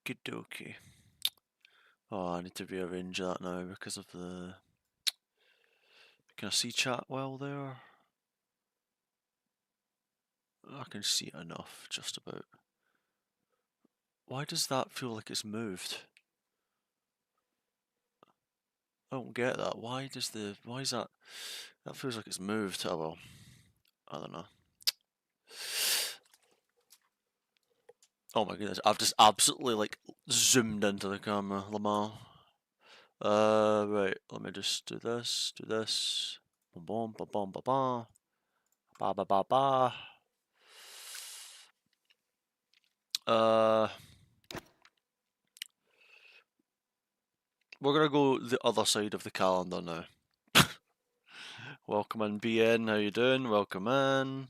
Okie dokie. Oh, I need to rearrange that now because of the... Can I see chat well there? I can see it enough, just about. Why does that feel like it's moved? I don't get that. Why is that? That feels like it's moved. Oh well. I don't know. Oh my goodness, I've just absolutely like zoomed into the camera, Lamar. Right, let me just do this, Boom boom, ba bum ba ba. Ba ba ba ba. We're gonna go the other side of the calendar now. Welcome in, BN. How you doing? Welcome in.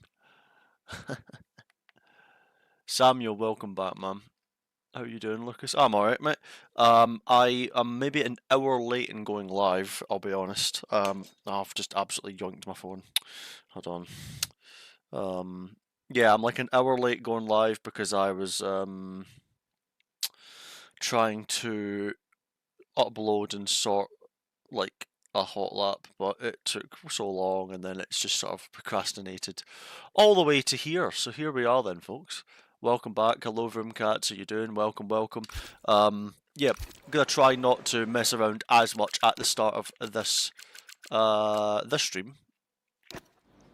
Samuel, welcome back, man. How you doing, Lucas? I'm alright, mate. I am maybe an hour late in going live, I'll be honest. I've just absolutely yoinked my phone. Hold on. Yeah, I'm like an hour late going live because I was trying to upload and sort like a hot lap, but it took so long and then it's just sort of procrastinated all the way to here. So here we are then, folks. Welcome back. Hello, Roomcats. How you doing? Welcome, welcome. Yeah, I'm gonna try not to mess around as much at the start of this this stream,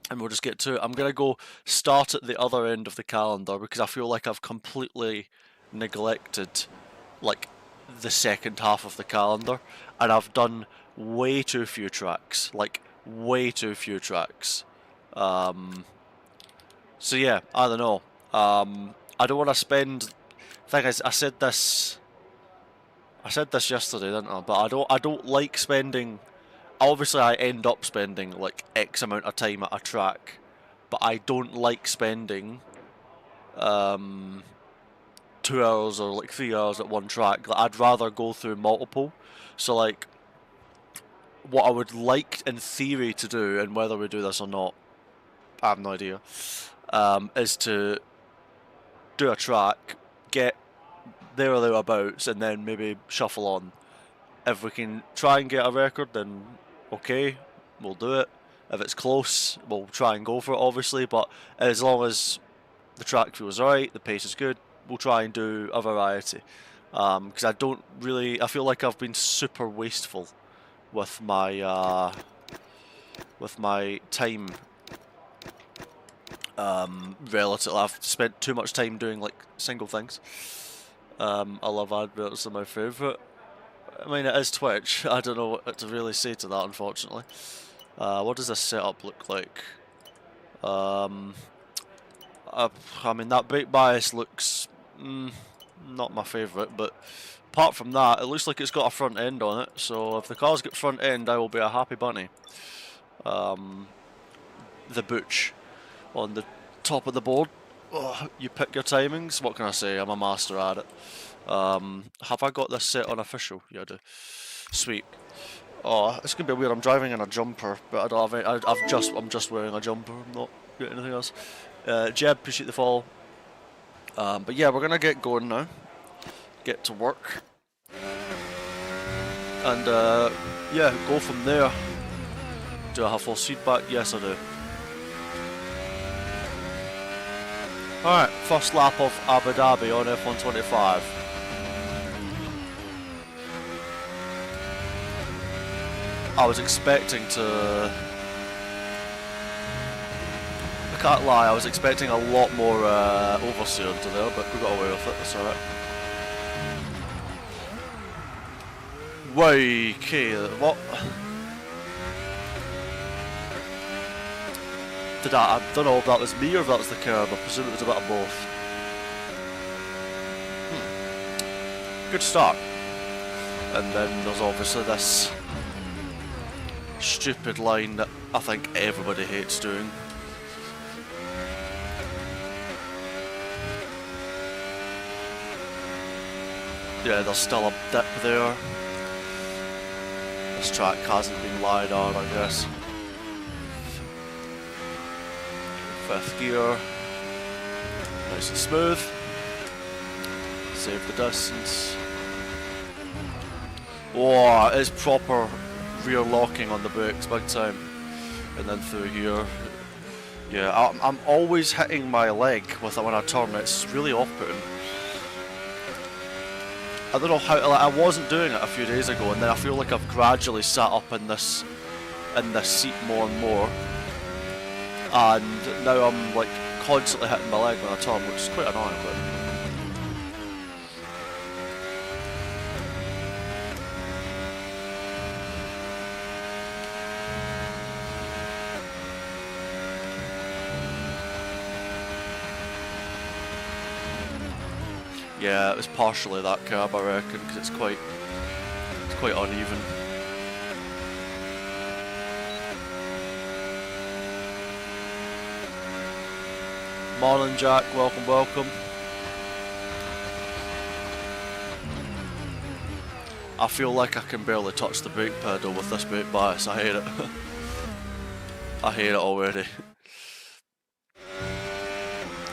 and we'll just get to it. I'm gonna go start at the other end of the calendar because I feel like I've completely neglected like the second half of the calendar, and I've done way too few tracks, like way too few tracks. So yeah, I don't know. I don't want to spend. Thing is, I said this yesterday, didn't I? But I don't like spending. Obviously, I end up spending like X amount of time at a track, but I don't like spending 2 hours or like 3 hours at one track. Like, I'd rather go through multiple. So like, what I would like in theory to do, and whether we do this or not, I have no idea, is to do a track, get there or thereabouts, and then maybe shuffle on. If we can try and get a record, then okay, we'll do it. If it's close, we'll try and go for it, obviously, but as long as the track feels right, the pace is good, we'll try and do a variety. Because I don't really, I feel like I've been super wasteful with my time. Relative, I've spent too much time doing like single things. I love adverts, they're my favourite. I mean, it is Twitch. I don't know what to really say to that, unfortunately. What does this setup look like? I mean, that brake bias looks not my favourite, but apart from that, it looks like it's got a front end on it. So if the car's got front end, I will be a happy bunny. The butch on the top of the board. Oh, you pick your timings. What can I say? I'm a master at it. Have I got this set on official? Yeah, I do. Sweet. Oh, it's gonna be weird. I'm driving in a jumper, but I don't have any, I'm just wearing a jumper. I'm not getting anything else. Jeb, appreciate the follow. But yeah, we're gonna get going now. Get to work. And yeah, go from there. Do I have false feedback? Yes, I do. Alright, first lap of Abu Dhabi on F125. I was expecting to... I can't lie, I was expecting a lot more oversteer into there, but we got away with it, that's alright. Way, okay, what? I don't know if that was me or if that was the curb. I presume it was a bit of both. Good start. And then there's obviously this stupid line that I think everybody hates doing. Yeah, there's still a dip there. This track hasn't been LiDAR, I guess. Fifth gear, nice and smooth. Save the distance. Oh, it's proper rear locking on the brakes, big time. And then through here. Yeah, I'm always hitting my leg with it when I turn. It's really off-putting. I don't know how, like, I wasn't doing it a few days ago, and then I feel like I've gradually sat up in this seat more and more, and now I'm like constantly hitting my leg when I turn, which is quite annoying. But yeah, it was partially that curb, I reckon, because it's quite uneven. Morning, Jack. Welcome, welcome. I feel like I can barely touch the brake pedal with this brake bias. I hate it. I hate it already.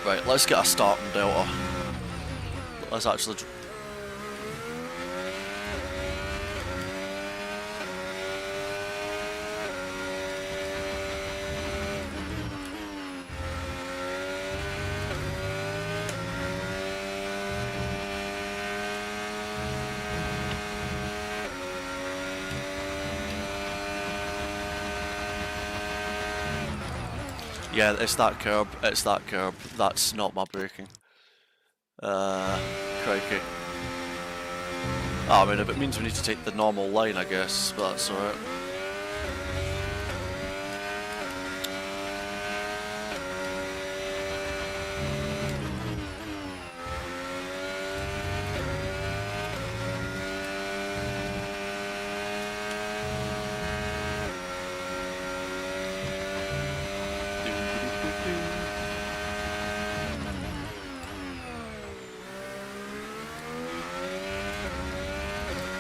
Right, let's get a start in Delta. Let's actually... Yeah, it's that curb. It's that curb. That's not my braking. Crikey. I mean, if it means we need to take the normal line, I guess, but that's alright.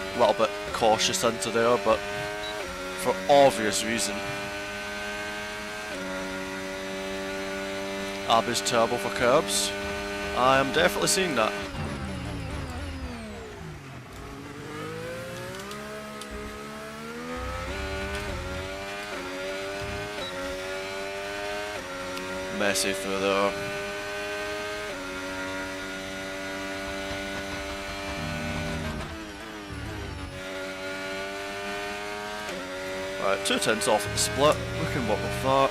A little bit cautious into there, but for obvious reason. Abby's turbo for curbs. I am definitely seeing that. Messy through there. Right, 2/10 off at the split. We can work with that.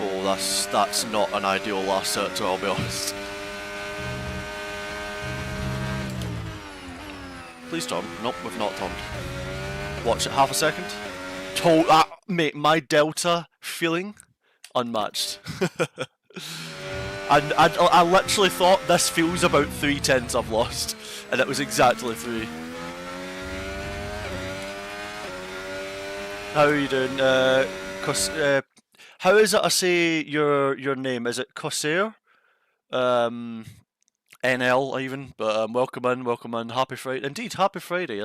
Oh, that's not an ideal last sector, I'll be honest. Please turn. Nope, we've not turned. Watch it, half a second. Mate, my delta feeling unmatched. I literally thought this feels about 3/10 I've lost, and it was exactly 3. How are you doing? How is it I say your name? Is it Corsair? NL even, but welcome in, happy Friday. Indeed, happy Friday.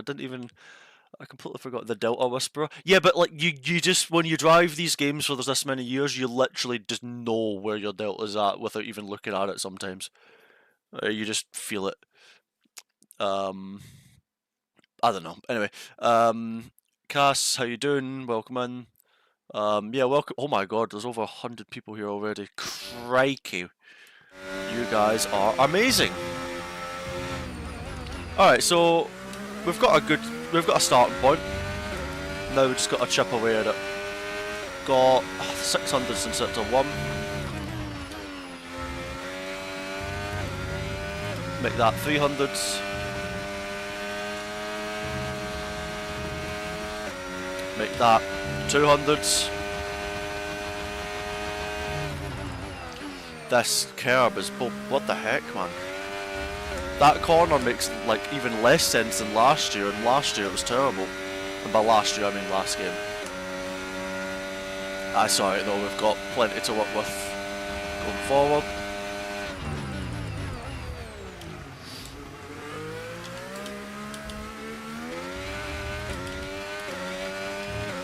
I completely forgot the Delta Whisperer. Yeah, but like you just, when you drive these games for this many years, you literally just know where your Delta's at without even looking at it sometimes. You just feel it. I don't know. Anyway, Cass, how you doing? Welcome in. Yeah, welcome. Oh my god, there's over 100 people here already. Crikey. You guys are amazing. Alright, so we've got a starting point. Now we've just got to chip away at it. Got 600s in sector 1. Make that 300s. Make that 200s. This curb is... what the heck, man? That corner makes like even less sense than last year, and last year it was terrible. And by last year I mean last game. That's alright though, we've got plenty to work with going forward.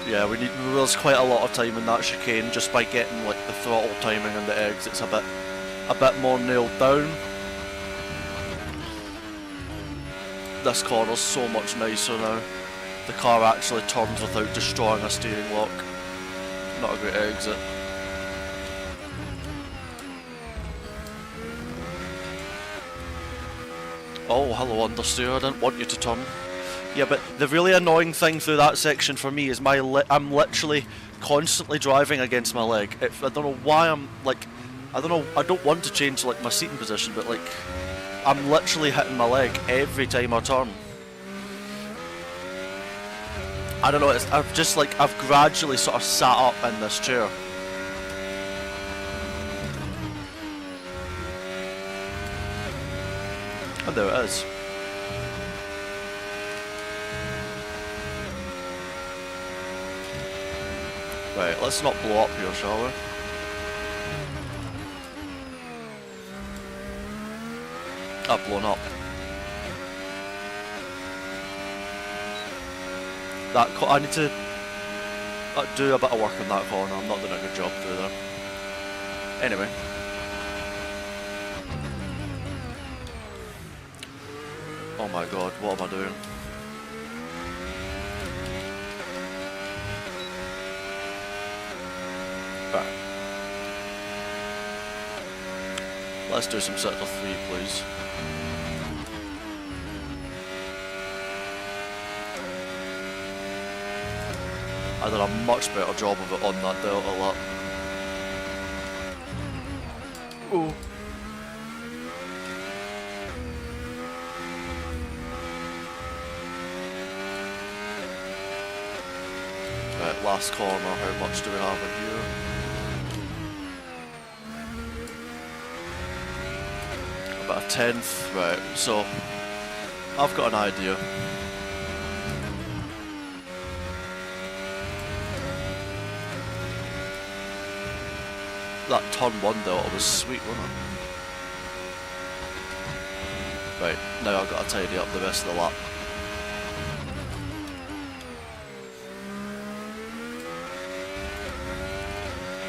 Yeah, we lose quite a lot of time in that chicane just by getting like the throttle timing and the exits a bit more nailed down. This corner's so much nicer now. The car actually turns without destroying a steering lock. Not a great exit. Oh, hello understeer, I didn't want you to turn. Yeah, but the really annoying thing through that section for me is I'm literally constantly driving against my leg. I don't know why I'm like, I don't want to change like my seating position, but like, I'm literally hitting my leg every time I turn. I don't know, I've gradually sort of sat up in this chair. And there it is. Right, let's not blow up here, shall we? I've blown up. I need to do a bit of work on that corner. I'm not doing a good job through there. Anyway. Oh my god, what am I doing? Right. Let's do some sector 3, please. I did a much better job of it on that delta lap. Ooh. Right, last corner, how much do we have in here? About a tenth, right, so I've got an idea. That turn 1 delta was sweet, wasn't it? Right, now I've got to tidy up the rest of the lap.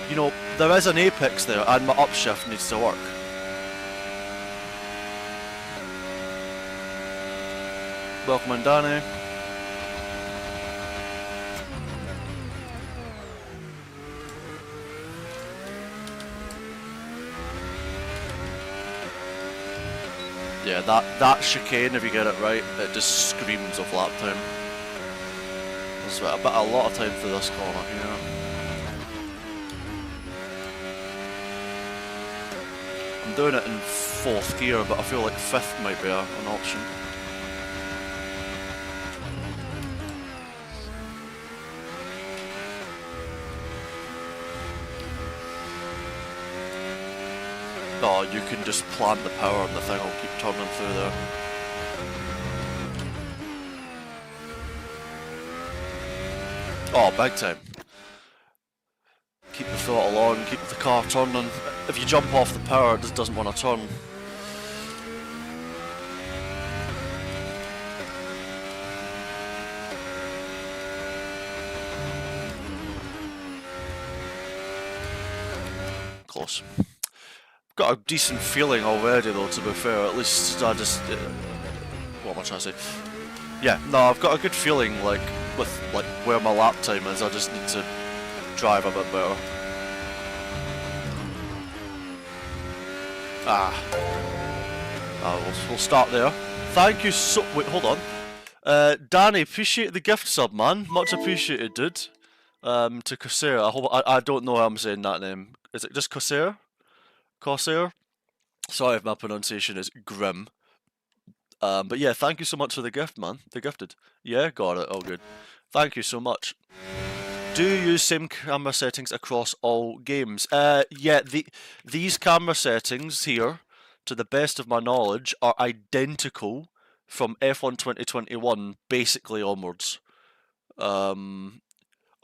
You know, there is an apex there and my upshift needs to work. Welcome in, Danny. Yeah, that chicane, if you get it right, it just screams of lap time. There's a lot of time through this corner here. I'm doing it in 4th gear, but I feel like 5th might be an option. Oh, you can just plant the power and the thing will keep turning through there. Oh, big time. Keep the throttle on, keep the car turning. If you jump off the power, it just doesn't want to turn. Close. Got a decent feeling already though, to be fair. At least I just... what am I trying to say? Yeah, no, I've got a good feeling, like, with like where my lap time is. I just need to drive a bit better. We'll start there. Thank you so... wait, hold on. Danny, appreciate the gift sub, man. Much appreciated, dude. To Corsair. I don't know how I'm saying that name. Is it just Corsair? Corsair? Sorry if my pronunciation is grim. But yeah, thank you so much for the gift, man. The gifted. Yeah, got it. All good. Thank you so much. Do you use same camera settings across all games? Yeah, these camera settings here, to the best of my knowledge, are identical from F1 2021, basically onwards. Oh,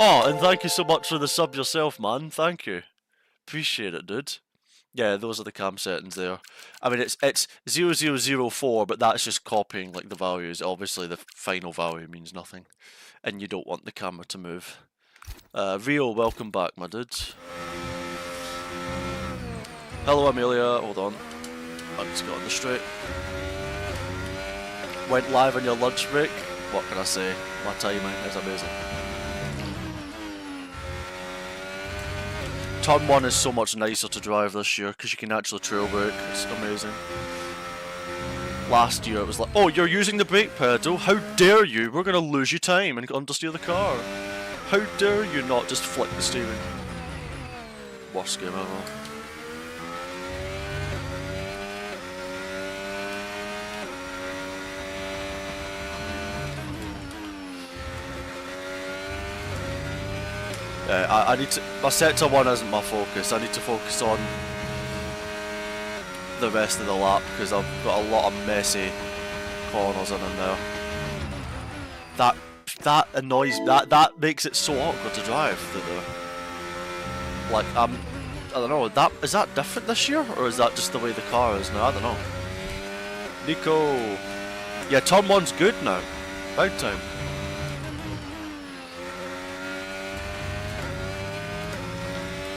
and thank you so much for the sub yourself, man. Thank you. Appreciate it, dude. Yeah, those are the cam settings there. I mean, it's 0004, but that's just copying like the values. Obviously, the final value means nothing, and you don't want the camera to move. Rio, welcome back, my dude. Hello, Amelia. Hold on. I just got on the straight. Went live on your lunch break. What can I say? My timing is amazing. Turn 1 is so much nicer to drive this year because you can actually trail brake. It's amazing. Last year it was like, oh, you're using the brake pedal? How dare you? We're going to lose you time and understeer the car. How dare you not just flick the steering? Worst game ever. I need to. My sector 1 isn't my focus. I need to focus on the rest of the lap because I've got a lot of messy corners in there. That annoys. That makes it so awkward to drive through there. Like I don't know. Is that different this year, or is that just the way the car is now? I don't know. Nico. Yeah, turn 1's good now. About time.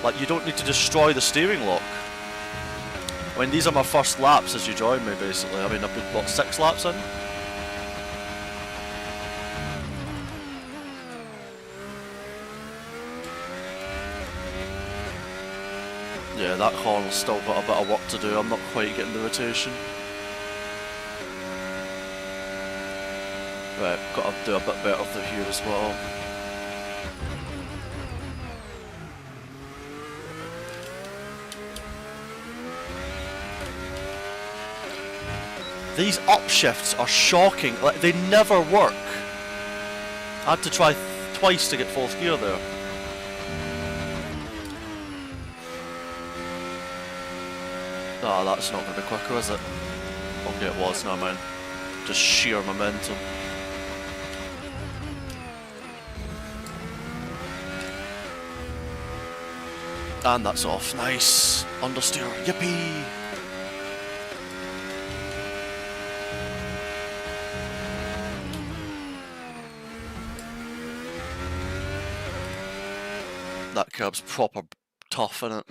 Like, you don't need to destroy the steering lock. I mean, these are my first laps as you join me, basically. I mean, I've been, what, 6 laps in? Yeah, that horn's still got a bit of work to do. I'm not quite getting the rotation. Right, got to do a bit better through here as well. These upshifts are shocking, like they never work. I had to try twice to get 4th gear there. Ah, that's not going to be quicker, is it? Okay, it was, no man. Just sheer momentum. And that's off, nice. Understeer, yippee! That curb's proper tough, innit?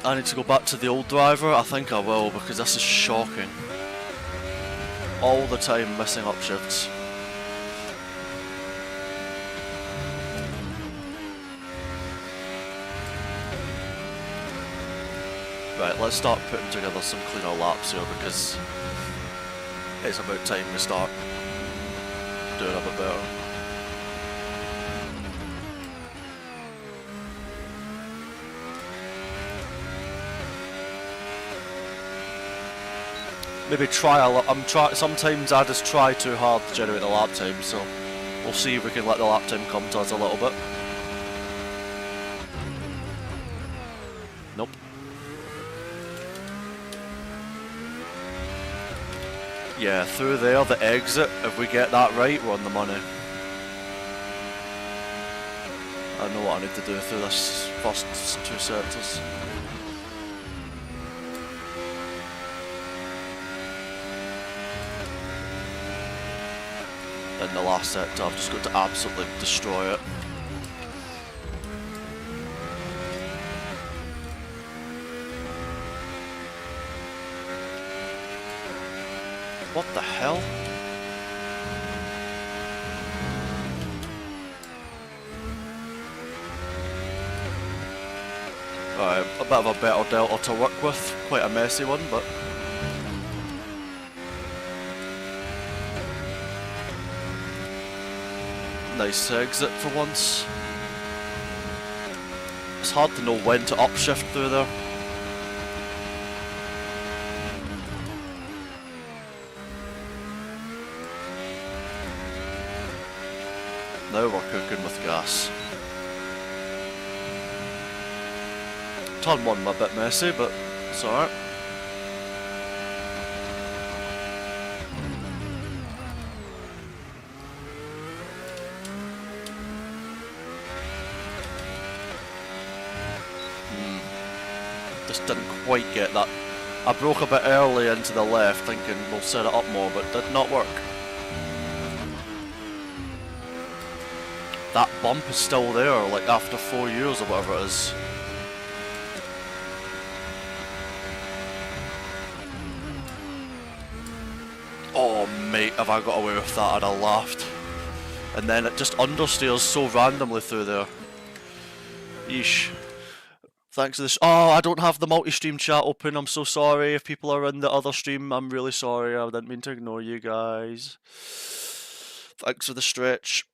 I need to go back to the old driver. I think I will, because this is shocking. All the time missing upshifts. Right, let's start putting together some cleaner laps here, because it's about time we start doing a bit better. Maybe try a lot. Sometimes I just try too hard to generate the lap time, so we'll see if we can let the lap time come to us a little bit. Nope. Yeah, through there, the exit, if we get that right, we're on the money. I know what I need to do through this first 2 sectors. In the last sector, I've just got to absolutely destroy it. What the hell? Alright, a bit of a better delta to work with. Quite a messy one, but... nice exit for once. It's hard to know when to upshift through there. Now we're cooking with gas. Turn 1 a bit messy, but it's alright. Just didn't quite get that. I broke a bit early into the left thinking we'll set it up more, but did not work. that bump is still there, like after 4 years or whatever it is. Oh mate, have I got away with that? I'd have laughed. And then it just understeers so randomly through there. Yeesh. Thanks to this. Oh, I don't have the multi-stream chat open. I'm so sorry. If people are in the other stream, I'm really sorry. I didn't mean to ignore you guys. Thanks for the stretch.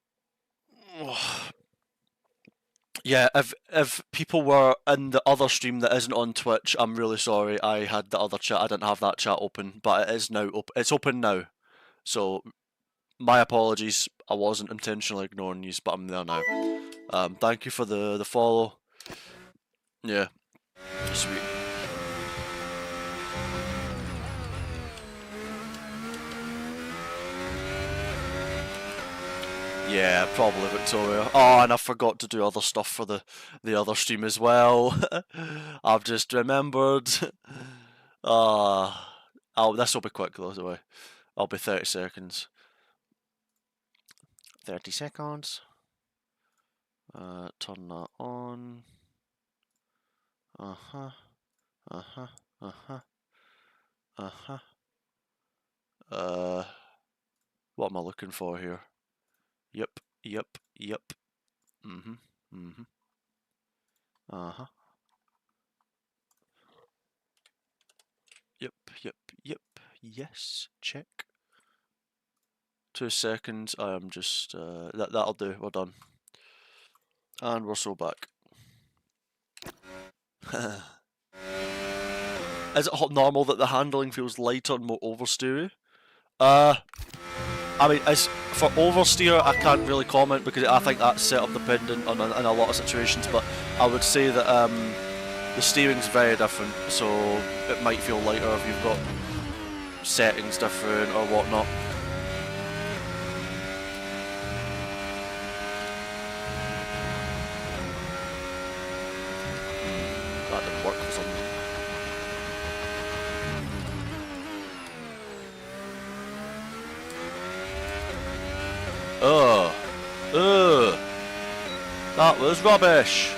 Yeah, if people were in the other stream that isn't on Twitch, I'm really sorry. I had the other chat. I didn't have that chat open, but it is now open. It's open now. So my apologies. I wasn't intentionally ignoring you, but I'm there now. Thank you for the follow. Yeah, sweet. Yeah, probably Victoria. Oh, and I forgot to do other stuff for the other stream as well. I've just remembered. This will be quick though, anyway. I'll be 30 seconds. 30 seconds. Turn that on. Uh-huh. Uh-huh. Uh-huh. Uh-huh. What am I looking for here? Yep. Uh-huh. Yep. Yes, check. 2 seconds, I am just, that'll do, we're done. And we're so back. Is it normal that the handling feels lighter and more oversteery? I mean, for oversteer, I can't really comment because I think that's setup dependent in a lot of situations, but I would say that the steering's very different, so it might feel lighter if you've got settings different or whatnot. That didn't work for some reason. That was rubbish.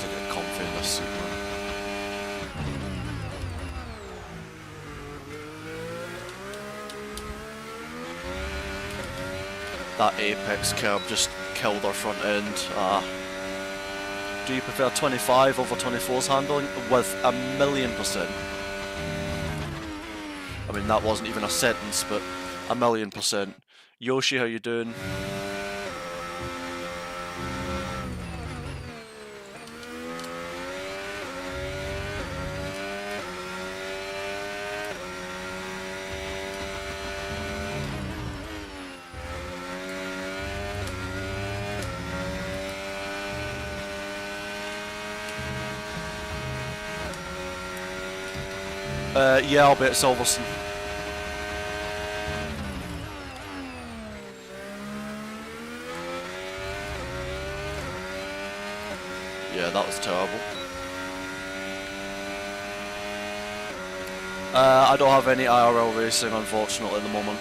To get comfy in this seat, man. That apex curb just killed our front end. Do you prefer 25 over 24's handling? With 1,000,000%. I mean, that wasn't even a sentence, but 1,000,000%. Yoshi, how you doing? Yeah, I'll be at Silverstone. Yeah, that was terrible. I don't have any IRL racing, unfortunately, at the moment.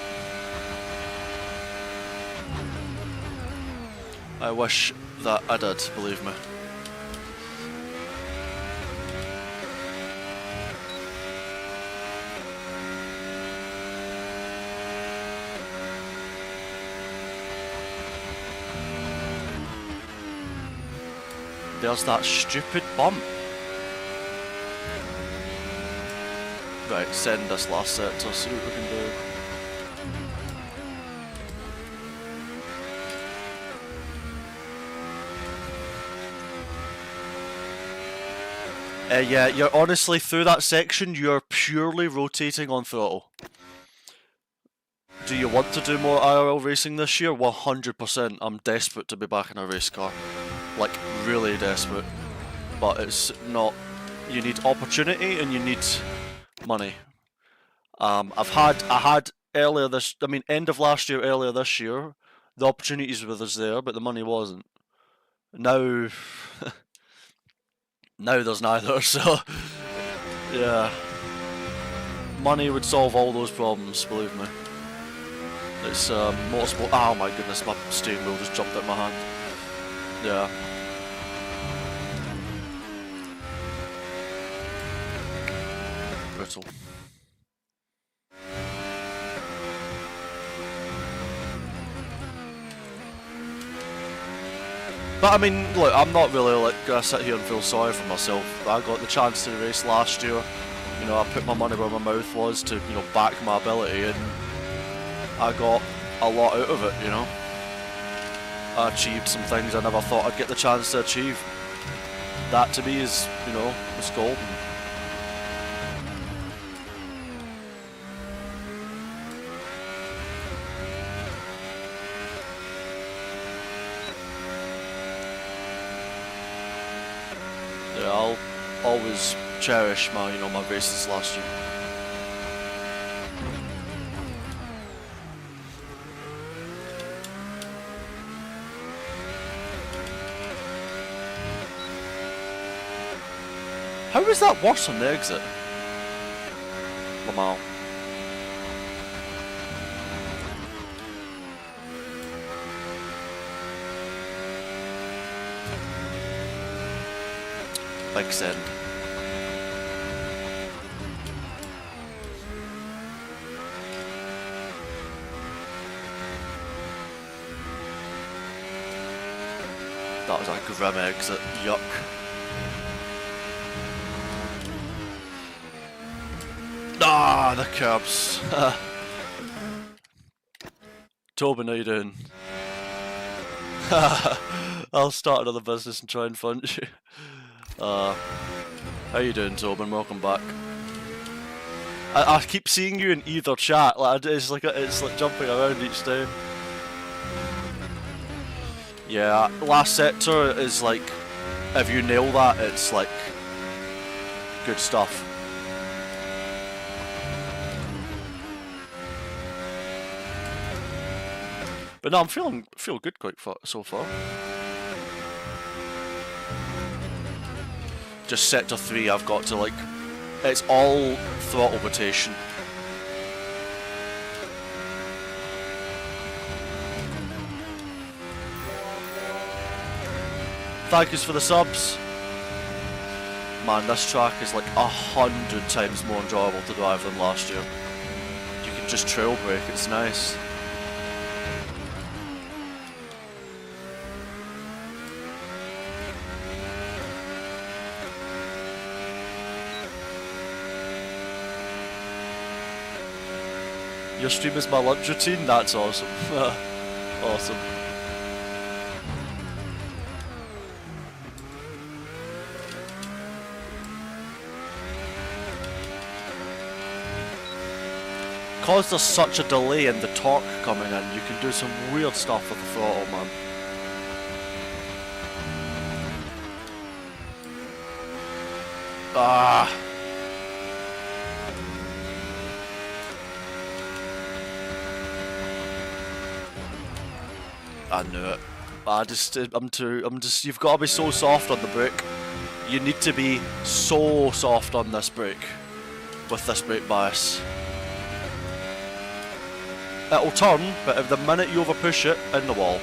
I wish that I did, believe me. There's that stupid bump. Right, send this last sector, see what we can do. Yeah, you're honestly, through that section, you're purely rotating on throttle. Do you want to do more IRL racing this year? 100%. I'm desperate to be back in a race car. Like, really desperate. But it's not... You need opportunity and you need money. I had earlier this... I mean, end of last year, earlier this year, the opportunities were there, but the money wasn't. Now... now there's neither, so... yeah. Money would solve all those problems, believe me. It's motorsport. Oh my goodness, my steering wheel just jumped out my hand. Yeah. Brutal. But I mean, look, I'm not really like gonna sit here and feel sorry for myself. I got the chance to race last year. You know, I put my money where my mouth was to, you know, back my ability, and I got a lot out of it, you know. I achieved some things I never thought I'd get the chance to achieve. That to me is, you know, it's golden. Yeah, I'll always cherish my, you know, my races last year. How is that worse on the exit? Lamau. Big send. That was a grim exit. Yuck. Ah, the curbs. Tobin, how you doing? I'll start another business and try and fund you. How you doing, Tobin? Welcome back. I keep seeing you in either chat. Like it's like jumping around each day. Yeah, last sector is like, if you nail that, it's like good stuff. But no, I'm feel good quite so far. Just sector 3, I've got to like, it's all throttle rotation. Thank yous for the subs. Man, this track is like 100 times more enjoyable to drive than last year. You can just trail brake, it's nice. Your stream is my lunch routine? That's awesome. Awesome. Because there's such a delay in the torque coming in, you can do some weird stuff with the throttle, man. Ah. I knew it. You've got to be so soft on the brake. You need to be so soft on this brake. With this brake bias. It'll turn, but if the minute you overpush it, in the wall.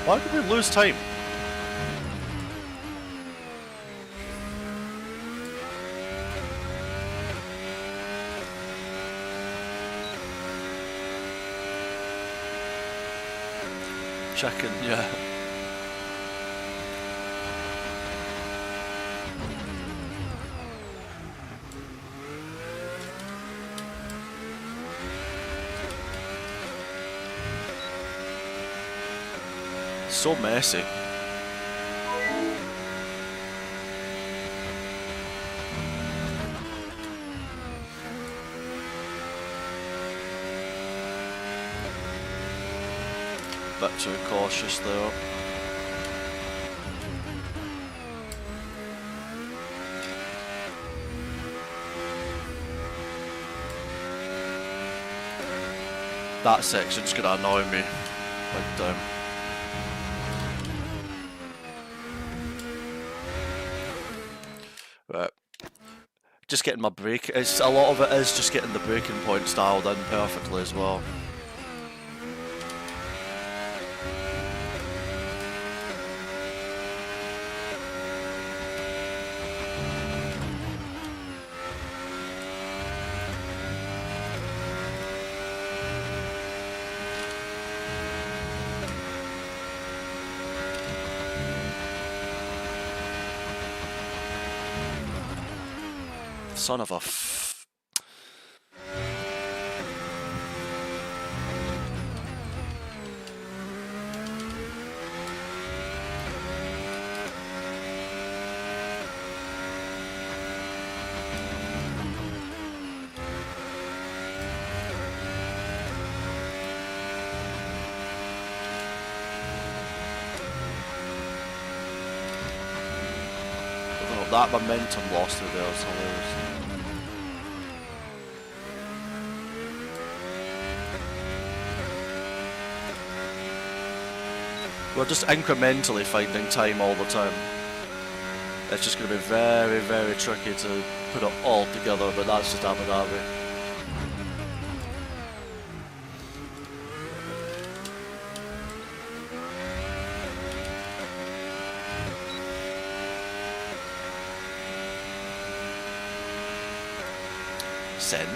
Why did we lose time? Chicane, yeah. So messy. Bit too cautious there. That section's gonna annoy me big time. just getting my brake. It's a lot of it is just getting the braking points dialed in perfectly as well. Son of a oh, that momentum lost through there was hilarious. We're just incrementally finding time all the time. It's just going to be very, very tricky to put it all together, but that's just Abu Dhabi. Send.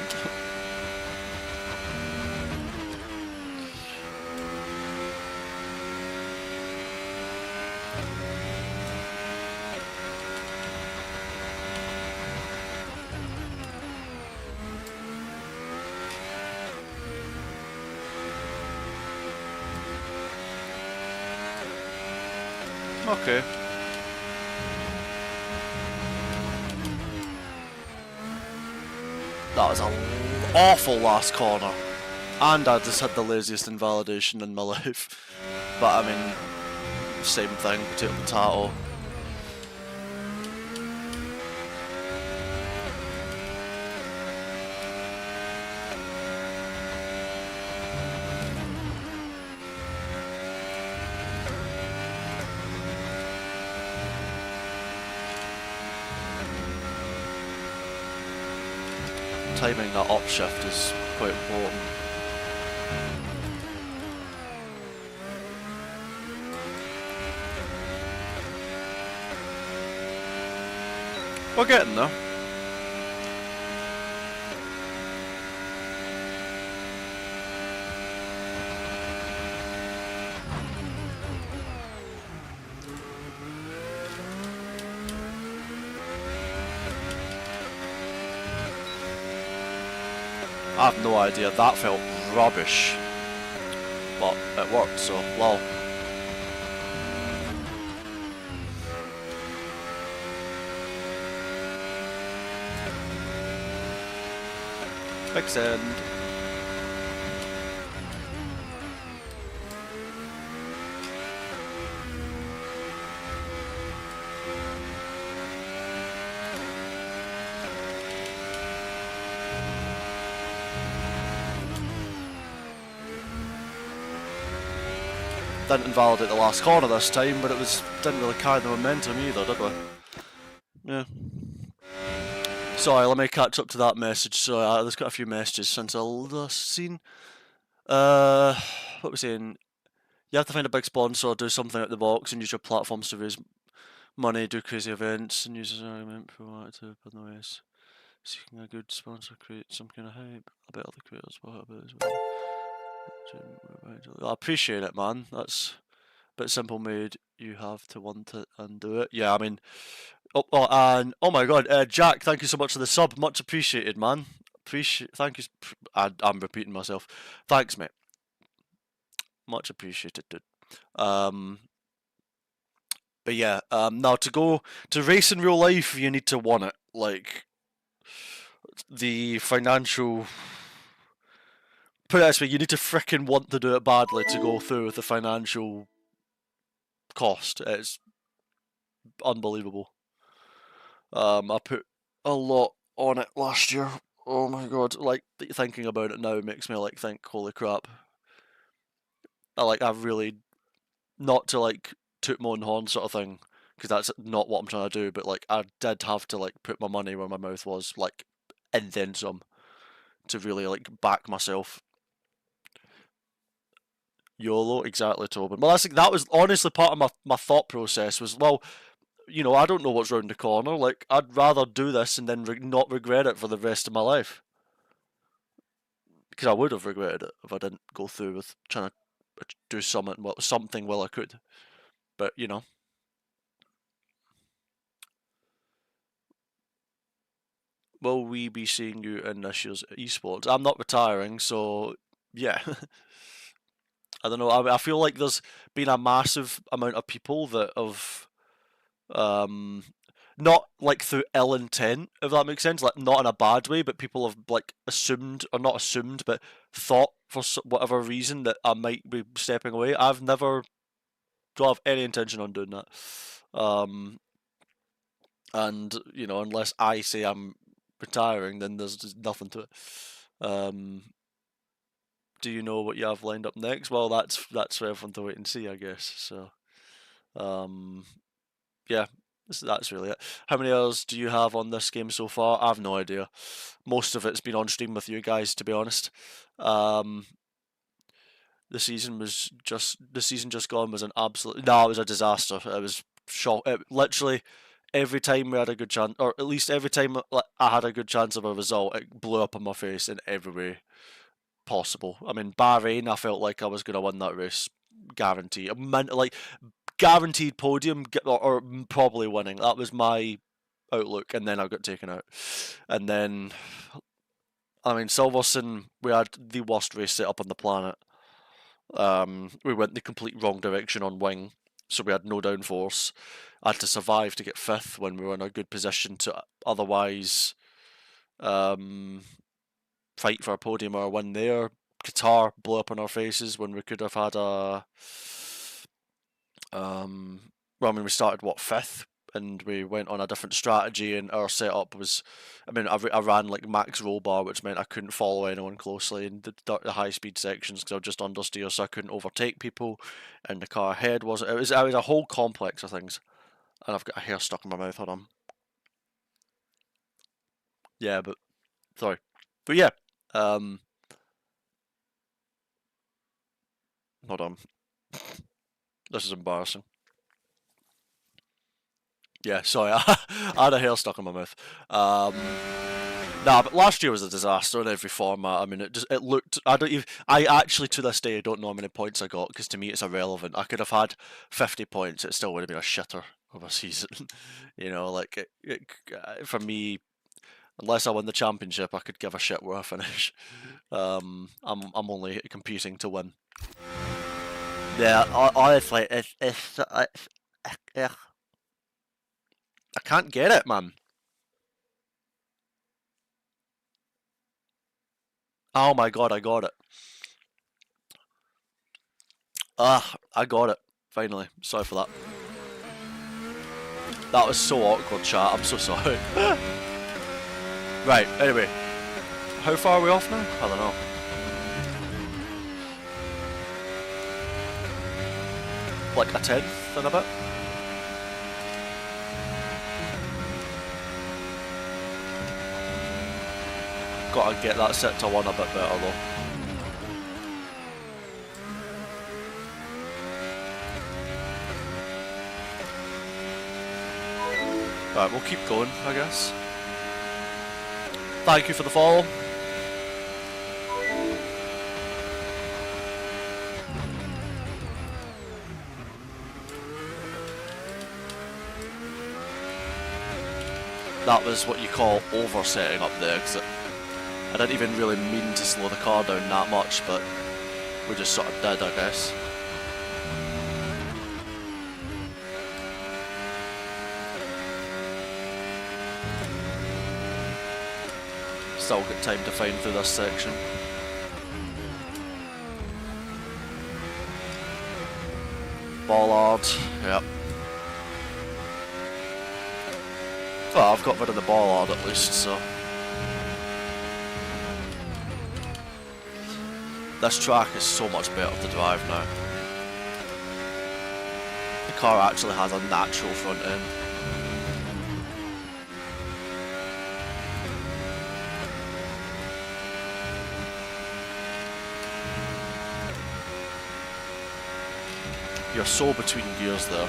Okay. That was an awful last corner. And I just had the laziest invalidation in my life. But I mean, same thing, potato potato. Timing that upshift is quite important. We're getting there. I have no idea, that felt rubbish. But it worked, so lol. Big send. Didn't invalidate the last corner this time, but didn't really carry the momentum either, did we? Yeah. Sorry, let me catch up to that message. Sorry, there's got a few messages since I last seen. What was we saying? You have to find a big sponsor, do something out the box, and use your platforms to raise money, do crazy events, and use as an argument for what to put in the ways. Seeking a good sponsor, create some kind of hype. I bet other creators will have it as well. I appreciate it, man. That's a bit simple made. You have to want it and do it. Yeah, I mean, and oh my god, Jack, thank you so much for the sub. Much appreciated, man. Thank you. I'm repeating myself. Thanks, mate. Much appreciated, dude. But yeah, now to race in real life, you need to want it. Like, the financial. Put it this way, you need to frickin' want to do it badly to go through with the financial cost. It's unbelievable. I put a lot on it last year. Oh my god, like, thinking about it now makes me like think, holy crap. I really, not to like toot my own horn sort of thing, because that's not what I'm trying to do. But like, I did have to like put my money where my mouth was, like, and then some, to really like back myself. YOLO, exactly, Tobin. Well, that was honestly part of my thought process was, well, you know, I don't know what's round the corner. Like, I'd rather do this and then not regret it for the rest of my life. Because I would have regretted it if I didn't go through with trying to do something while I could. But, you know. Will we be seeing you in this year's esports? I'm not retiring, so yeah. I don't know. I feel like there's been a massive amount of people that have, um, not like through ill intent, if that makes sense, like not in a bad way, but people have like assumed, or not assumed, but thought for whatever reason that I might be stepping away. I've never, don't have any intention on doing that. And you know, unless I say I'm retiring, then there's just nothing to it. Do you know what you have lined up next? Well, that's for everyone to wait and see, I guess. So, yeah, that's really it. How many hours do you have on this game so far? I have no idea. Most of it's been on stream with you guys, to be honest. The season just gone was an absolute, no, it was a disaster. It was literally every time we had a good chance, or at least every time I had a good chance of a result, it blew up in my face in every way possible. I mean, Bahrain, I felt like I was going to win that race, guaranteed. Like, guaranteed podium, or probably winning. That was my outlook, and then I got taken out. And then, I mean, Silverstone, we had the worst race set up on the planet. We went the complete wrong direction on wing, so we had no downforce. I had to survive to get fifth when we were in a good position to otherwise fight for a podium or a win there. Qatar blew up in our faces when we could have had a. Well, I mean, we started fifth, and we went on a different strategy, and our setup was, I mean, I ran like max roll bar, which meant I couldn't follow anyone closely in the high speed sections because I was just understeer, so I couldn't overtake people, and the car ahead wasn't. It was a whole complex of things, and I've got a hair stuck in my mouth. Hold on. Yeah, but sorry, but yeah. Hold on. This is embarrassing. Yeah, sorry, I had a hair stuck in my mouth. Nah, but last year was a disaster in every format. I mean, it looked. I actually to this day don't know how many points I got because to me it's irrelevant. I could have had 50 points. It still would have been a shitter of a season. You know, like for me, unless I win the championship, I could give a shit where I finish. I'm only competing to win. Yeah, honestly, it's I can't get it, man. Oh my god, I got it. I got it. Finally. Sorry for that. That was so awkward, chat. I'm so sorry. Right, anyway. How far are we off now? I don't know. Like a 10th and a bit? Gotta get that set to 1 a bit better though. Right, we'll keep going, I guess. Thank you for the follow. That was what you call oversetting up there, because I didn't even really mean to slow the car down that much, but we just sort of did, I guess. Still got time to find through this section. Bollard, yep. Well, I've got rid of the bollard at least, so. This track is so much better to drive now. car actually has a natural front end. You're so between gears there.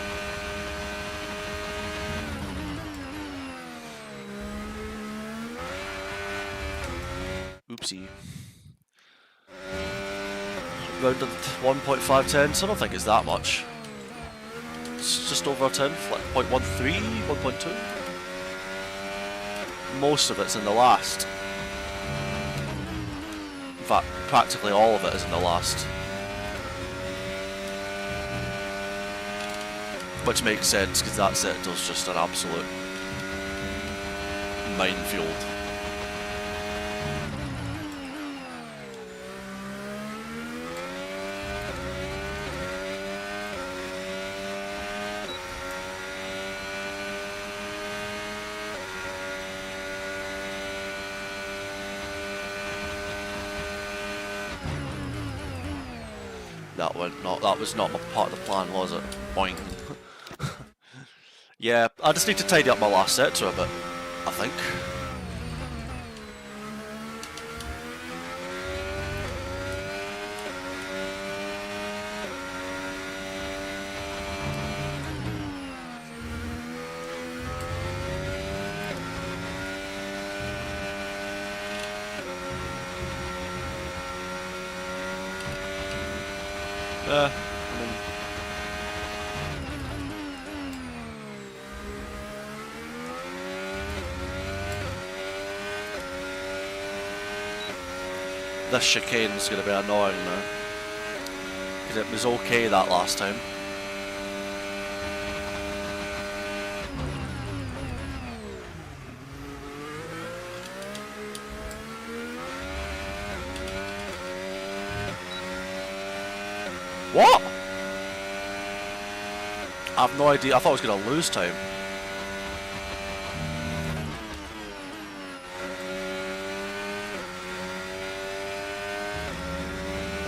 Oopsie. Rounded 1.5 so I don't think it's that much. It's just over 10, like 0.13, 1.2. Most of it's in the last. In fact, practically all of it is in the last. Which makes sense, because that sector's just an absolute minefield. That was not part of the plan, was it? Boing. Yeah, I just need to tidy up my last sector a bit, I think. I mean, this chicane's going to be annoying now, because it was okay that last time. What? I have no idea. I thought I was going to lose time.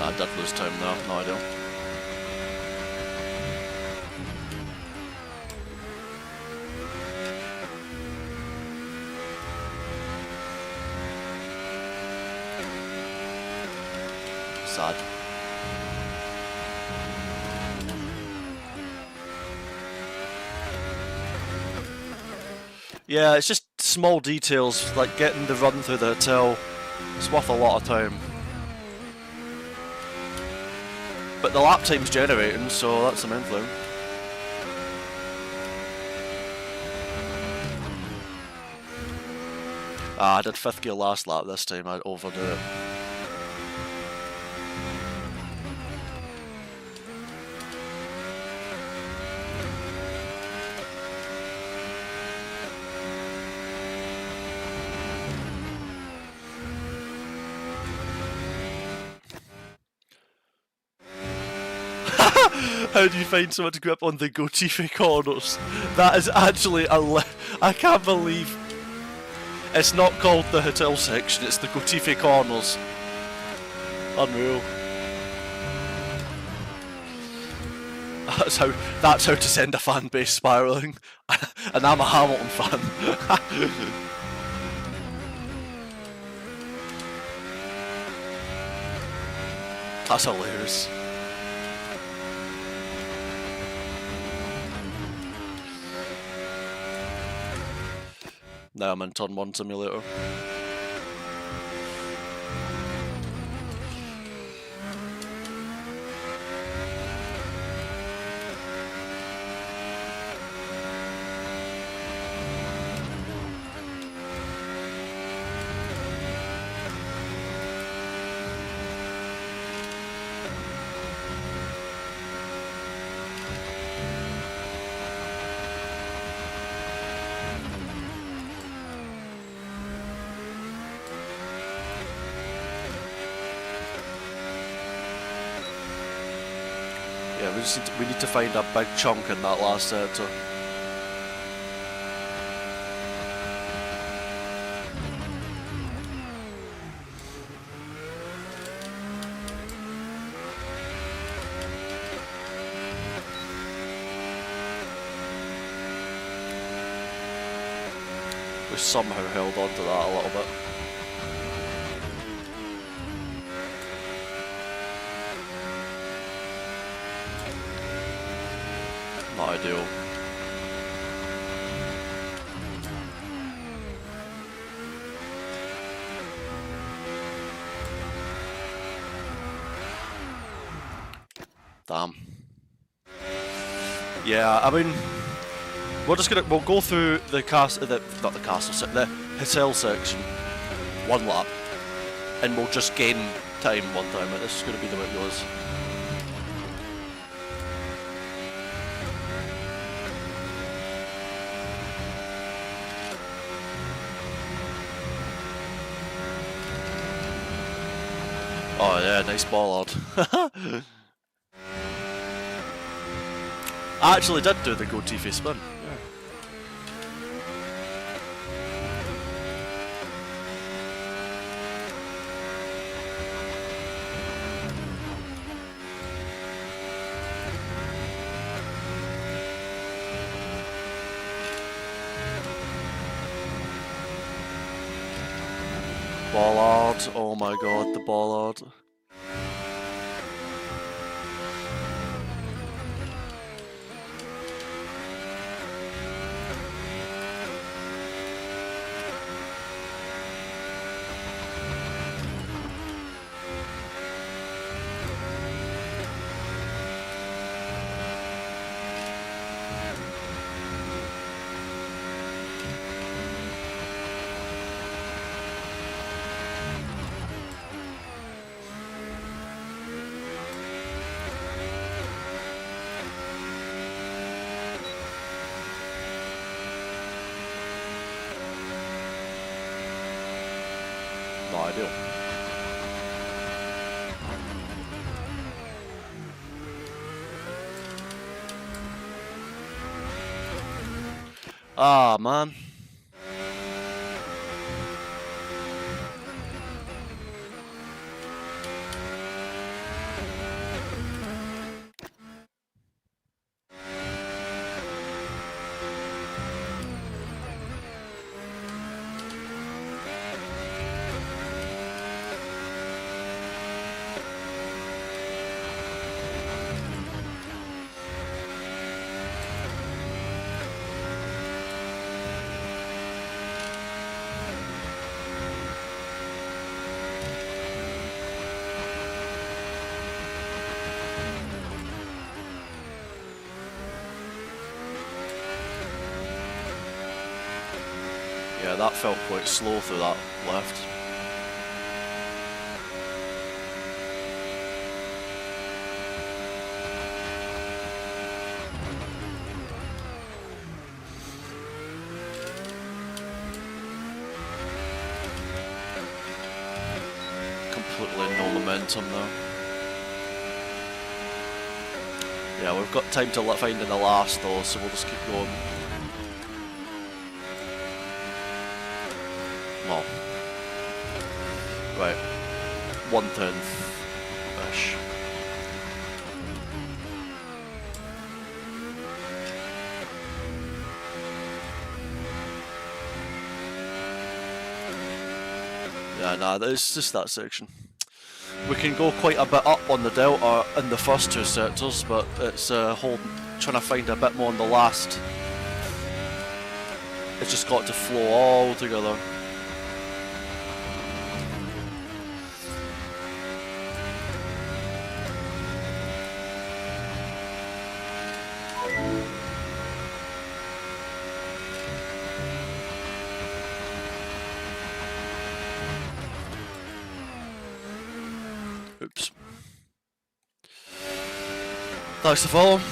I did lose time though, no idea. Sad. Yeah, it's just small details, like getting the run through the hotel. It's worth a lot of time. But the lap time's generating, so that's the main thing. I did 5th gear last lap this time, I'd overdo it. How do you find so much grip on the Gotifi corners? That is actually I can't believe it's not called the hotel section, it's the Gotifi corners. Unreal. That's how to send a fan base spiralling. And I'm a Hamilton fan. That's hilarious. Now I'm in turn 1 simulator. Yeah, we need to find a big chunk in that last sector. somehow held on to that a little bit. Not ideal. Damn. Yeah, I mean, we'll go through the the hotel section one lap, and we'll just gain time one time. This is going to be the way it goes. Oh yeah, nice bollard. I actually did do the goatee face spin. Yeah. Bollard, oh my god, the bollard. Not ideal. Ah, man. Yeah, that felt quite slow through that left. Completely no momentum though. Yeah, we've got time to find in the last though, so we'll just keep going. Well, right, 1/10-ish. Yeah, nah, it's just that section. We can go quite a bit up on the delta in the first two sectors, but it's trying to find a bit more on the last. It's just got to flow all together. Oops. Thanks for following.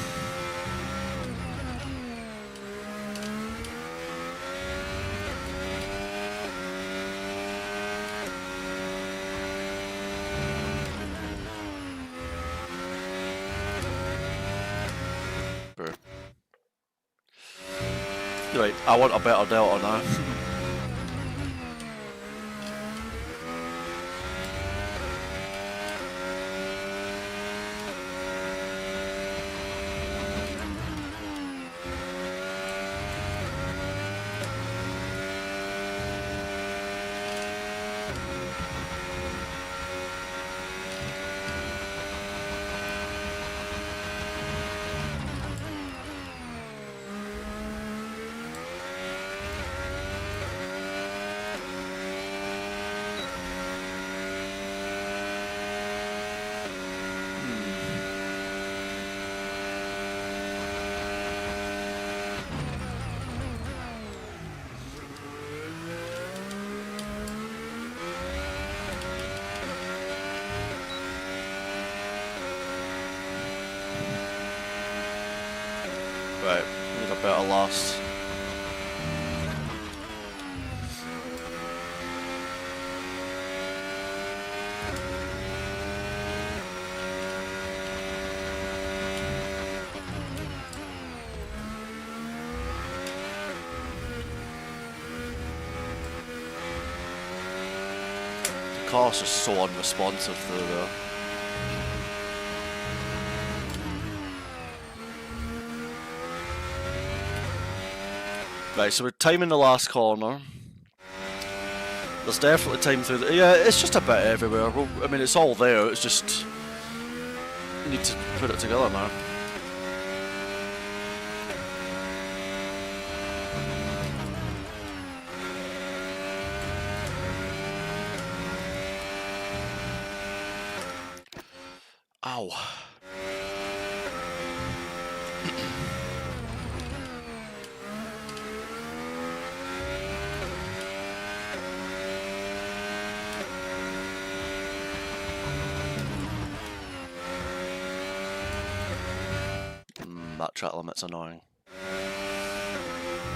Right, I want a better delta now. Right, need a better last. The car's just so unresponsive through there. Right, so we're timing the last corner. There's definitely time through the... Yeah, it's just a bit everywhere. Well, I mean, it's all there, it's just... You need to put it together now. Ow. That track limit's annoying.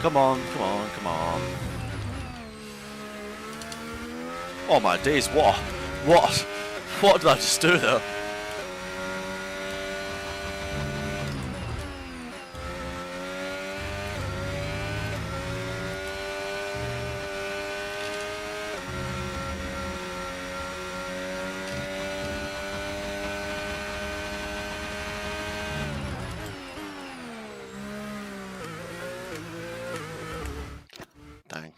Come on, come on, come on. Oh my days, what did I just do there? Dang.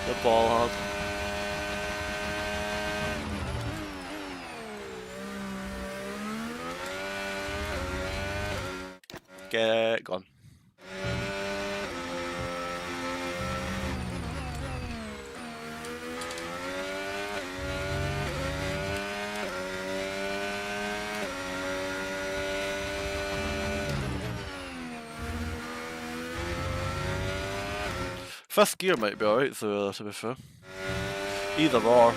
The ball hard. Get gone. Fifth gear might be alright through there, to be fair. Either or.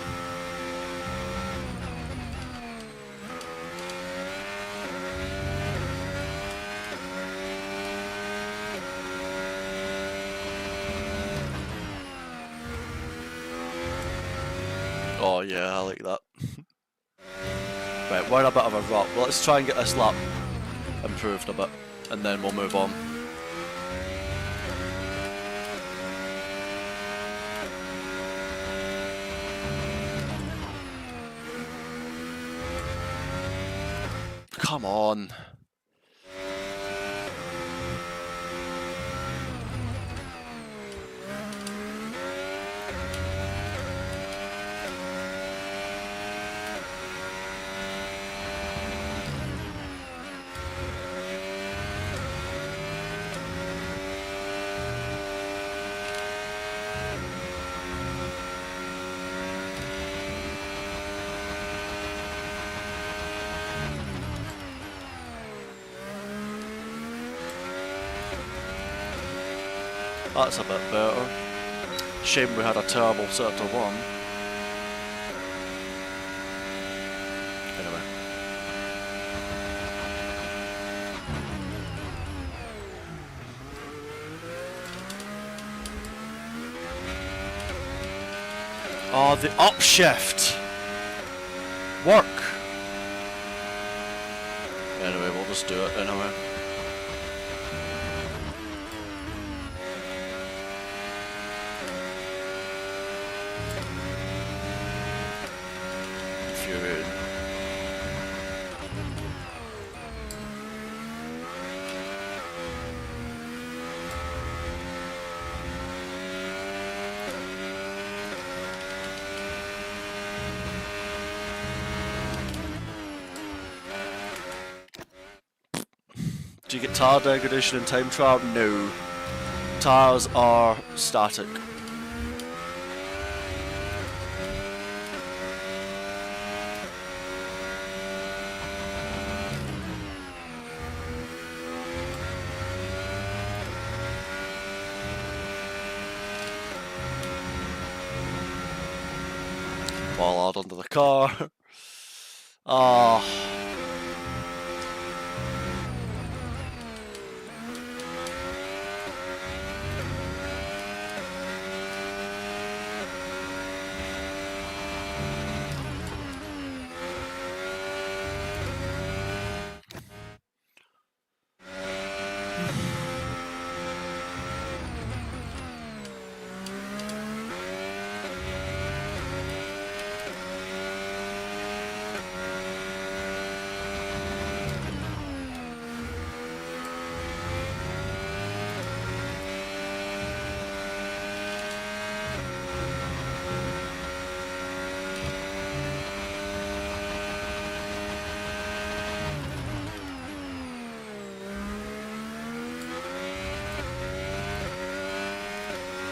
Oh yeah, I like that. Right, we're in a bit of a rut. Well, let's try and get this lap improved a bit, and then we'll move on. Come on. That's a bit better. Shame we had a terrible sector 1. Anyway. Oh, the upshift! Work! Anyway, we'll just do it anyway. Do you get tire degradation in time trial? No. Tires are static. bollard under the car. Ah.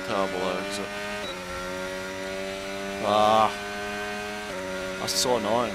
Terrible exit. Ah, that's so annoying.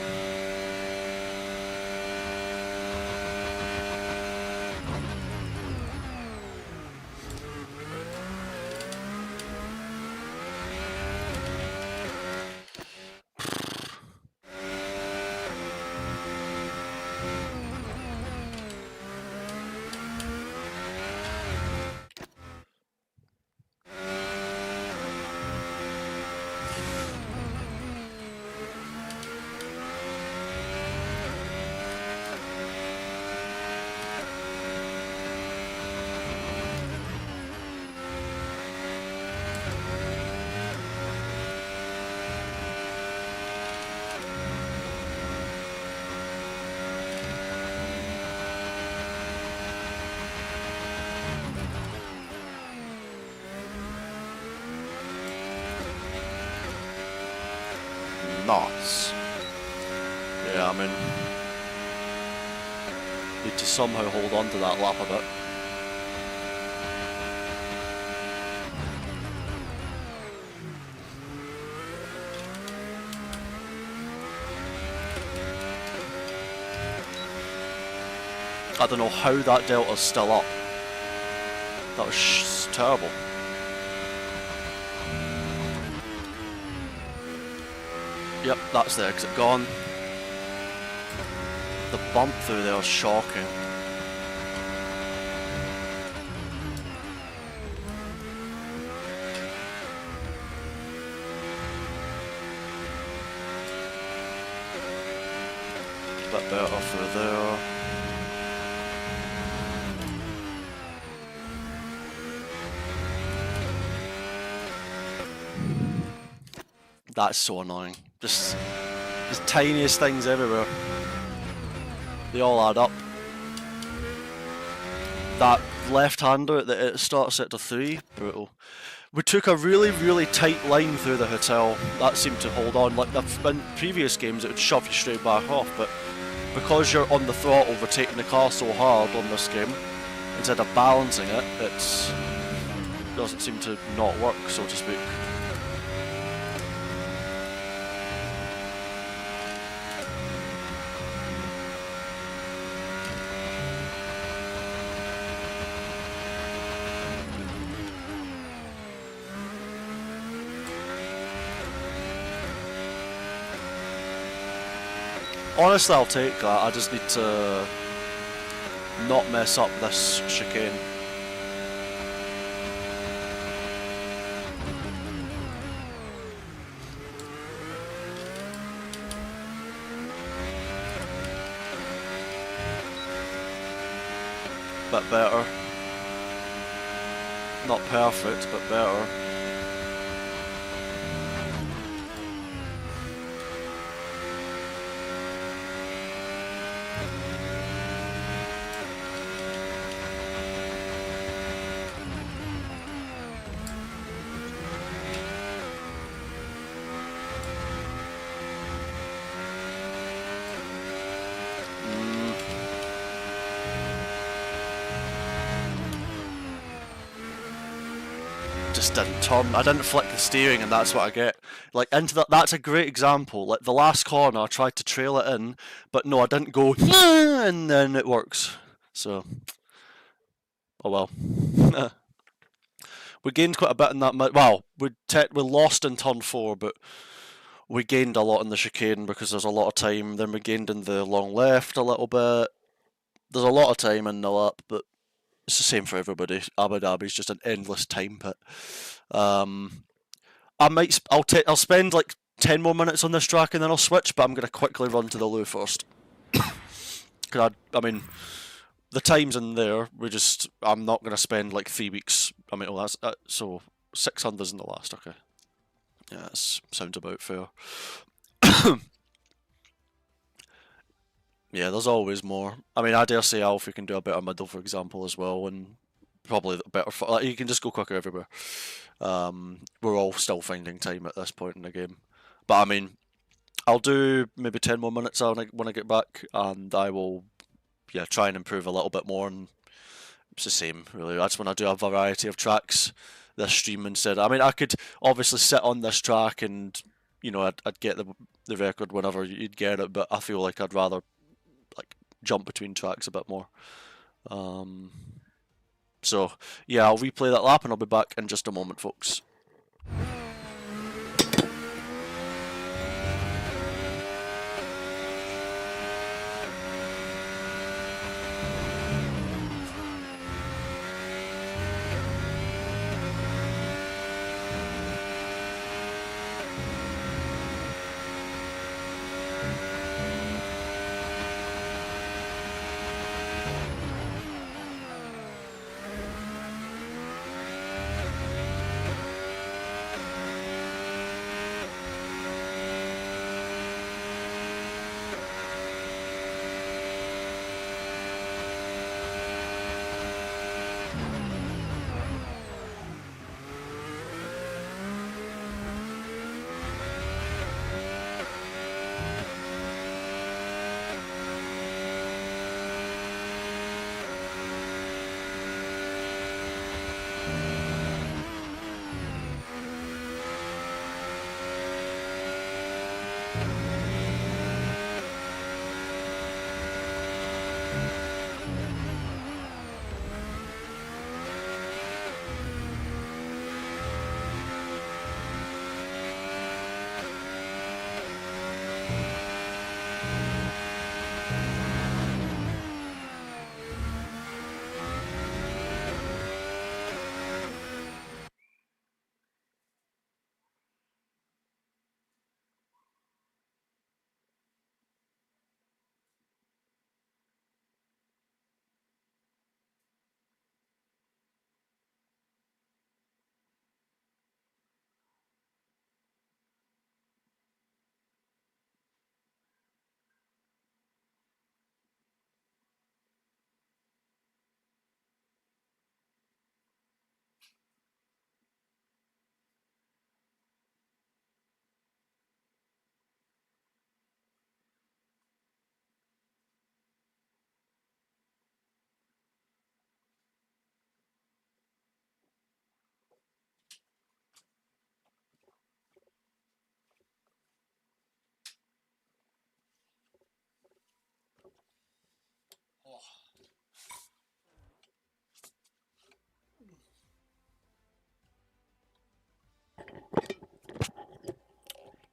Nice. Yeah, I mean, need to somehow hold on to that lap a bit. I don't know how that delta's still up. That was terrible. Yep, that's the exit gone. The bump through there is shocking. Bit better through there. That's so annoying. Just the tiniest things everywhere. They all add up. That left-hander that it starts at the 3, brutal. We took a really, really tight line through the hotel. That seemed to hold on. Like in previous games, it would shove you straight back off, but because you're on the throttle, overtaking the car so hard on this game, instead of balancing it, it doesn't seem to not work, so to speak. Honestly, I'll take that. I just need to not mess up this chicane. Bit better. Not perfect, but better. Just didn't turn. I didn't flick the steering, and that's what I get. Like into that. That's a great example. Like the last corner, I tried to trail it in, but no, I didn't go, and then it works. So, oh well. We gained quite a bit in that. Well, we lost in turn 4, but we gained a lot in the chicane because there's a lot of time. Then we gained in the long left a little bit. There's a lot of time in the lap, but it's the same for everybody. Abu Dhabi's just an endless time pit. I'll spend like 10 more minutes on this track and then I'll switch, but I'm going to quickly run to the loo first. Because I mean, the time's in there. I'm not going to spend like 3 weeks. I mean, well, that's so 600's in the last. Okay, yeah, that sounds about fair. Yeah, there's always more. I mean, I dare say Alfie can do a better middle, for example, as well, and probably better. Like, you can just go quicker everywhere. We're all still finding time at this point in the game, but I mean, I'll do maybe 10 more minutes when I get back, and I will, yeah, try and improve a little bit more. And it's the same, really. That's when I do a variety of tracks this stream instead. I mean, I could obviously sit on this track and, I'd get the record whenever you'd get it, but I feel like I'd rather like jump between tracks a bit more. So yeah, I'll replay that lap and I'll be back in just a moment, folks.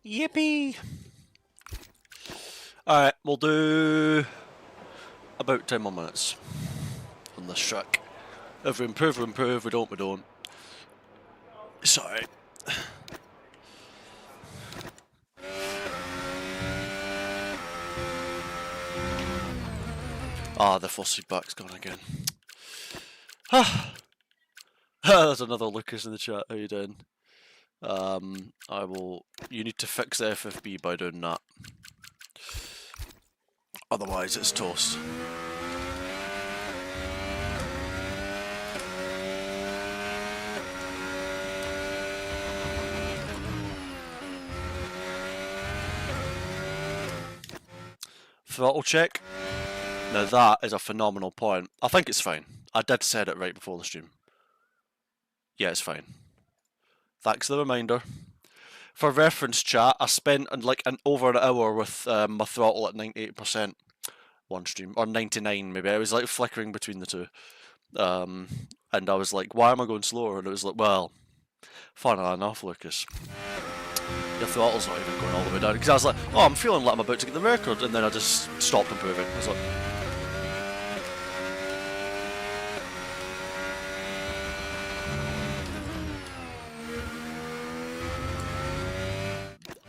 Yippee! Alright, we'll do about 10 more minutes on this track. If we improve, we improve. We don't, we don't. Sorry. The force feedback's gone again. There's another Lucas in the chat. How you doing? You need to fix the FFB by doing that. Otherwise, it's toast. Throttle check. Now that is a phenomenal point. I think it's fine. I did said it right before the stream. Yeah, it's fine. Thanks for the reminder. For reference, chat, I spent like over an hour with my throttle at 98% one stream, or 99 maybe. I was like flickering between the two. And I was like, why am I going slower? And it was like, well, funnily enough, Lucas, Your throttle's not even going all the way down. Because I was like, oh, I'm feeling like I'm about to get the record, and then I just stopped improving. I was like,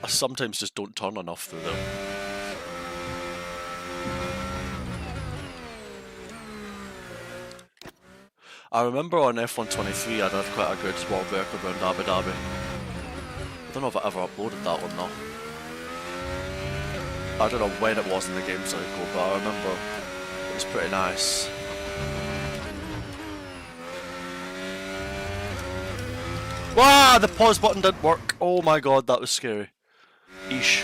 I sometimes just don't turn enough through them. I remember on F123 I did quite a good world record around Abu Dhabi. I don't know if I ever uploaded that one though. I don't know when it was in the game cycle, but I remember it was pretty nice. Wow, the pause button didn't work. Oh my god, that was scary. Eesh.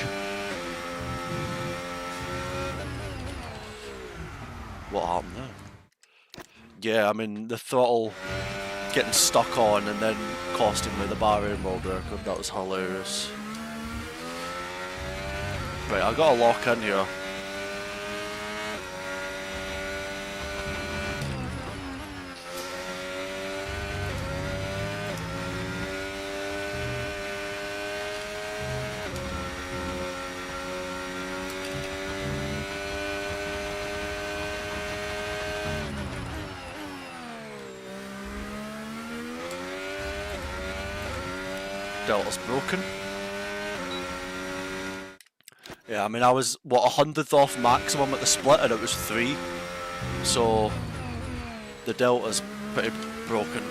What happened there? Yeah, I mean, the throttle getting stuck on and then costing me the Bahrain world record, that was hilarious. Right, I gotta lock in here. Delta's broken. Yeah, I mean I was, what, 100th off maximum at the split and it was 3. So the Delta's pretty broken.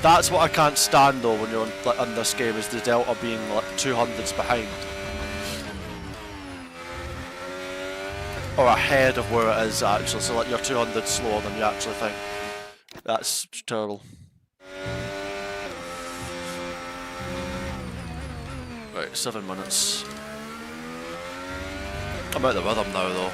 That's what I can't stand though when you're on this game, is the Delta being like 200s behind. Or ahead of where it is actually, so like you're 200 slower than you actually think. That's terrible. Right, 7 minutes. I'm out the rhythm now though.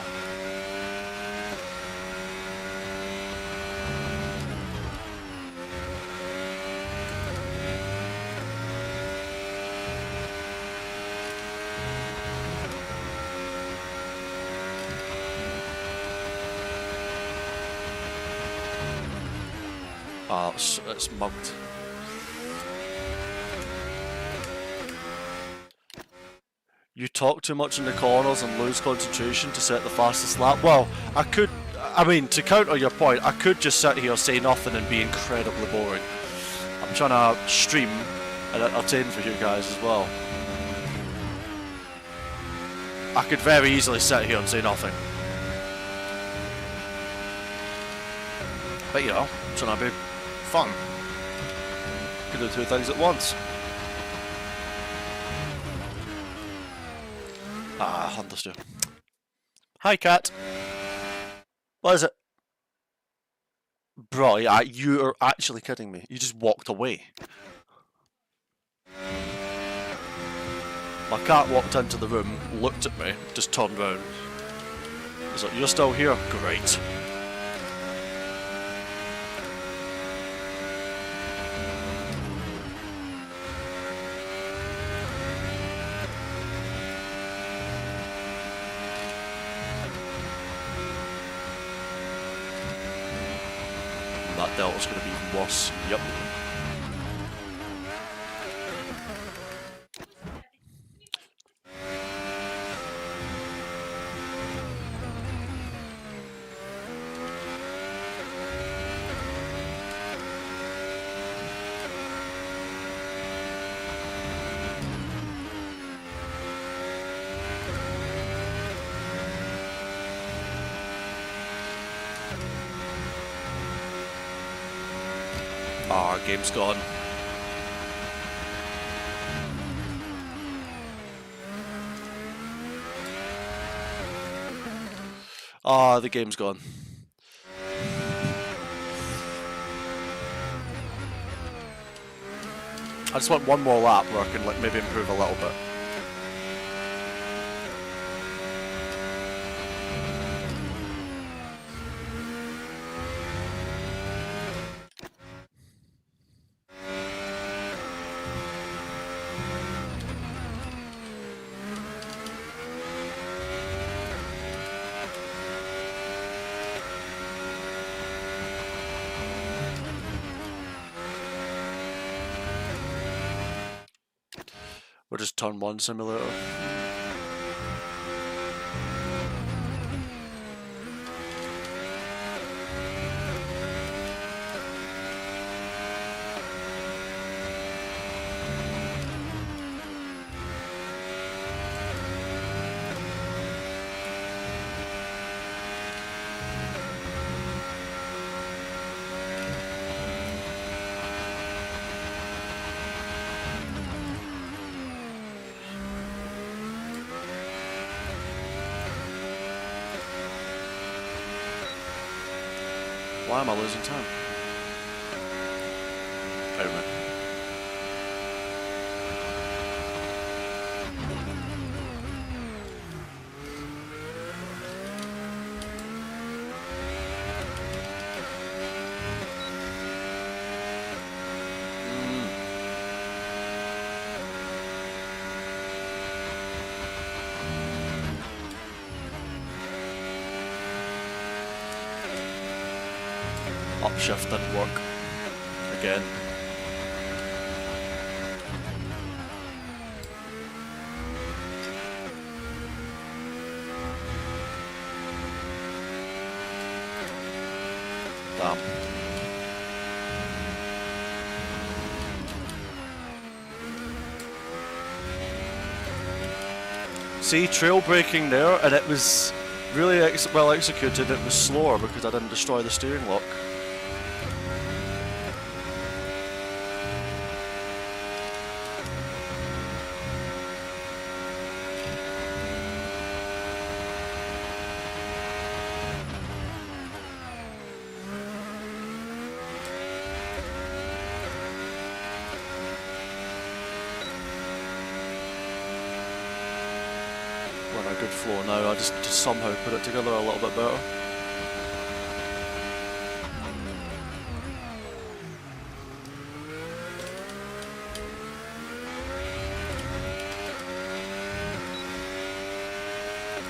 Ah, it's mugged. You talk too much in the corners and lose concentration to set the fastest lap. Well, I mean, to counter your point, I could just sit here, say nothing and be incredibly boring. I'm trying to stream and entertain for you guys as well. I could very easily sit here and say nothing. But you know, I'm trying to be fun. Can do 2 things at once. Ah, understood. Hi, cat. What is it? Bro, you are actually kidding me. You just walked away. My cat walked into the room, looked at me, just turned round. He's like, you're still here? Great. That Delta's going to be even worse. Yep. Ah, game's gone. Ah, the game's gone. I just want one more lap where I can like maybe improve a little bit. Or just turn 1 simulator. Why am I losing time? Wait a minute. Upshift didn't work. Again. Damn. See, trail braking there, and it was really well executed. It was slower because I didn't destroy the steering lock. We're in a good flow now. I just somehow put it together a little bit better.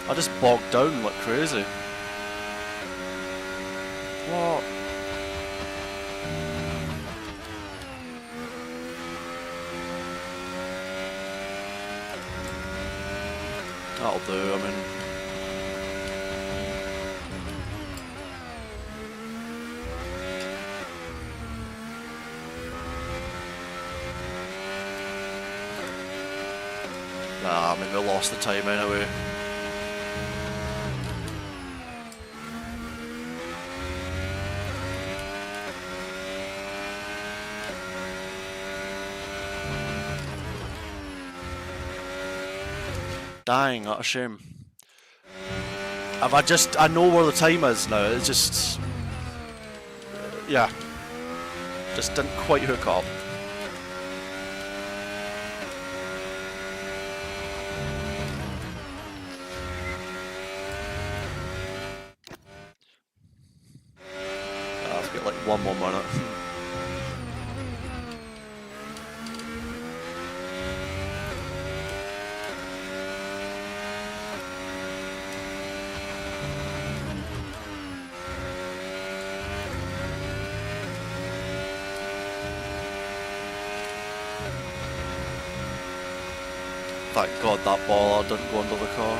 I just bogged down like crazy. What? That'll do, I mean... Nah, I mean, we lost the time anyway. Dang, what a shame. I know where the time is now, it's just... yeah. Just didn't quite hook up. I've got like 1 more minute. Thank God that baller didn't go under the car.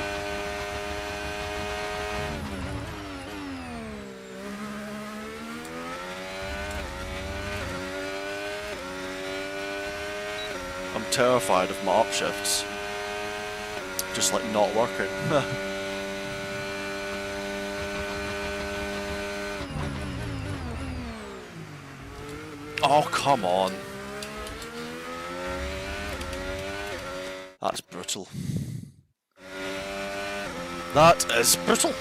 I'm terrified of my upshifts. Just like not working. Oh, come on. That's brutal. That is brutal.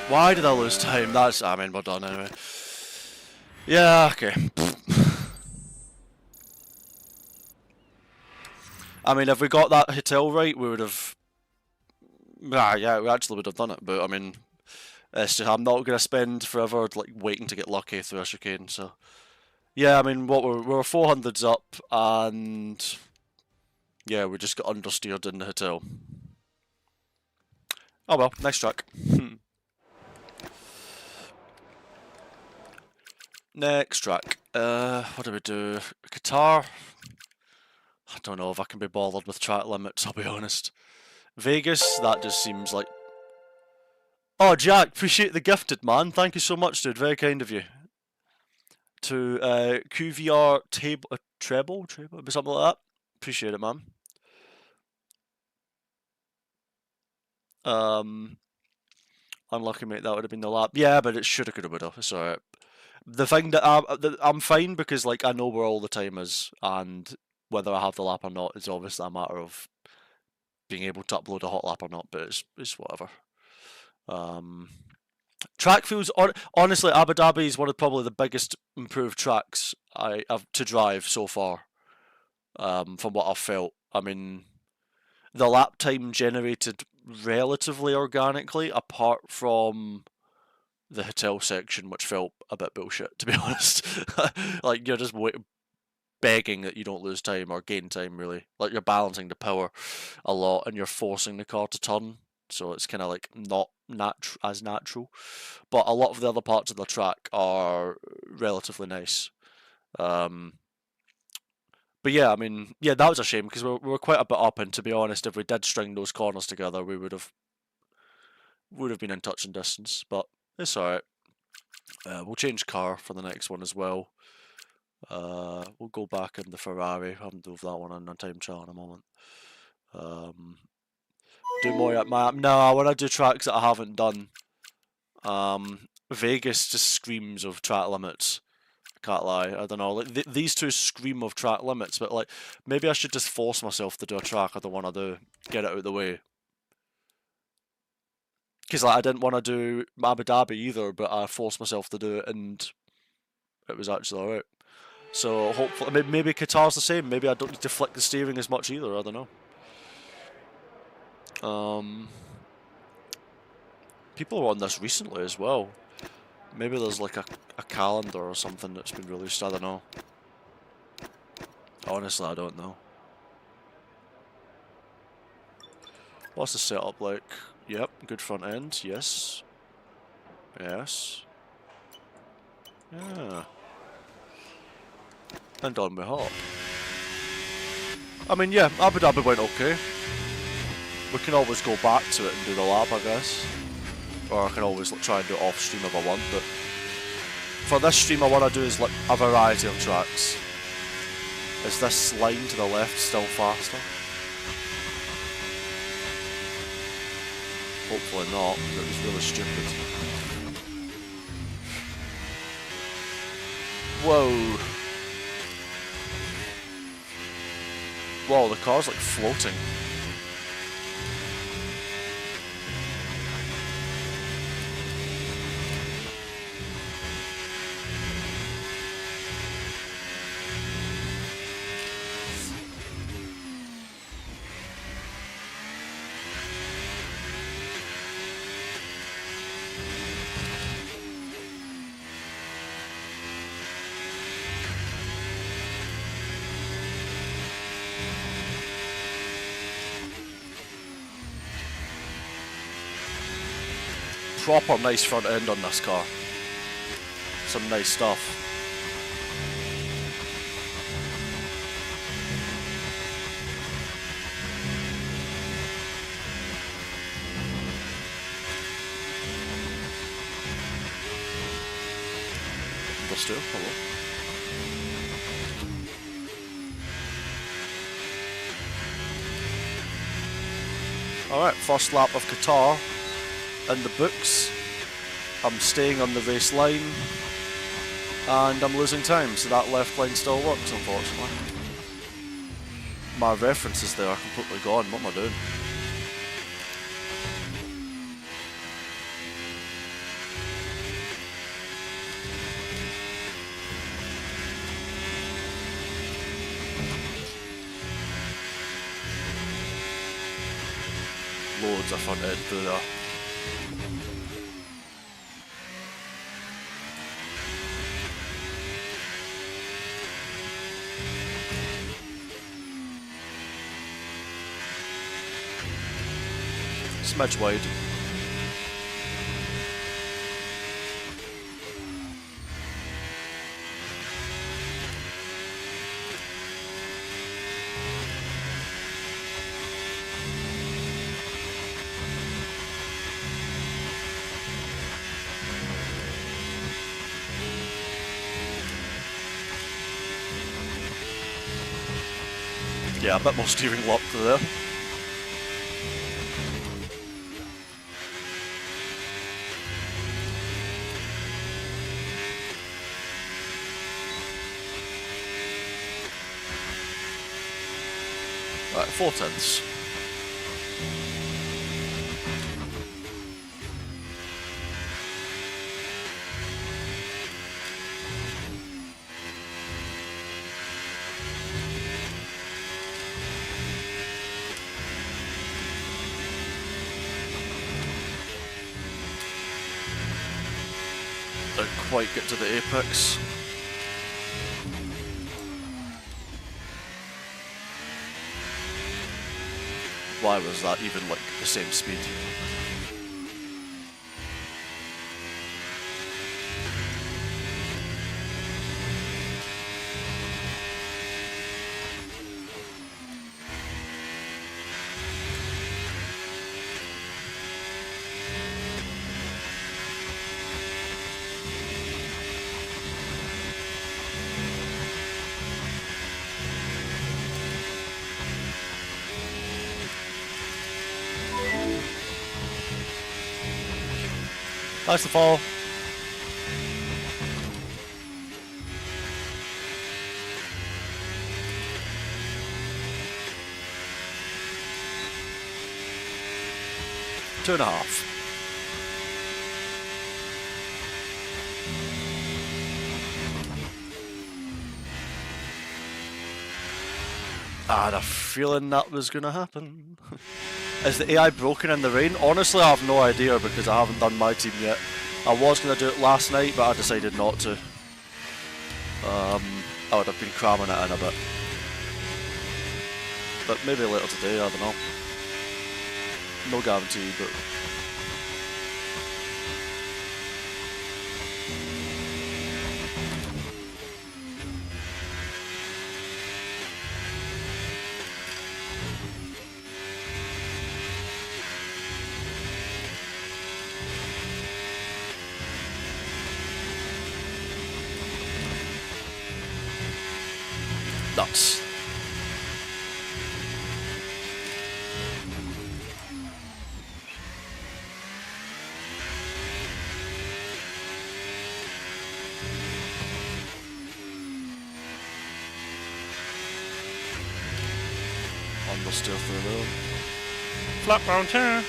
Why did I lose time? I mean, we're done anyway. Yeah, okay. I mean, if we got that hotel right, we would have... yeah, we actually would have done it, but I mean... It's just, I'm not going to spend forever like waiting to get lucky through a chicane, so... Yeah, I mean, we're 400s up, and... Yeah, we just got understeered in the hotel. Oh well, next track. Next track. What do we do? Qatar? I don't know if I can be bothered with track limits, I'll be honest. Vegas, that just seems like... Oh, Jack, appreciate the gifted, man. Thank you so much, dude. Very kind of you. To QVR table, treble, something like that. Appreciate it, man. Unlucky, mate. That would have been the lap. Yeah, but it shoulda, coulda, woulda. It's alright. The thing that I'm fine because like I know where all the time is, and whether I have the lap or not is obviously a matter of being able to upload a hot lap or not. But it's whatever. Track feels honestly, Abu Dhabi is one of probably the biggest improved tracks I have to drive so far. From what I've felt, I mean, the lap time generated relatively organically, apart from the hotel section, which felt a bit bullshit, to be honest. Like you're just begging that you don't lose time or gain time, really. Like you're balancing the power a lot, and you're forcing the car to turn. So it's kind of like not as natural. But a lot of the other parts of the track are relatively nice. But yeah, I mean, yeah, that was a shame because we were quite a bit up, and to be honest, if we did string those corners together, we would have been in touch and distance. But it's alright. We'll change car for the next one as well. We'll go back in the Ferrari. I haven't drove that one on a time trial in a moment. Do more at my... No, I want to do tracks that I haven't done. Vegas just screams of track limits. I can't lie. I don't know. Like these two scream of track limits, but like maybe I should just force myself to do a track I don't want to do. Get it out of the way. Because like I didn't want to do Abu Dhabi either, but I forced myself to do it, and it was actually alright. So hopefully, maybe Qatar's the same. Maybe I don't need to flick the steering as much either. I don't know. People are on this recently as well. Maybe there's like a calendar or something that's been released. I don't know. Honestly, I don't know. What's the setup like? Yep, good front end. Yes. Yes. Yeah. And on we hop. I mean, yeah, Abu Dhabi went okay. We can always go back to it and do the lap, I guess. Or I can always try and do it off stream if I want, but for this stream I want to do is like a variety of tracks. Is this line to the left still faster? Hopefully not, it was really stupid. Whoa. Whoa, the car's like floating. Proper nice front end on this car. Some nice stuff. Understood, hello. Alright, first lap of Qatar in the books. I'm staying on the race line and I'm losing time, so that left line still works, unfortunately. My references there are completely gone. What am I doing? loads of front end through there. Smidge wide. Yeah, a bit more steering lock through there. Right, 4/10. Don't quite get to the apex. Why was that even like the same speed? Nice to fall. Two and a half. I had a feeling that was gonna happen. Is the AI broken in the rain? Honestly, I have no idea because I haven't done my team yet. I was going to do it last night, but I decided not to. I would have been cramming it in a bit. But maybe later today, I don't know. No guarantee, but... nuts. Understeer through there. Flat round here.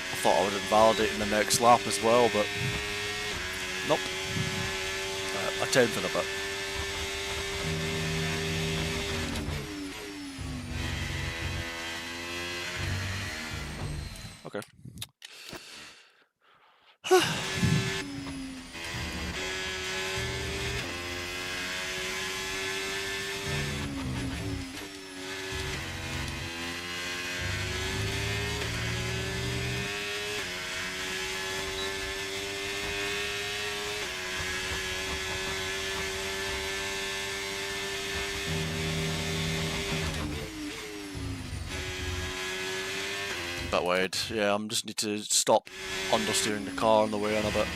I thought I would invalidate in the next lap as well, but nope. A 10th and a bit. Okay. Bit wide. Yeah, I just need to stop understeering the car on the way in a bit.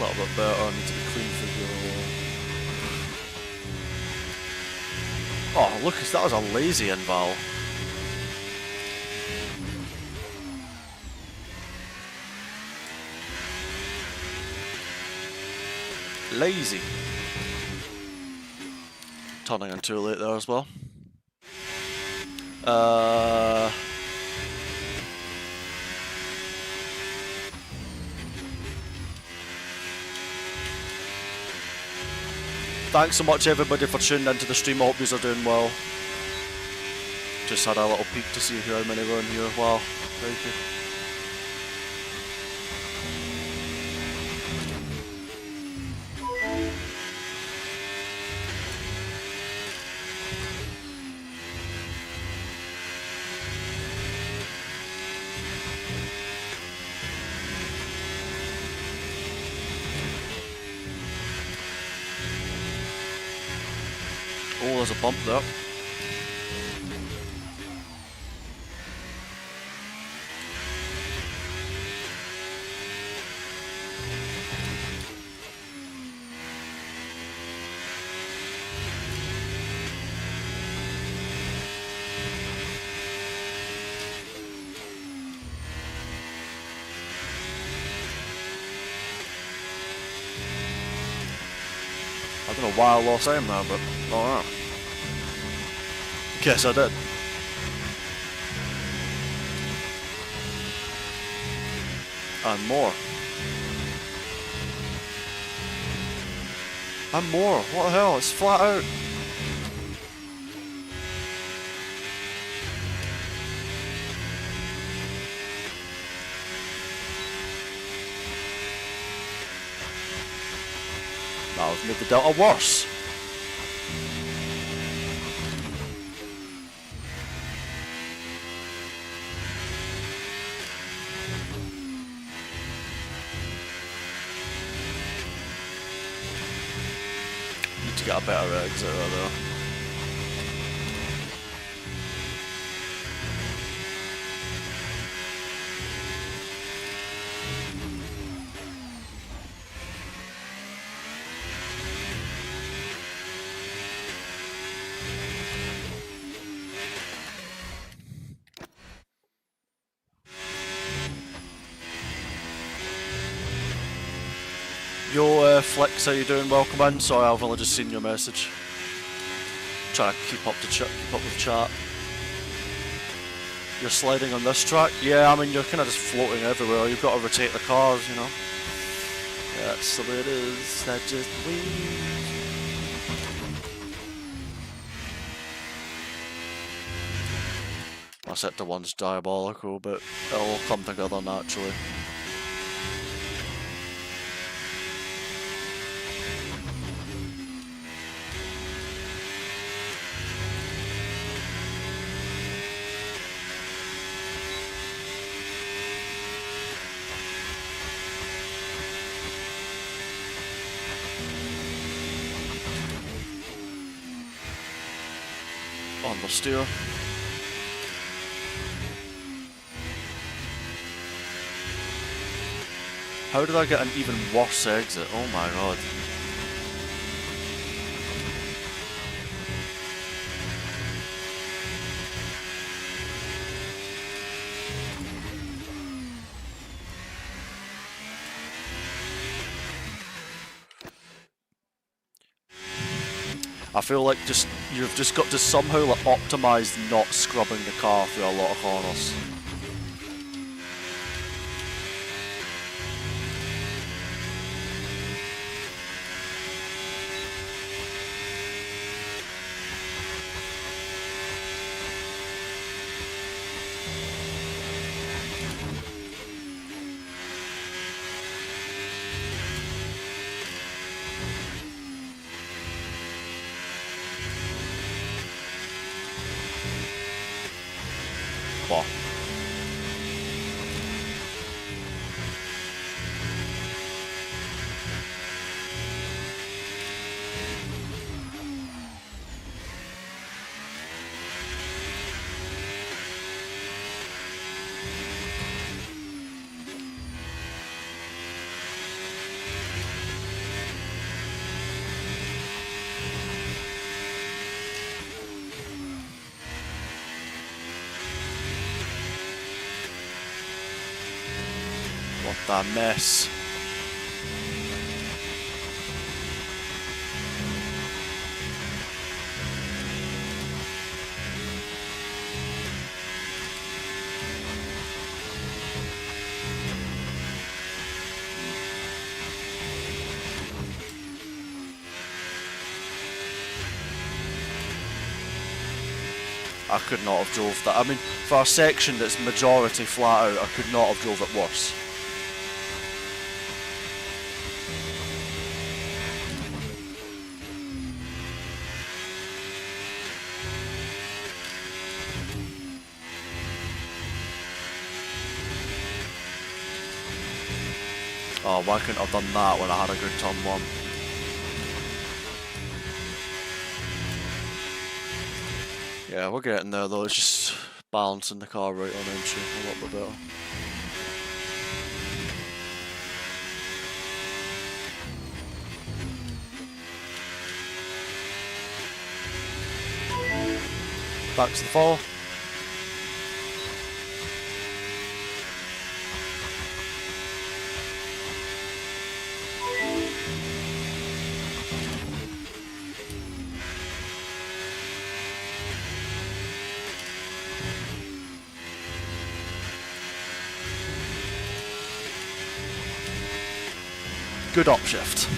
little bit better. I need to be clean for your. Oh, Lucas, that was a lazy inval. Lazy. Turning in too late there as well. Thanks so much everybody for tuning into the stream. I hope you are doing well. Just had a little peek to see how many were in here. Wow, thank you. Oh, there's a bump there. I don't know why I lost aim there, but alright. Guess I did. And more. And more. What the hell? It's flat out. That was made the delta worse. Need to get a better exit right there. Yo, Flex, how you doing? Welcome in. Sorry, I've only just seen your message. Trying to keep up with chat. You're sliding on this track? Yeah, I mean, you're kind of just floating everywhere. You've got to rotate the cars, you know. Yeah, that's the way it is. That just wins. I said the one's diabolical, but it'll all come together naturally. Understeer. How did I get an even worse exit? Oh my god. I feel like you've just got to somehow like optimize not scrubbing the car through a lot of corners. Wow. What a mess. I could not have drove that. I mean, for a section that's majority flat out, I could not have drove it worse. Oh, why couldn't I have done that when I had a good turn one? Yeah, we're getting there though, it's just balancing the car right on entry a little bit better. Back to the fall. Good upshift.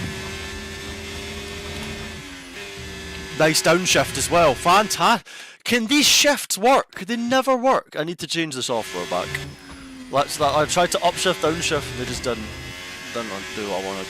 Nice downshift as well. Fantastic. Can these shifts work? They never work. I need to change the software back. That's that. I tried to upshift, downshift, and they just didn't do what I wanted.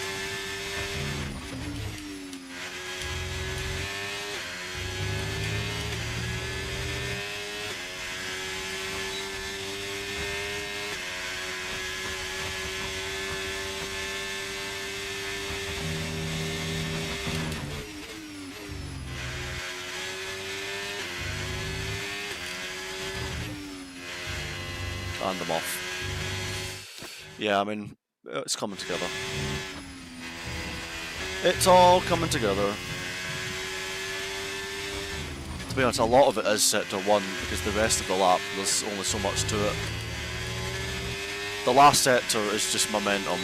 And I'm off. Yeah, I mean, it's coming together. It's all coming together. To be honest, a lot of it is sector 1 because the rest of the lap, there's only so much to it. The last sector is just momentum.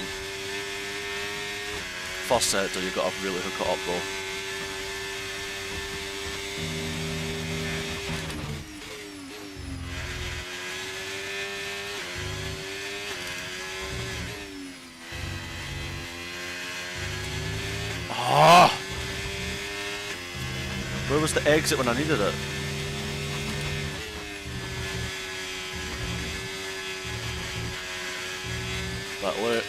First sector, you've got to really hook it up though. Ah! Where was the exit when I needed it? That late.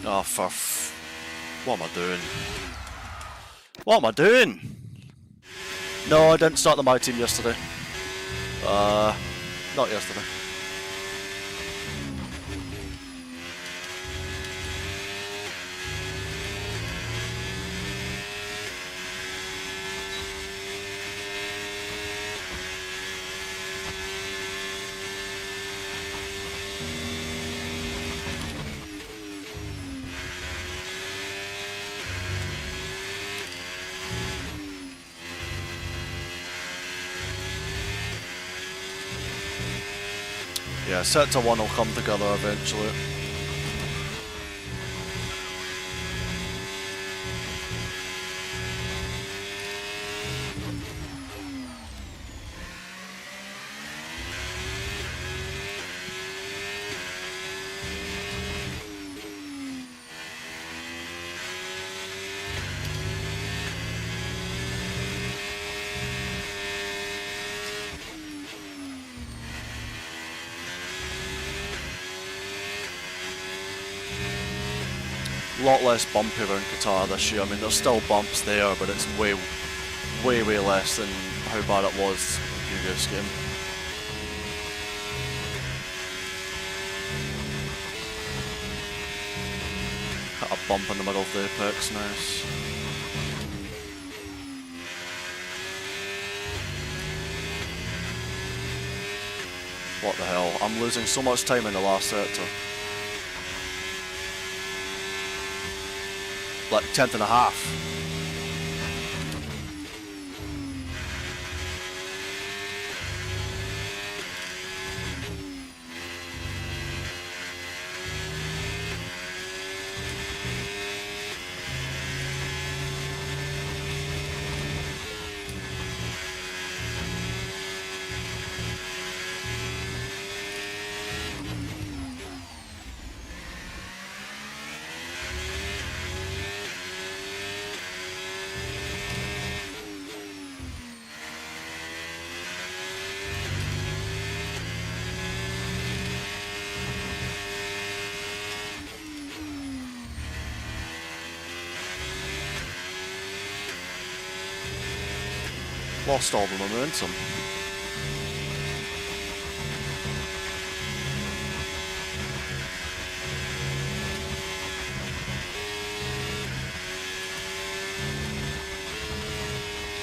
Oh, what am I doing? What am I doing? No, I didn't start the my team yesterday. Not yesterday. Yeah, sector 1 will come together eventually. A lot less bumpy around Qatar this year. I mean, there's still bumps there, but it's way less than how bad it was the previous game. Hit a bump in the middle of the apex, nice. What the hell? I'm losing so much time in the last sector. Like 10th and a half. Lost all the momentum.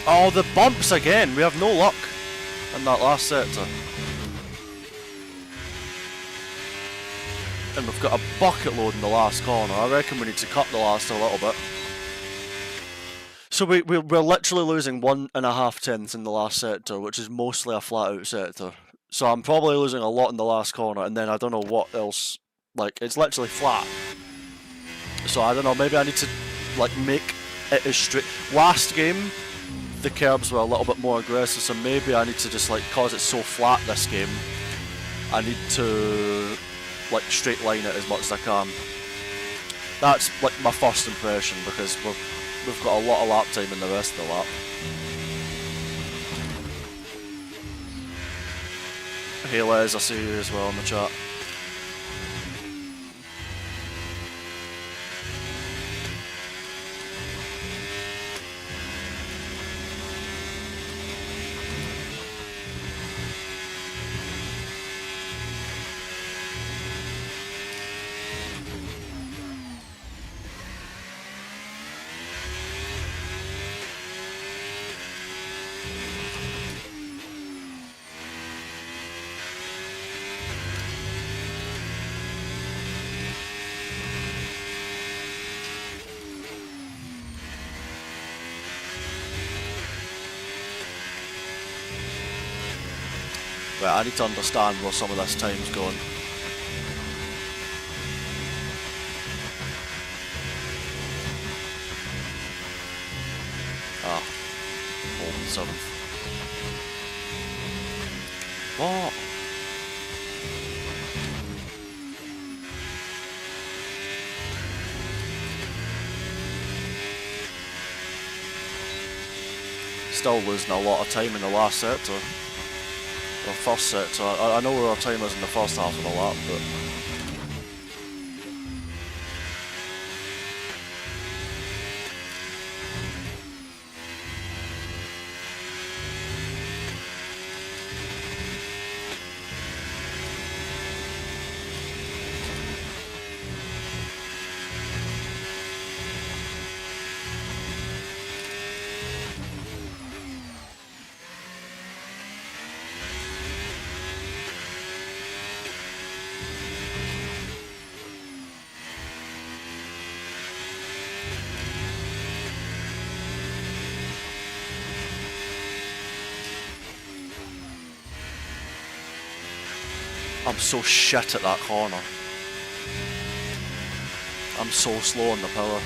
Oh, the bumps again! We have no luck in that last sector. And we've got a bucket load in the last corner. I reckon we need to cut the last a little bit. So we're literally losing 1.5 tenths in the last sector, which is mostly a flat out sector. So I'm probably losing a lot in the last corner, and then I don't know what else. Like, it's literally flat. So I don't know, maybe I need to like make it as straight. Last game, the curbs were a little bit more aggressive, so maybe I need to just like, cause it's so flat this game, I need to like straight line it as much as I can. That's like my first impression, because we've got a lot of lap time in the rest of the lap. Hey Les, I see you as well in the chat. Right, I need to understand where some of this time's going. Ah, holding 7th. What? Still losing a lot of time in the last sector. Or first sector. I know where our time is in the first half of the lap, but... I'm so shit at that corner. I'm so slow on the power.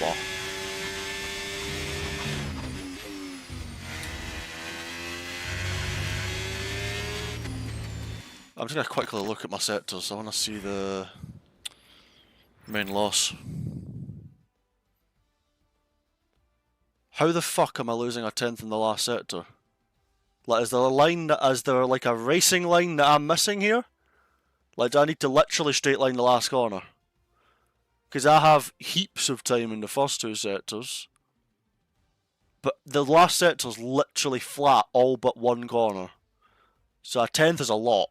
Wow. I'm just going to quickly look at my sectors. I want to see the main loss. How the fuck am I losing a 10th in the last sector? Like, is there a line that, is there like a racing line that I'm missing here? Like, do I need to literally straight line the last corner? Because I have heaps of time in the first two sectors. But the last sector's literally flat, all but one corner. So a 10th is a lot.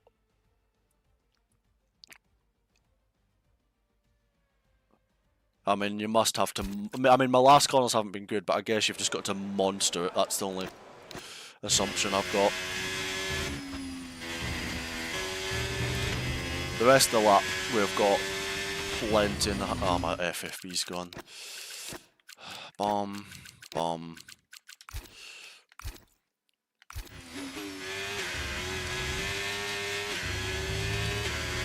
I mean, you must have to. I mean, my last corners haven't been good, but I guess you've just got to monster it. That's the only assumption I've got. The rest of the lap, we've got plenty in the. Oh, my FFB's gone. Bomb, bomb.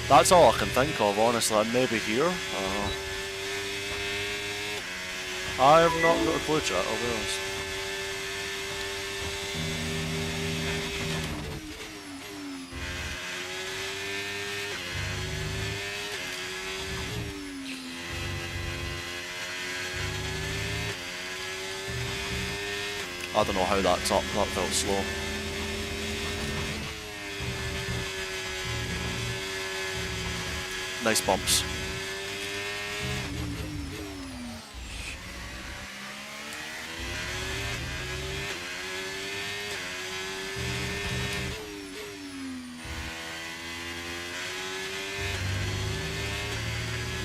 That's all I can think of, honestly. Maybe here? I don't know. I have not got a clue, chat, I'll be honest. I don't know how that's up, that felt slow. Nice bumps.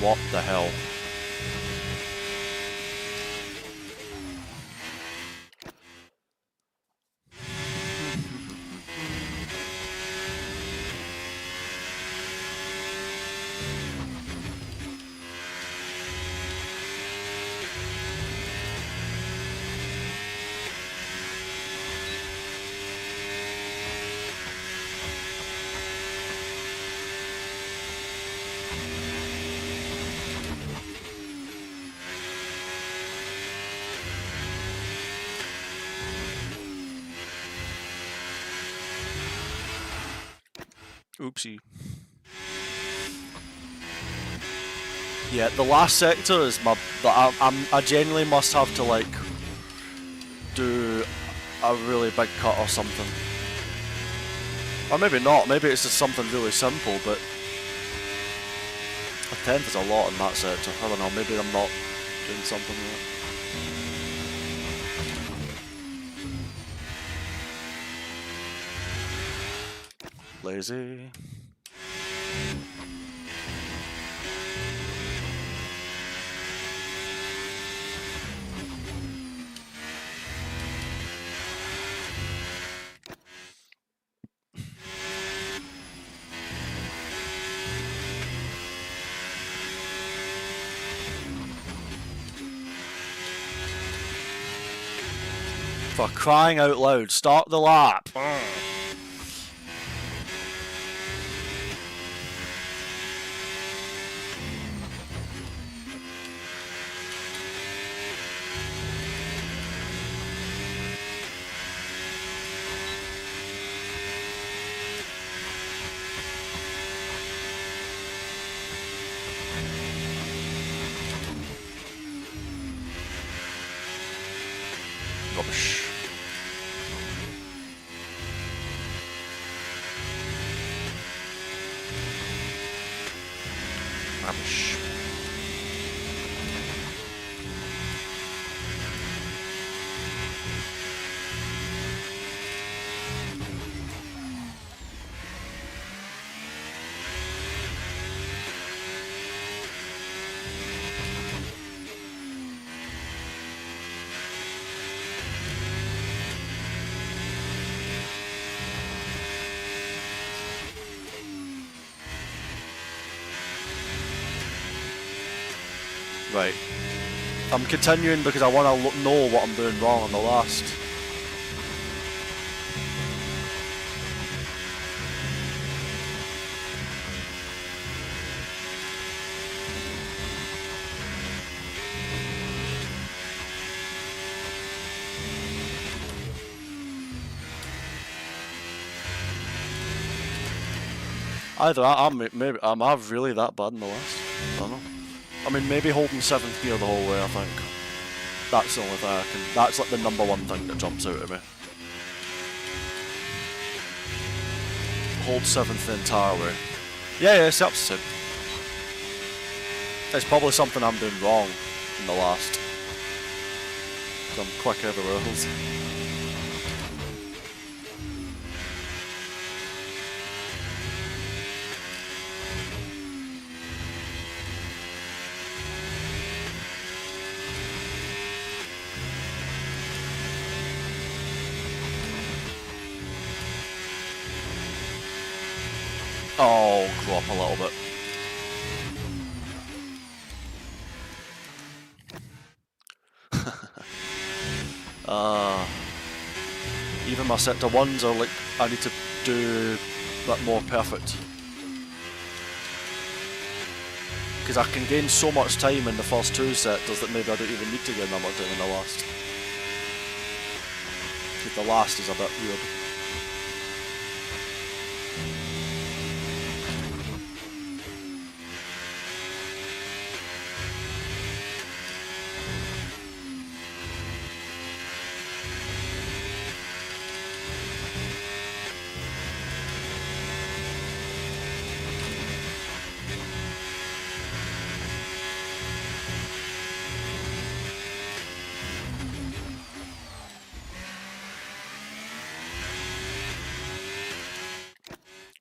What the hell? Oopsie. Yeah, the last sector is my. I genuinely must have to like do a really big cut or something, or maybe not. Maybe it's just something really simple, but a tenth is a lot in that sector. I don't know. Maybe I'm not doing something right. Lazy. For crying out loud, start the lap! Rubbish. Rubbish. Right. I'm continuing because I want to know what I'm doing wrong on the last. Either maybe am I really that bad in the last? I don't know. I mean, maybe holding 7th gear the whole way, I think. That's the only thing I can. That's like the number one thing that jumps out at me. Hold 7th the entire way. Yeah, it's opposite. It's probably something I'm doing wrong in the last. I'm quick everywhere else. Oh, grow up a little bit. Even my sector ones are like, I need to do that more perfect. Because I can gain so much time in the first two sectors that maybe I don't even need to gain that much time in the last. Because the last is a bit weird.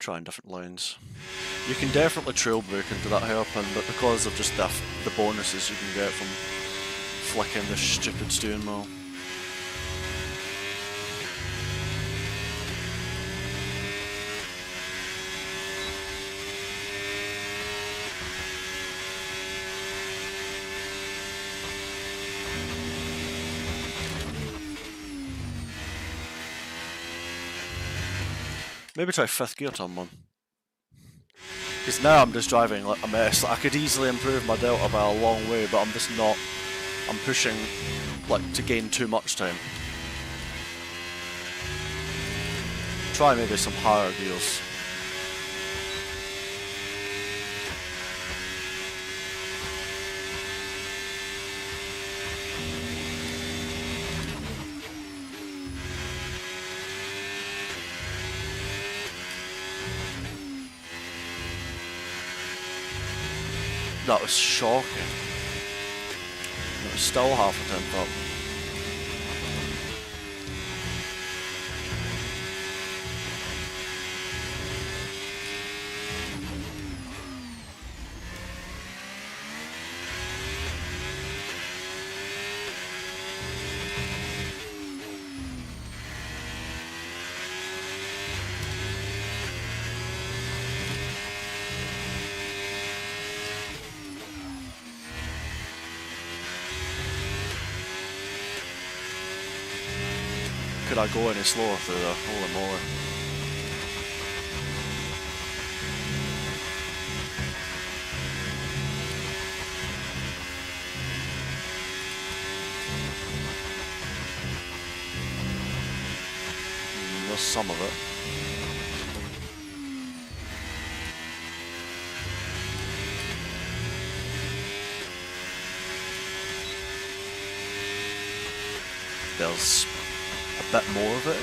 Trying different lines. You can definitely trail brake into that hairpin, but because of just the bonuses you can get from flicking this stupid steering wheel. Maybe try 5th gear turn 1. Because now I'm just driving like a mess. Like, I could easily improve my delta by a long way, but I'm just not. I'm pushing like to gain too much time. Try maybe some higher gears. That was shocking. It was still half a tenth up. Could I go any slower through there? Holy moly. There's some of it. There's a bit more of it.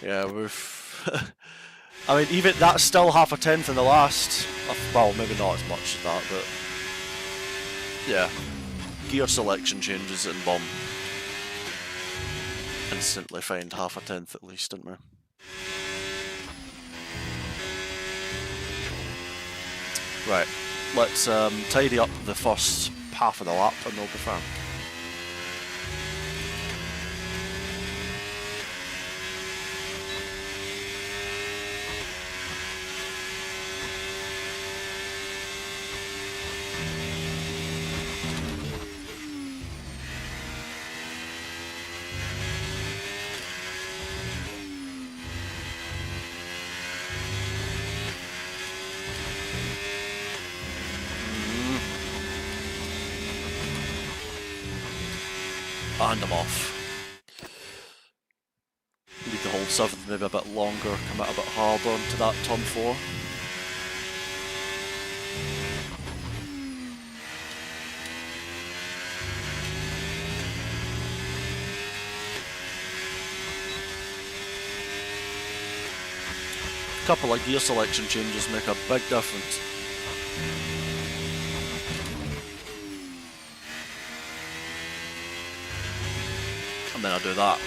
Yeah, we've... I mean, even that's still half a tenth in the last. Well, maybe not as much as that, but... Yeah. Gear selection changes in Bomb. Instantly find half a tenth at least, didn't we? Right, let's tidy up the first half of the lap and we'll be fine. And I'm off. Need to hold 7th maybe a bit longer, come out a bit harder onto that turn 4. A couple of gear selection changes make a big difference. And then I do that.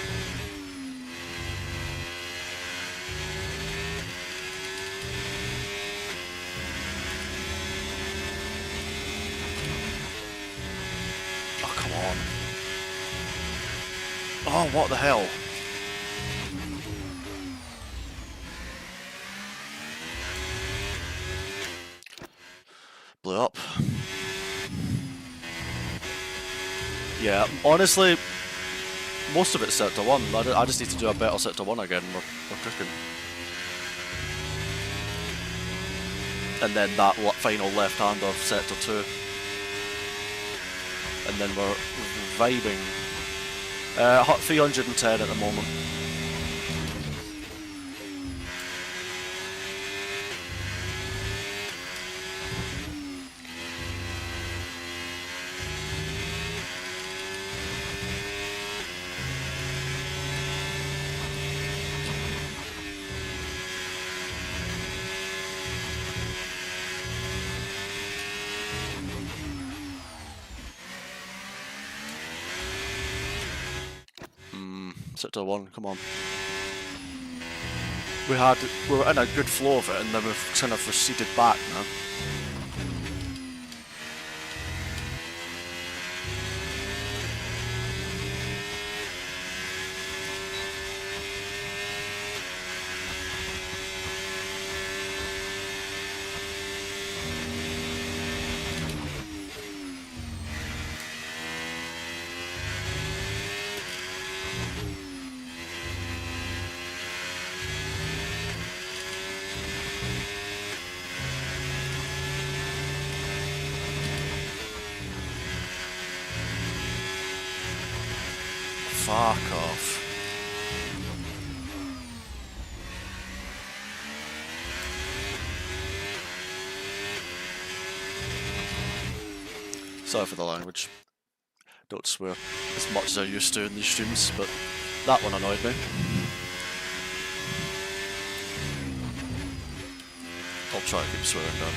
on. Oh, what the hell? Blew up. Yeah, honestly, most of it's sector 1. I just need to do a better sector 1 again. We're cooking. And then that final left-hander of sector 2. And then we're vibing. 310 at the moment. Sector 1, come on. We were in a good flow of it, and then we've kind of receded back now. Fuck off. Sorry for the language. Don't swear as much as I used to in these streams, but that one annoyed me. I'll try to keep swearing down.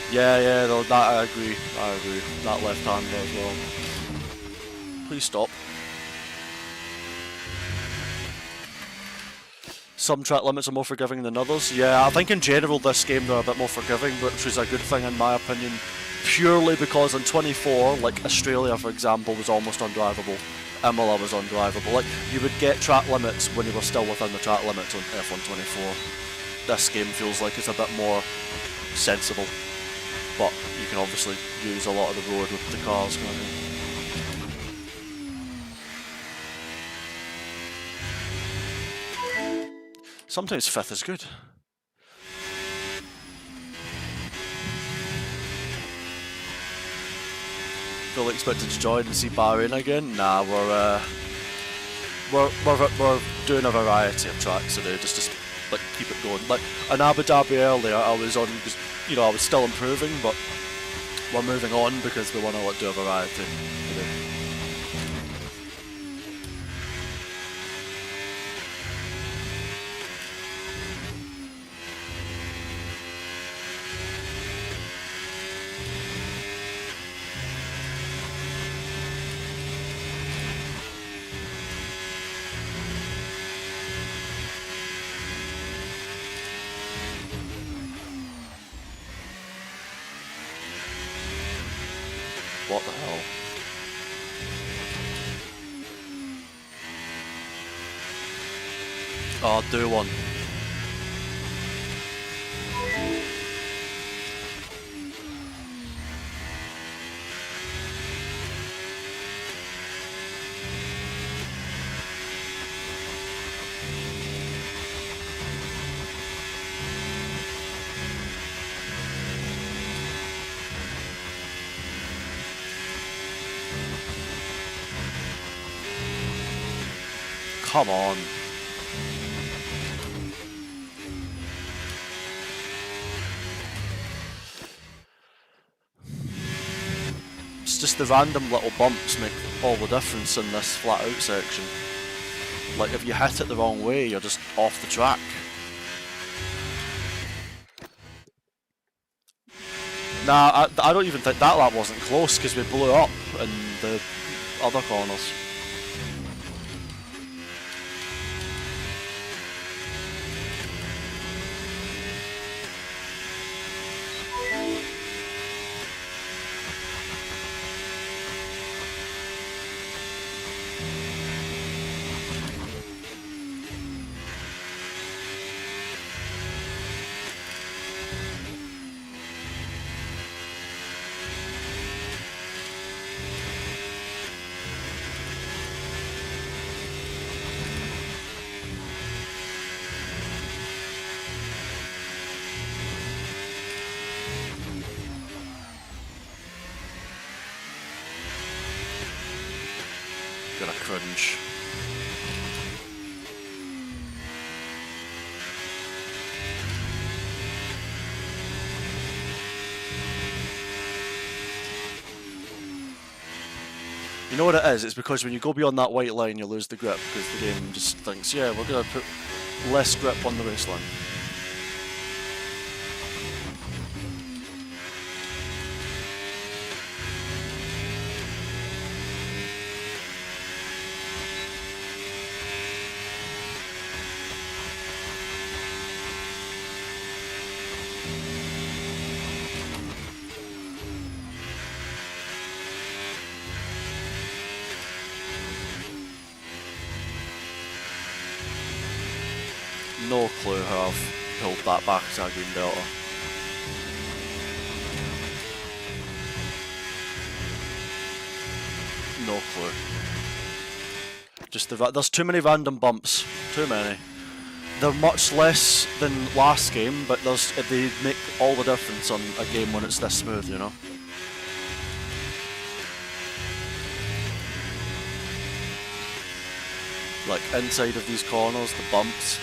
Yeah, that I agree. That left-hander as well. Please stop. Some track limits are more forgiving than others. Yeah, I think in general this game they're a bit more forgiving, which is a good thing in my opinion. Purely because in 24, like Australia for example, was almost undrivable. Imola was undrivable. Like, you would get track limits when you were still within the track limits on F1 24. This game feels like it's a bit more sensible. But you can obviously use a lot of the road with the cars, can't you? Sometimes 5th is good. Fully expected to join and see Bahrain again? Nah, we're doing a variety of tracks today, just to like keep it going. Like in Abu Dhabi earlier, I was on, you know, I was still improving, but we're moving on because we want to do a variety today. What the hell? Oh, do one. Come on. It's just the random little bumps make all the difference in this flat out section. Like if you hit it the wrong way, you're just off the track. Nah, I don't even think that lap wasn't close because we blew up in the other corners. punch. You know what it is? It's because when you go beyond that white line, you lose the grip because the game just thinks, yeah, we're going to put less grip on the waistline. No clue how I've pulled that back to a green delta. No clue. Just there's too many random bumps. Too many. They're much less than last game, but they make all the difference on a game when it's this smooth, you know? Like inside of these corners, the bumps.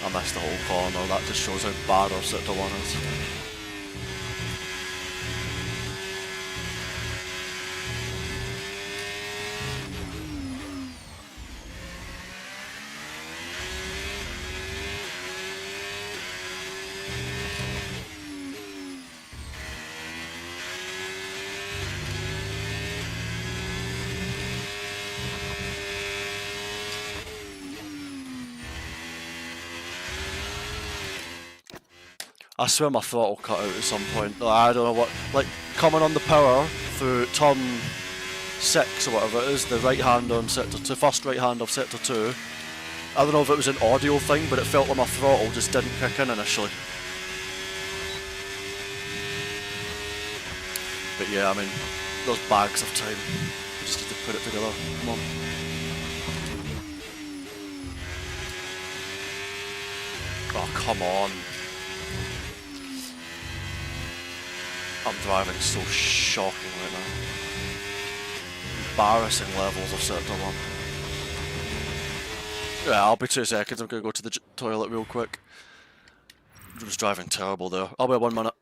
I missed the whole corner, that just shows how bad our Sector 1 is. I swear my throttle cut out at some point. I don't know what, like coming on the power through turn 6 or whatever it is, the right hand on Sector 2, first right hand of Sector 2. I don't know if it was an audio thing, but it felt like my throttle just didn't kick in initially. But yeah, I mean, those bags of time. We just need to put it together. Come on. Oh, come on. I'm driving so shocking right now. Embarrassing levels of Sector 1. Yeah, I'll be 2 seconds. I'm going to go to the toilet real quick. I was driving terrible there. I'll be 1 minute.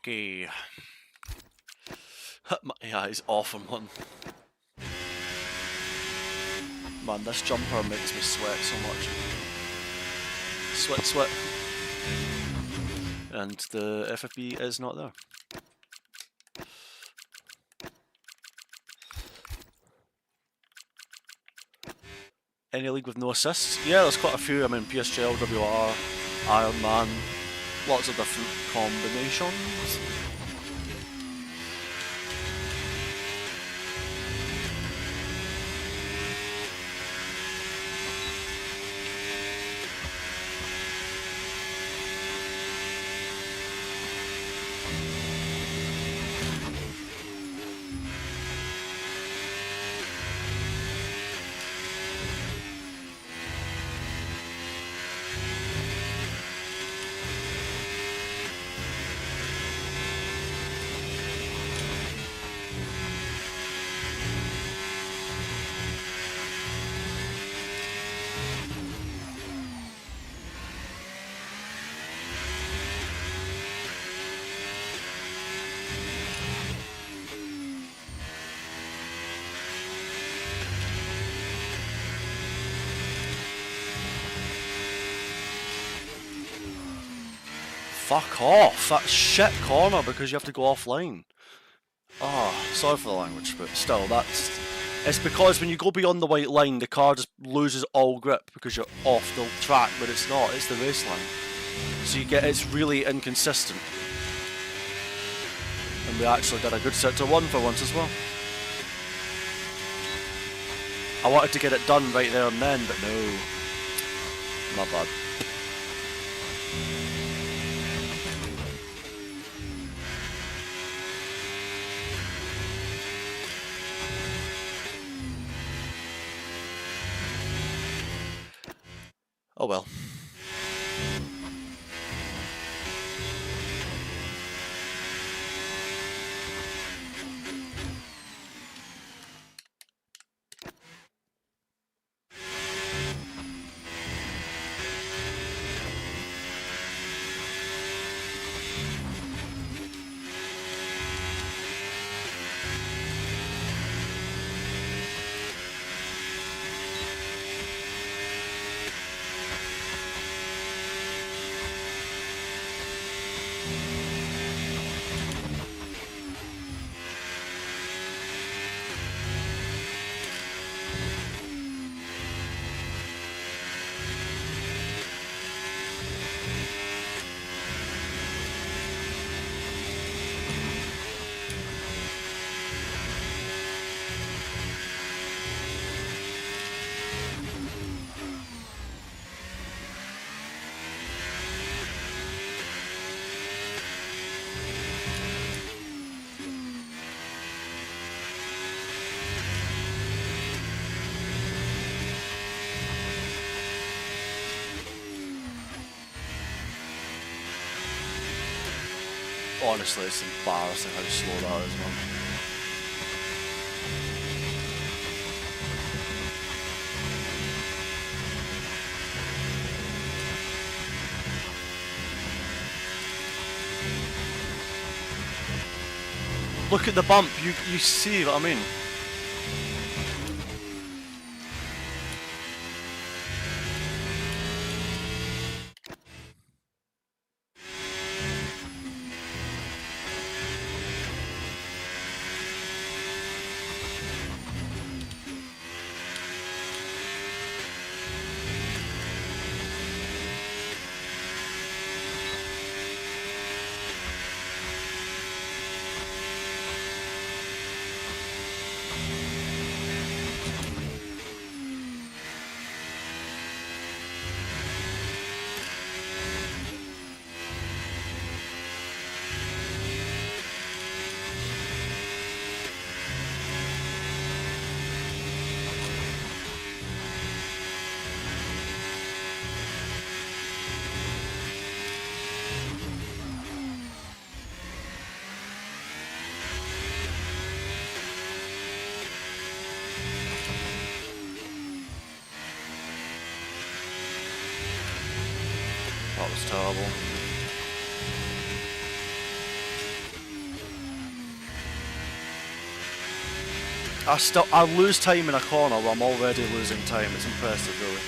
Okay. My eyes off on one. Man, this jumper makes me sweat so much. Sweat, sweat. And the FFB is not there. Any league with no assists? Yeah, there's quite a few. I mean, PSGL, WR, Iron Man, lots of different combinations. fuck off! That shit corner because you have to go offline. Oh, sorry for the language, but still, that's... It's because when you go beyond the white line, the car just loses all grip because you're off the track, but it's not, it's the race line. So you get, it's really inconsistent. And we actually did a good sector 1 for once as well. I wanted to get it done right there and then, but no. My bad. Oh well. Honestly, it's embarrassing how slow that is, man. Look at the bump, you see what I mean? That was terrible. I lose time in a corner where I'm already losing time. It's impressive, really.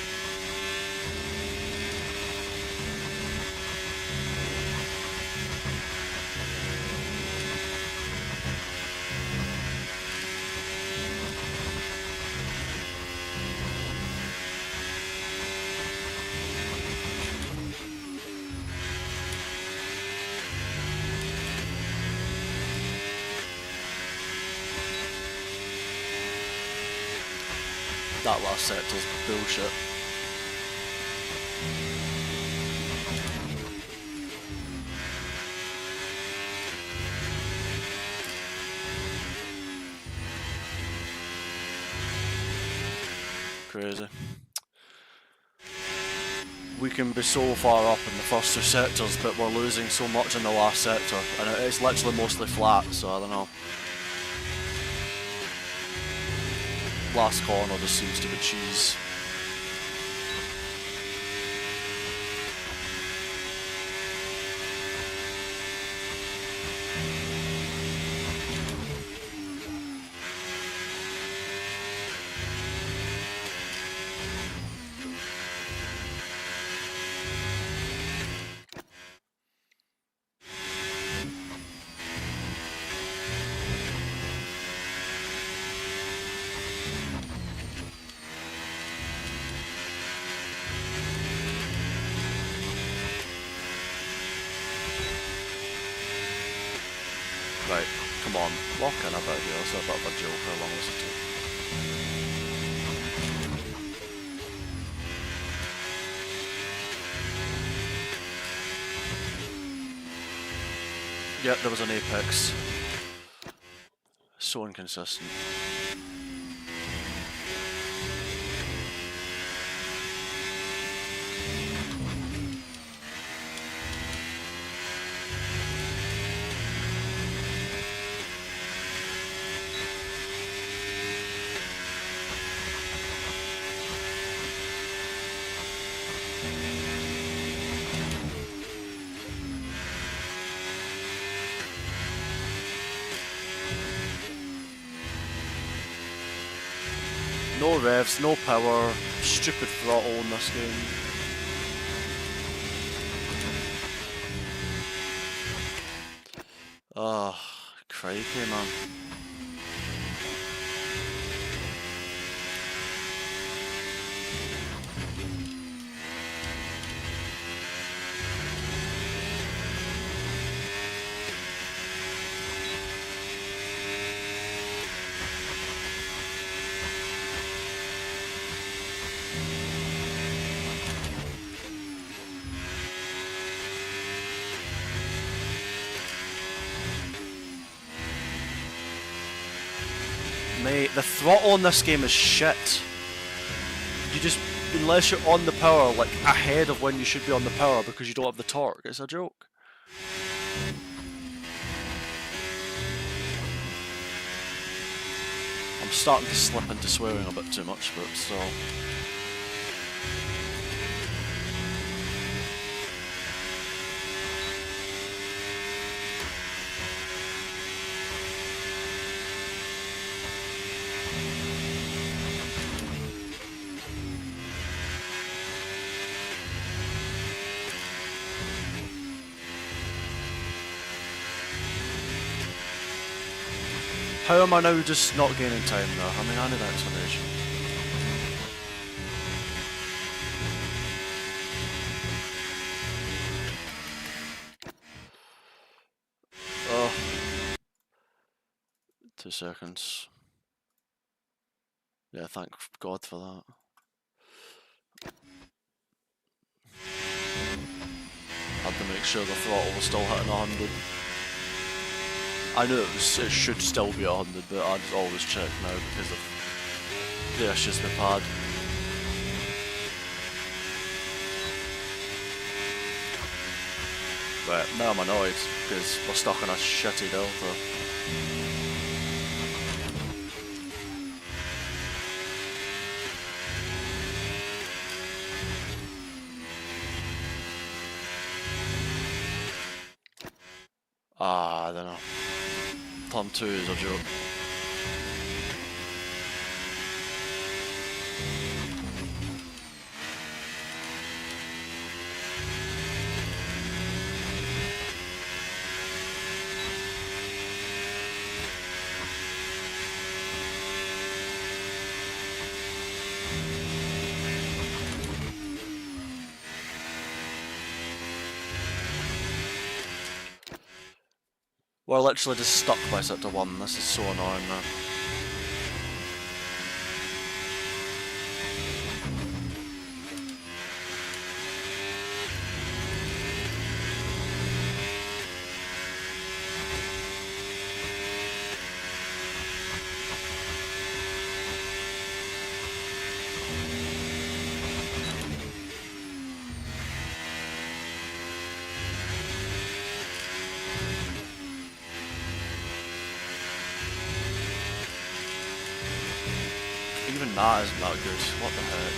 That last sector's bullshit. Crazy. We can be so far up in the first two sectors, but we're losing so much in the last sector, and it's literally mostly flat, so I don't know. Last corner just seems to be cheese. on, walk in a bit here. It's a bit of a joke along this too. Yep, there was an apex. So inconsistent. No revs, no power, stupid throttle in this game. Oh, crikey, man. Mate, the throttle in this game is shit. You just, unless you're on the power, like, ahead of when you should be on the power because you don't have the torque, it's a joke. I'm starting to slip into swearing a bit too much, but still. How am I now just not gaining time though? I mean, I need an explanation. Oh. 2 seconds. Yeah, thank God for that. Had to make sure the throttle was still hitting 100. I knew it should still be 100, but I'd always check now because of the issues we've had. But now I'm annoyed because we're stuck in a shitty delta. I don't know. Turn 2 is a joke. We're literally just stuck by sector 1, this is so annoying now. Even that isn't that good, what the heck.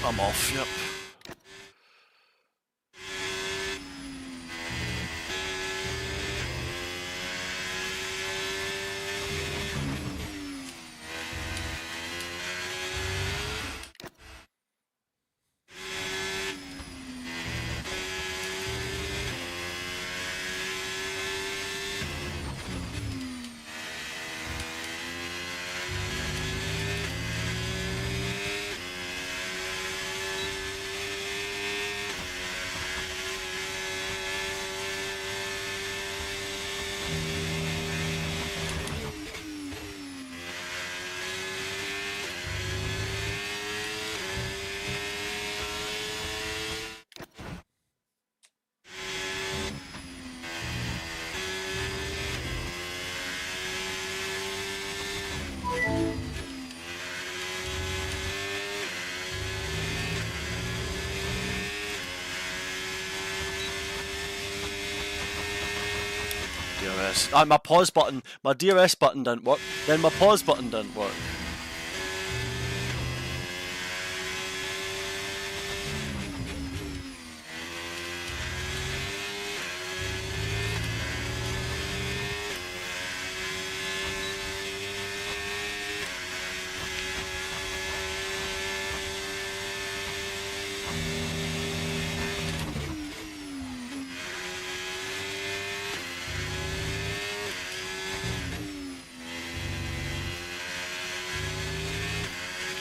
I'm off, yep. this. My pause button, my DRS button didn't work, then my pause button didn't work.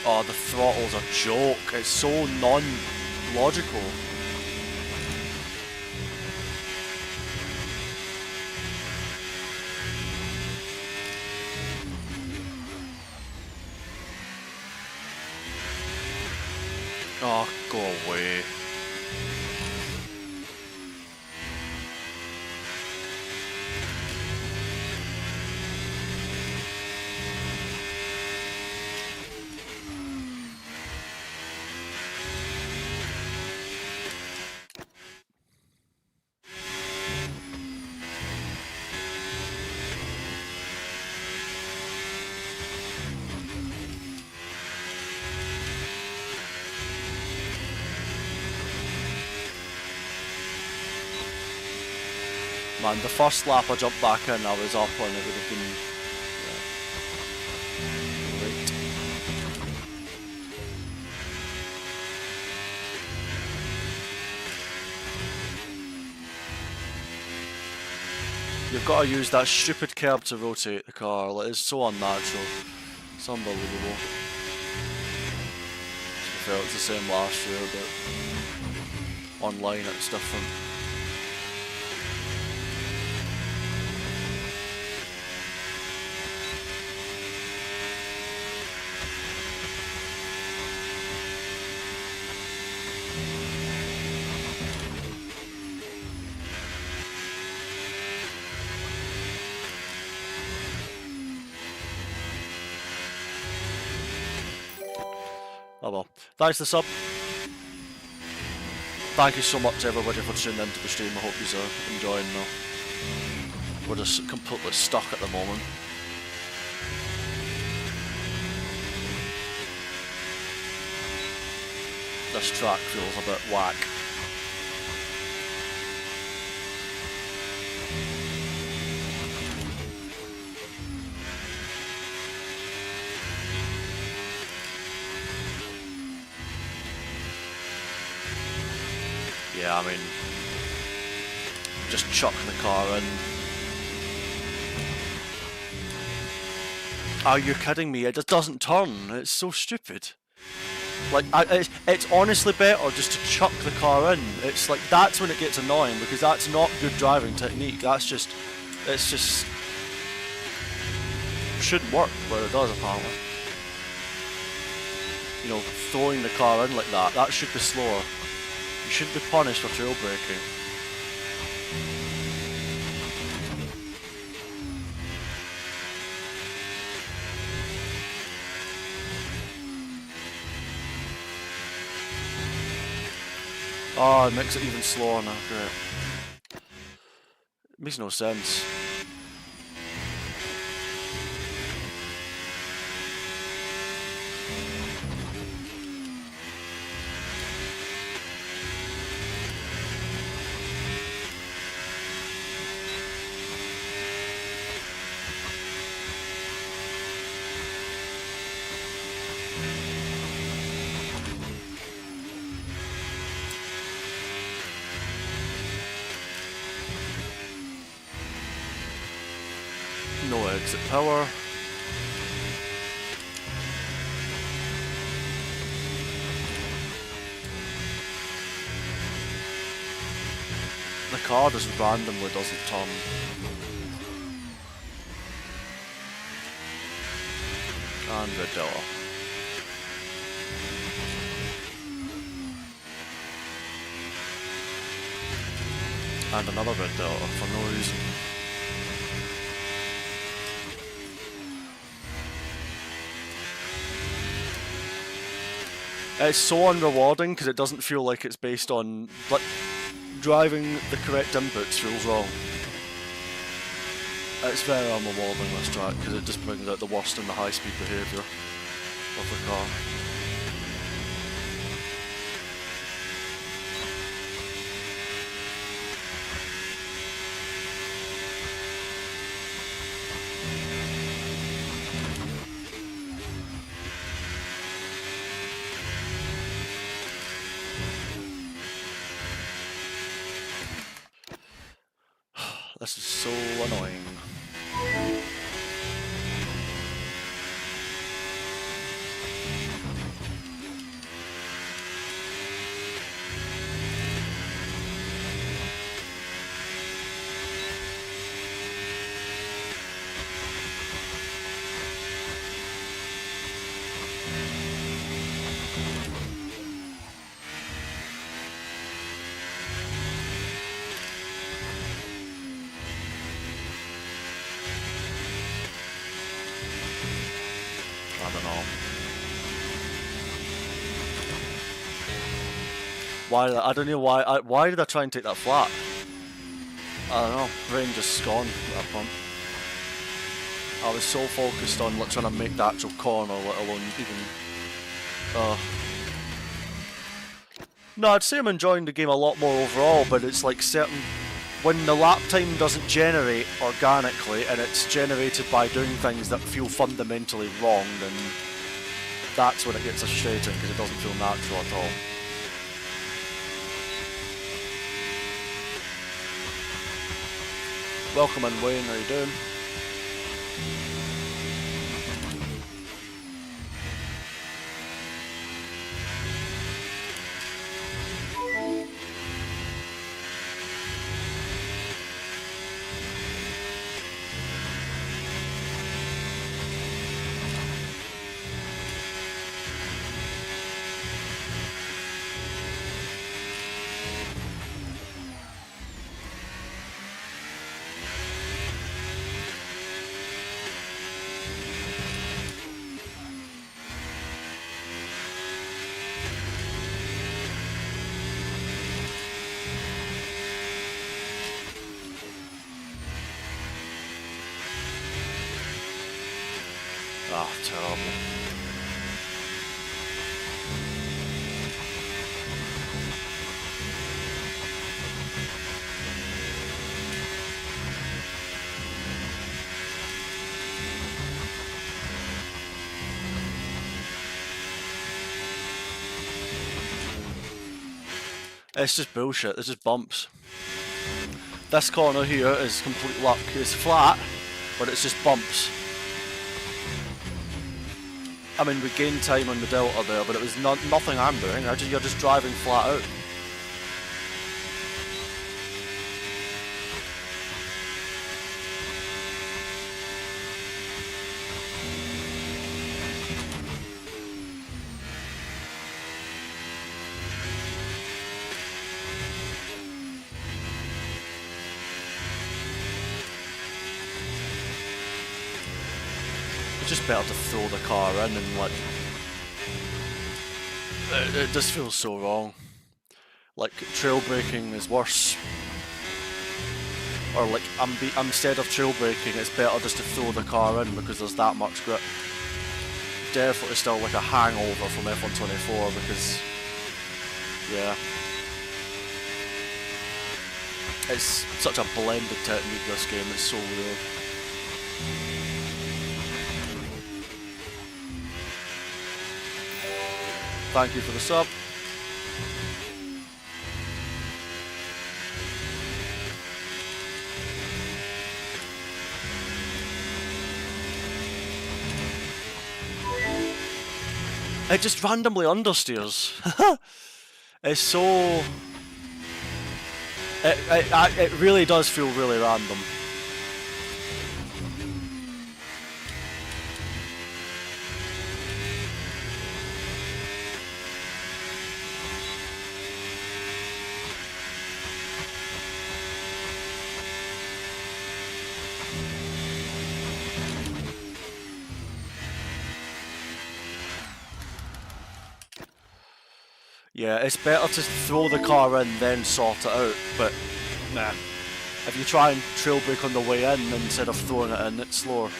Oh, the throttle's a joke. It's so non-logical. Oh, go away. Man, the first lap I jumped back in, I was up and it would have been... Yeah. Right. You've got to use that stupid curb to rotate the car. Like, it's so unnatural. It's unbelievable. I felt it's the same last year, but online it's different. Oh well. Thanks for the sub. Thank you so much to everybody for tuning into the stream. I hope you are enjoying though. We're just completely stuck at the moment. This track feels a bit whack. Yeah, I mean, just chuck the car in. Are you kidding me? It just doesn't turn. It's so stupid. Like, it's honestly better just to chuck the car in. It's like, that's when it gets annoying, because that's not good driving technique. That's just, it's just, shouldn't work, but it does apparently. You know, throwing the car in like that should be slower. You shouldn't be punished for trail braking. Oh, it makes it even slower now, great. It makes no sense. No exit power. The car just randomly doesn't turn. And red delta. And another red delta for no reason. It's so unrewarding because it doesn't feel like it's based on, like, driving the correct inputs feels wrong. It's very unrewarding, this track, because it just brings out the worst in the high-speed behaviour of the car. This is so annoying. I don't know. I don't know why. Why did I try and take that flat? I don't know. Brain just gone at that point. I was so focused on trying to make the actual corner, let alone even. No, I'd say I'm enjoying the game a lot more overall, but it's like certain. When the lap time doesn't generate organically and it's generated by doing things that feel fundamentally wrong, then that's when it gets frustrating because it doesn't feel natural at all. Welcome in, Wayne, how you doing? Ah, terrible. It's just bullshit, it's just bumps. This corner here is complete luck. It's flat, but it's just bumps. I mean, we gained time on the delta there, but it was nothing I'm doing. You're just driving flat out. It's just better to throw the car in and like. It just feels so wrong. Like trail braking is worse. Or like instead of trail braking, it's better just to throw the car in because there's that much grip. Definitely still like a hangover from F124 because yeah. It's such a blended technique, this game, it's so weird. Thank you for the sub. It just randomly understeers. It's so... It really does feel really random. Yeah, it's better to throw the car in then sort it out, but nah. If you try and trail brake on the way in instead of throwing it in, it's slower.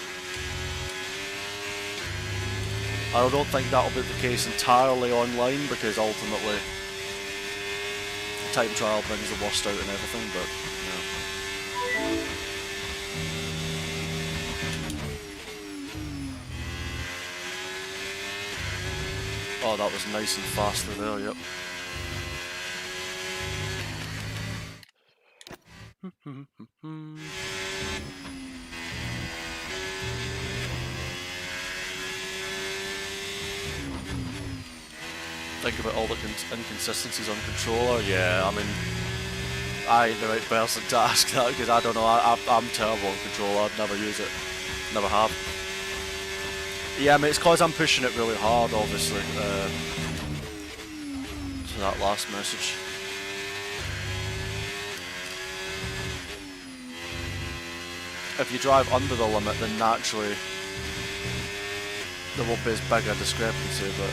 I don't think that'll be the case entirely online because ultimately time trial brings the worst out in everything, but yeah. Oh, that was nice and faster there, yep. Think about all the inconsistencies on controller. Yeah, I mean, I ain't the right person to ask that because I don't know. I'm terrible on controller. I'd never use it. Never have. Yeah, I mean, it's because I'm pushing it really hard, obviously. To that last message. If you drive under the limit, then naturally there won't be as big a discrepancy, but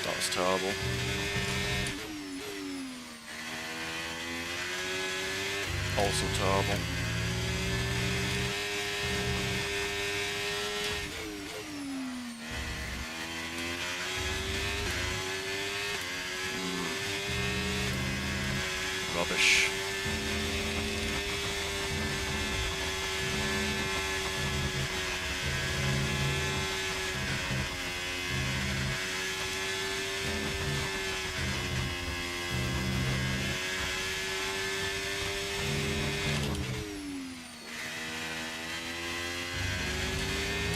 that was terrible. Also terrible. Rubbish.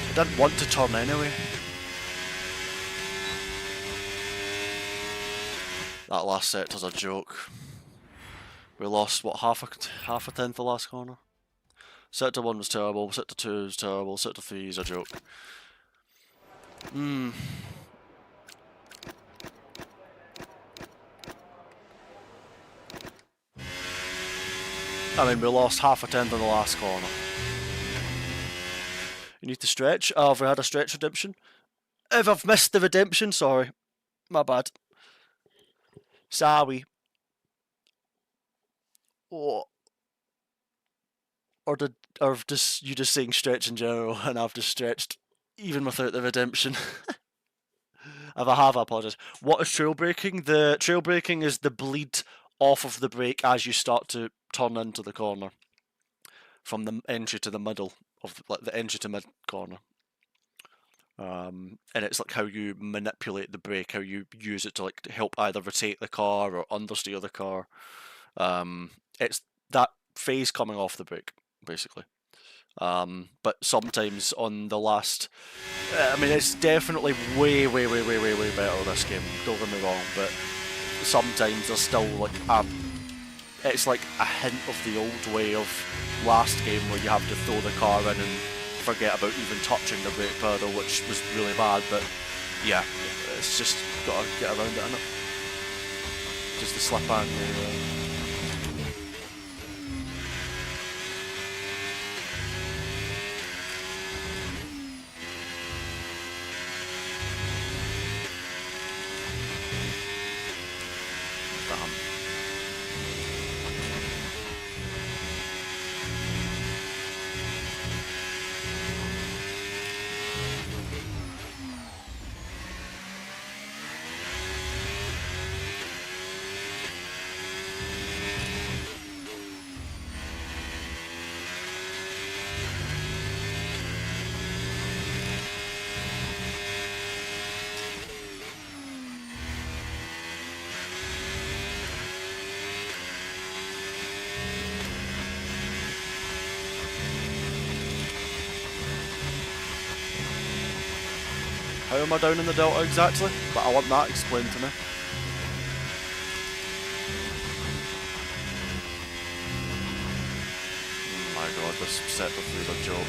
I didn't want to turn anyway. That last sector's a joke. We lost, what, half a tenth the last corner? Sector 1 was terrible, Sector 2 was terrible, Sector 3 is a joke. I mean, we lost half a tenth in the last corner. You need to stretch? Oh, have we had a stretch redemption? If I've missed the redemption, sorry. My bad. Sorry. Oh. Or just you just saying stretch in general, and I've just stretched even without the redemption. If I have, I apologise. What is trail braking? The trail braking is the bleed off of the brake as you start to turn into the corner, from the entry to the middle of like the entry to mid corner. And it's like how you manipulate the brake, how you use it to like help either rotate the car or understeer the car. It's that phase coming off the brake, basically. But sometimes on the last, I mean, it's definitely way better this game. Don't get me wrong, but sometimes there's still like it's like a hint of the old way of last game where you have to throw the car in and forget about even touching the brake pedal, which was really bad. But yeah, it's just gotta get around it, innit? Just the slip and how am I down in the delta exactly? But I want that explained to me. Oh my god, this sector 3 is a joke.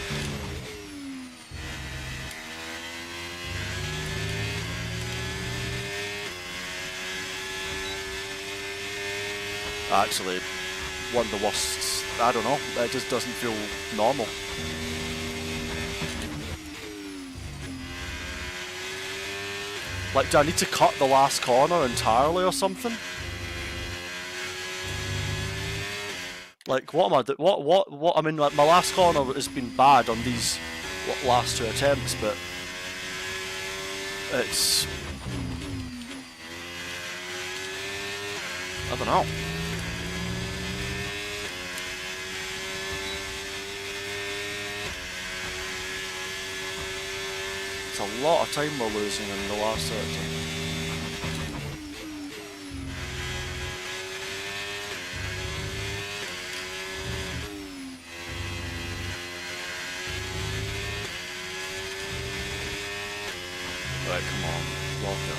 Actually, one of the worst I don't know, it just doesn't feel normal. Like, do I need to cut the last corner entirely or something? Like, what am I doing? What? I mean, like, my last corner has been bad on these last 2 attempts, but it's... I don't know. It's a lot of time we're losing in the last sector. Right, come on, lock it.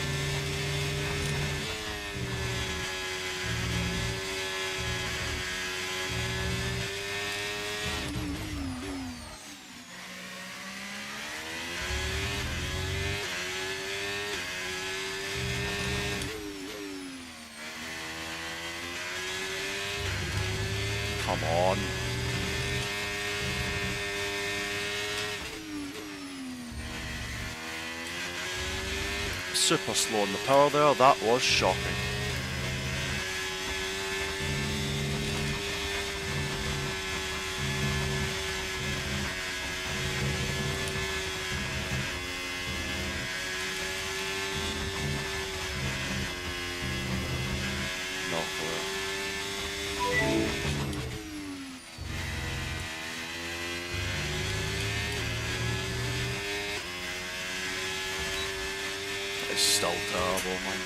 Come on. Super slow in the power there, that was shocking. No clue. It's still terrible, man.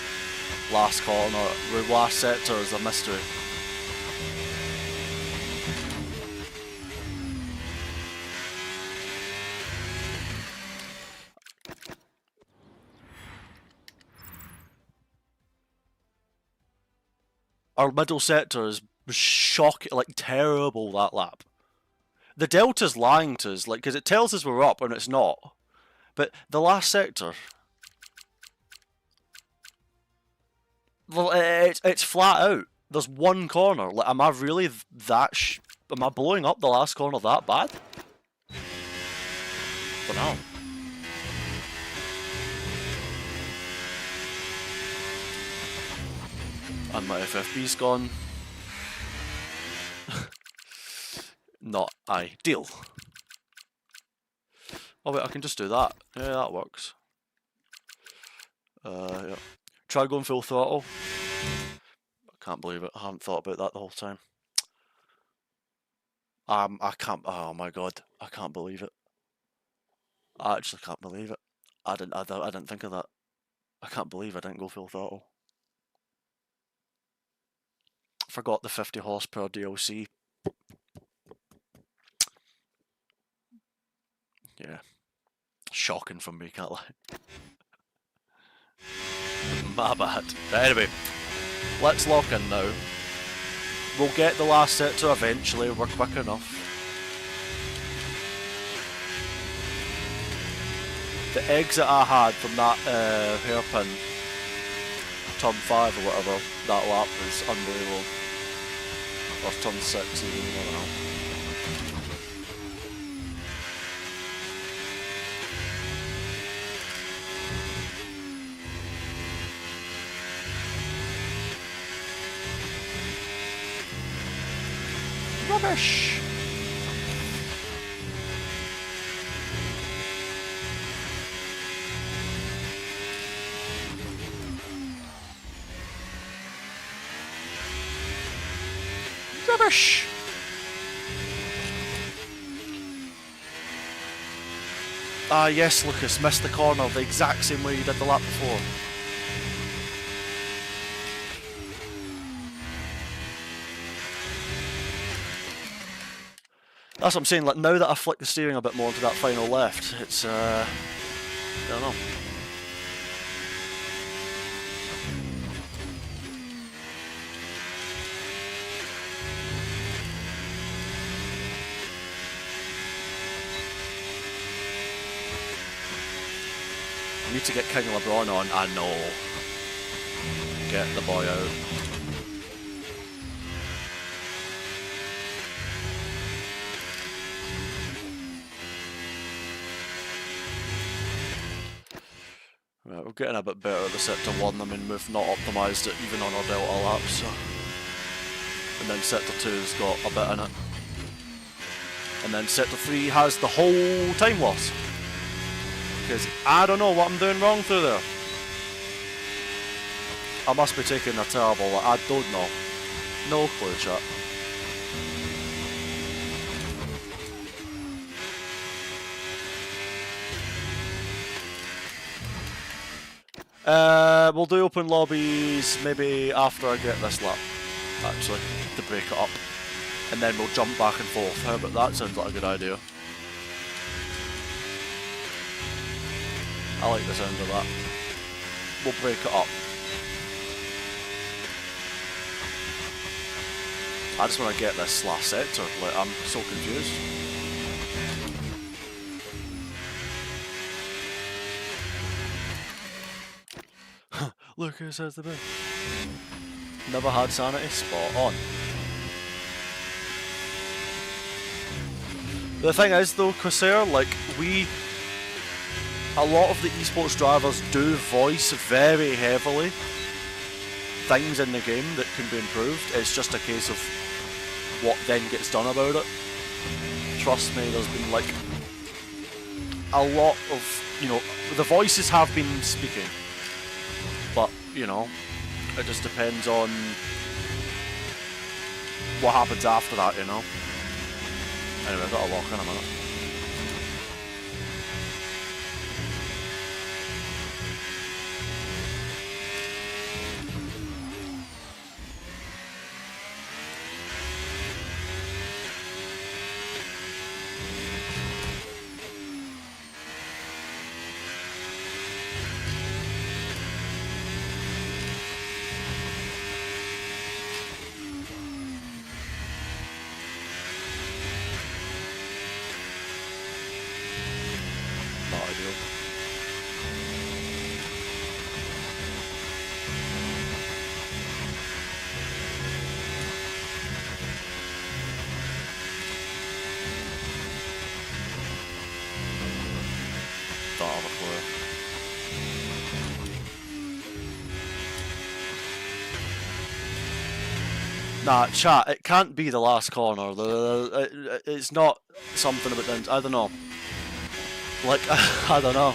Last corner, last sector is a mystery. Our middle sector is shocking, like terrible that lap. The delta's lying to us, like, because it tells us we're up and it's not. But the last sector, well, it's flat out. There's one corner. Like, am I really that? Am I blowing up the last corner that bad? But no. And my FFB's gone. Not ideal. Oh wait, I can just do that. Yeah, that works. Yeah. Try going full throttle. I can't believe it. I haven't thought about that the whole time. I can't. Oh my god, I can't believe it. I actually can't believe it. I didn't think of that. I can't believe I didn't go full throttle. Forgot the 50 horsepower DLC. Yeah. Shocking from me, can't lie. My bad. Anyway, let's lock in now. We'll get the last sector eventually, we're quick enough. The exit I had from that hairpin, turn 5 or whatever, that lap was unbelievable. Or turn 6 even, I don't know. Rubbish! Rubbish! Ah yes, Lucas, missed the corner the exact same way you did the lap before. That's what I'm saying, like now that I flick the steering a bit more into that final left, it's I don't know. I need to get King LeBron on, I know. Get the boy out. Right, we're getting a bit better at the sector 1. I mean, we've not optimised it even on our delta lap, so. And then sector 2's got a bit in it. And then sector 3 has the whole time loss. Because I don't know what I'm doing wrong through there. I must be taking a terrible, I don't know. No clue, chat. We'll do open lobbies maybe after I get this lap, actually, to break it up. And then we'll jump back and forth. How about that? Sounds like a good idea. I like the sound of that. We'll break it up. I just want to get this last sector, like, I'm so confused. Look who says the bit. Never had sanity, spot on. The thing is though, Corsair, like, a lot of the esports drivers do voice very heavily things in the game that can be improved. It's just a case of what then gets done about it. Trust me, there's been like a lot of, you know, the voices have been speaking, but, you know, it just depends on what happens after that, you know. Anyway, I've got a lock in a minute. Nah, chat, it can't be the last corner. It's not something about the... I don't know. Like, I don't know.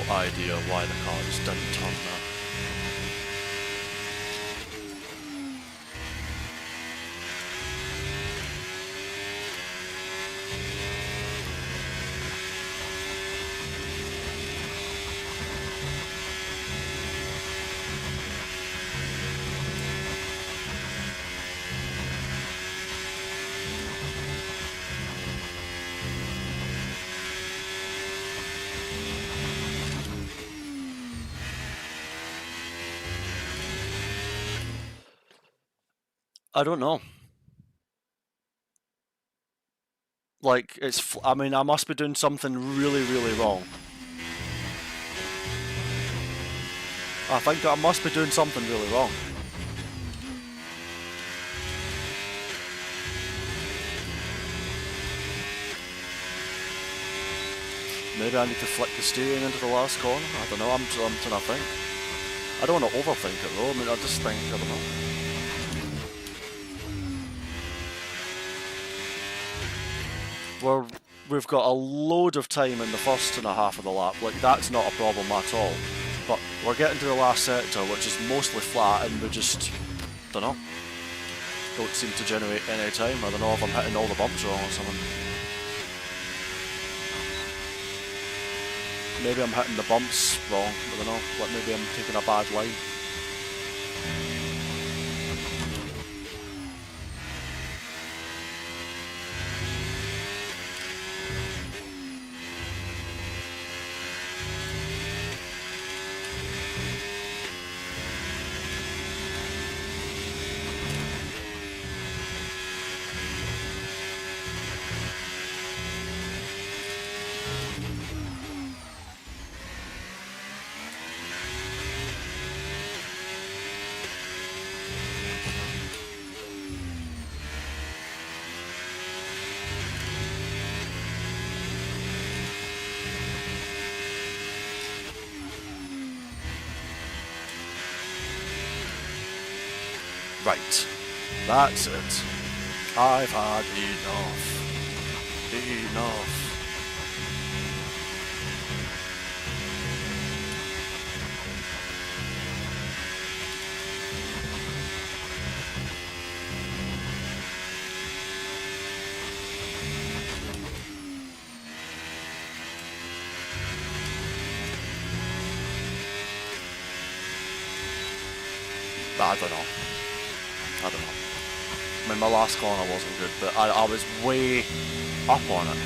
Idea why the car just didn't turn there. I don't know. Like, it's... I mean, I must be doing something really, really wrong. I think I must be doing something really wrong. Maybe I need to flick the steering into the last corner? I don't know, I'm trying to think. I don't want to overthink it though, I mean, I just think, I don't know. We've got a load of time in the first and a half of the lap, like that's not a problem at all. But we're getting to the last sector, which is mostly flat, and we just, don't know. don't seem to generate any time. I don't know if I'm hitting all the bumps wrong or something. Maybe I'm hitting the bumps wrong, I don't know. Like maybe I'm taking a bad line. Right, that's it. I've had enough. Enough. I don't know. I don't know. I mean, my last corner wasn't good, but I was way up on it.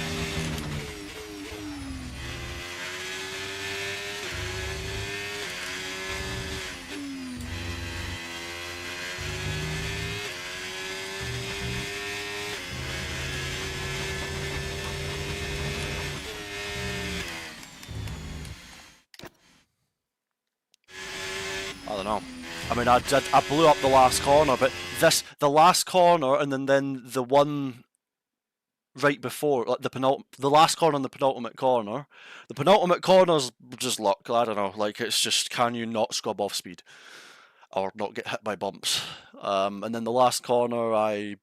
I don't know. I mean, I blew up the last corner, but the last corner, and then the one right before, like the last corner and the penultimate corner. The penultimate corner's just luck. I don't know. Like it's just, can you not scrub off speed or not get hit by bumps? And then the last corner, I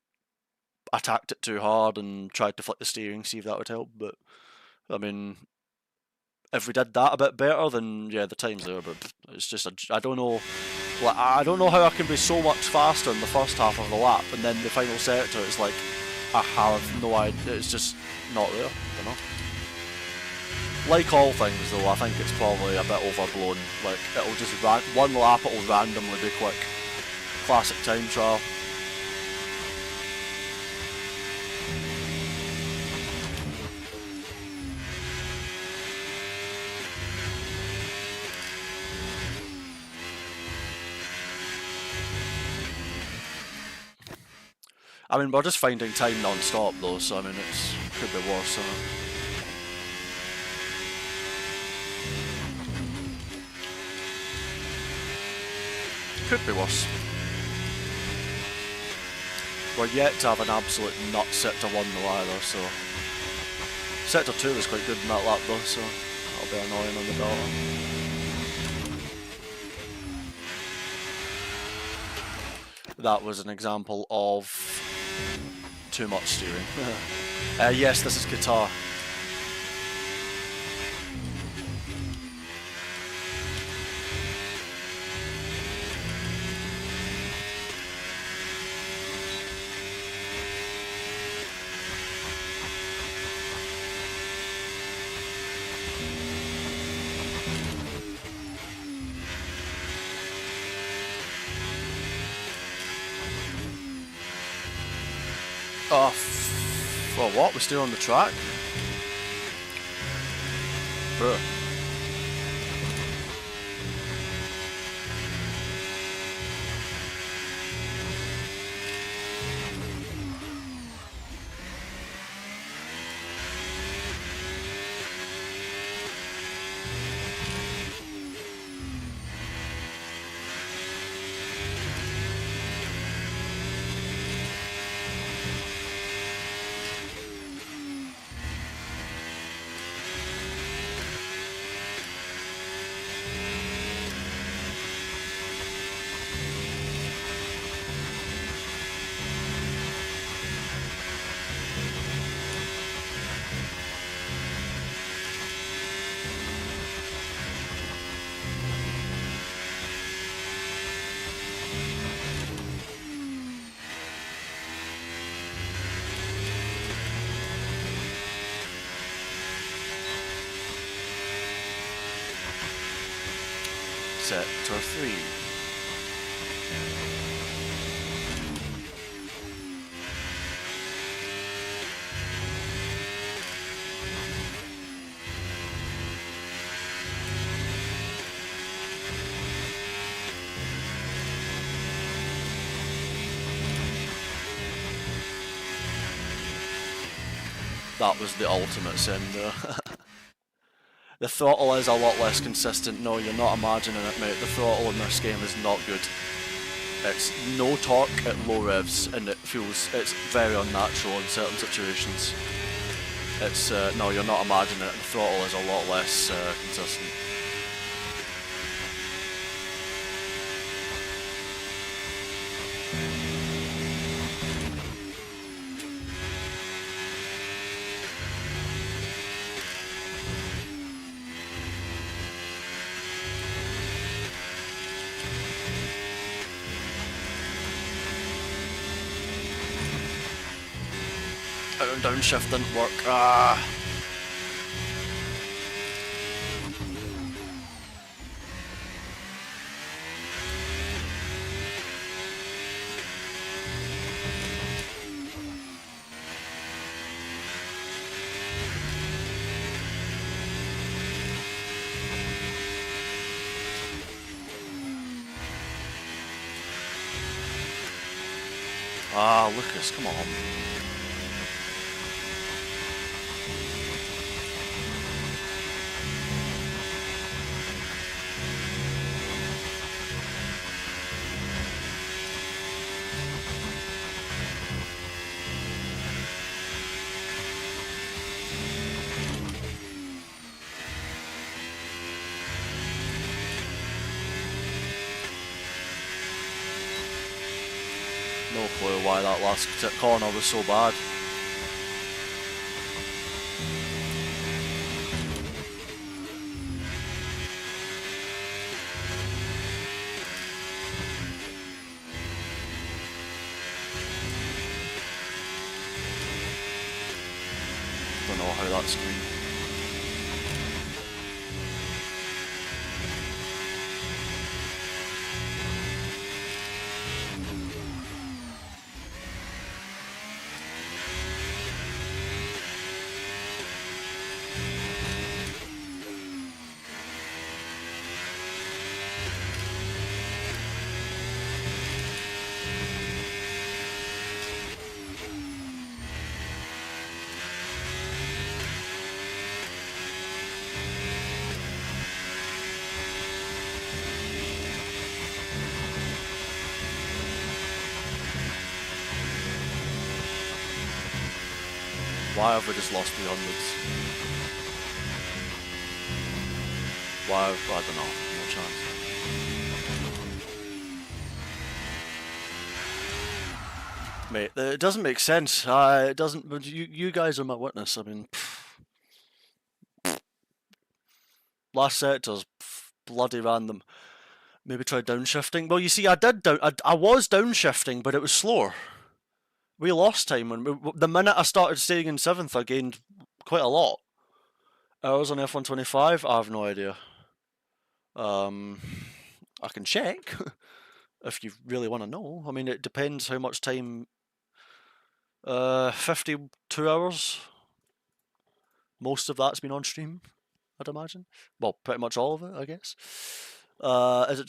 attacked it too hard and tried to flick the steering, see if that would help. But I mean, if we did that a bit better, then yeah, the time's there. But it's just I don't know. Like I don't know how I can be so much faster in the first half of the lap, and then the final sector is like I have no idea. It's just not there. You know. Like all things, though, I think it's probably a bit overblown. Like it'll just one lap, it'll randomly be quick. Classic time trial. I mean, we're just finding time non-stop though, so I mean, it could be worse. Could be worse. We're yet to have an absolute nut sector 1 though either, so... Sector 2 was quite good in that lap though, so that'll be annoying on the data. That was an example of too much steering. Yes, this is Qatar. Oh, well, what? We're still on the track? Bruh. Sector 3. That was the ultimate sin there. The throttle is a lot less consistent. No, you're not imagining it, mate. The throttle in this game is not good. It's no torque at low revs, and it's very unnatural in certain situations. It's no, you're not imagining it. The throttle is a lot less consistent. Out and downshift didn't work. Ah. Ah, Lucas, come on. No clue why that last corner was so bad. Don't know how that's green. Why have we just lost 300s? Why? I don't know. No chance. Mate, it doesn't make sense. It doesn't. But you guys are my witness. I mean, last sector's bloody random. Maybe try downshifting. Well, you see, I was downshifting, but it was slower. We lost time when the minute I started staying in 7th, I gained quite a lot. Hours on F125, I have no idea. I can check if you really want to know. I mean, it depends how much time. 52 hours. Most of that's been on stream, I'd imagine. Well, pretty much all of it, I guess.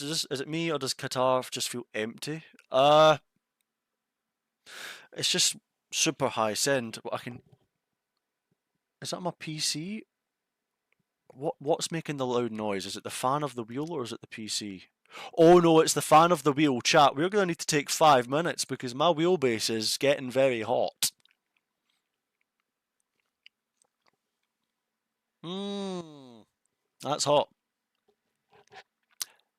Is it me, or does Qatar just feel empty? It's just super high send. Is that my PC? What's making the loud noise? Is it the fan of the wheel, or is it the PC? Oh no, it's the fan of the wheel. Chat, we're going to need to take 5 minutes because my wheelbase is getting very hot. That's hot.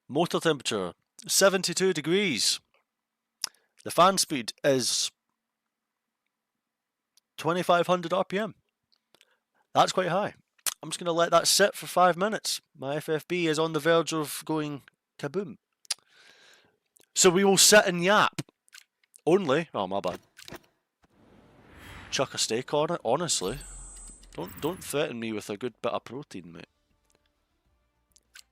Motor temperature 72 degrees. The fan speed is 2500 RPM. That's quite high. I'm just going to let that sit for 5 minutes. My FFB is on the verge of going kaboom. So we will sit and yap. Only. Oh, my bad. Chuck a steak on it, honestly. Don't threaten me with a good bit of protein, mate.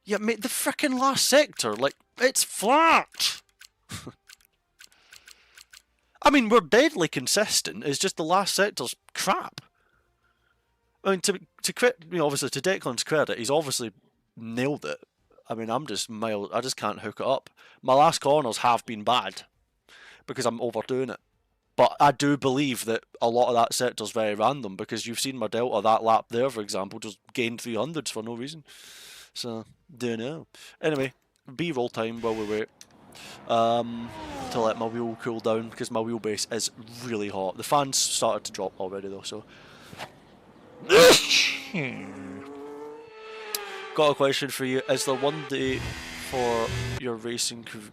Yeah, mate, the frickin' last sector, like, it's flat! I mean, we're deadly consistent, it's just the last sector's crap. I mean, obviously, to Declan's credit, he's obviously nailed it. I mean, I just can't hook it up. My last corners have been bad, because I'm overdoing it. But I do believe that a lot of that sector's very random, because you've seen my delta that lap there, for example, just gained 300s for no reason. So, don't know. Anyway, B-roll time while we wait. To let my wheel cool down, because my wheelbase is really hot. The fans started to drop already though, so. Got a question for you. Is there one day for your racing career?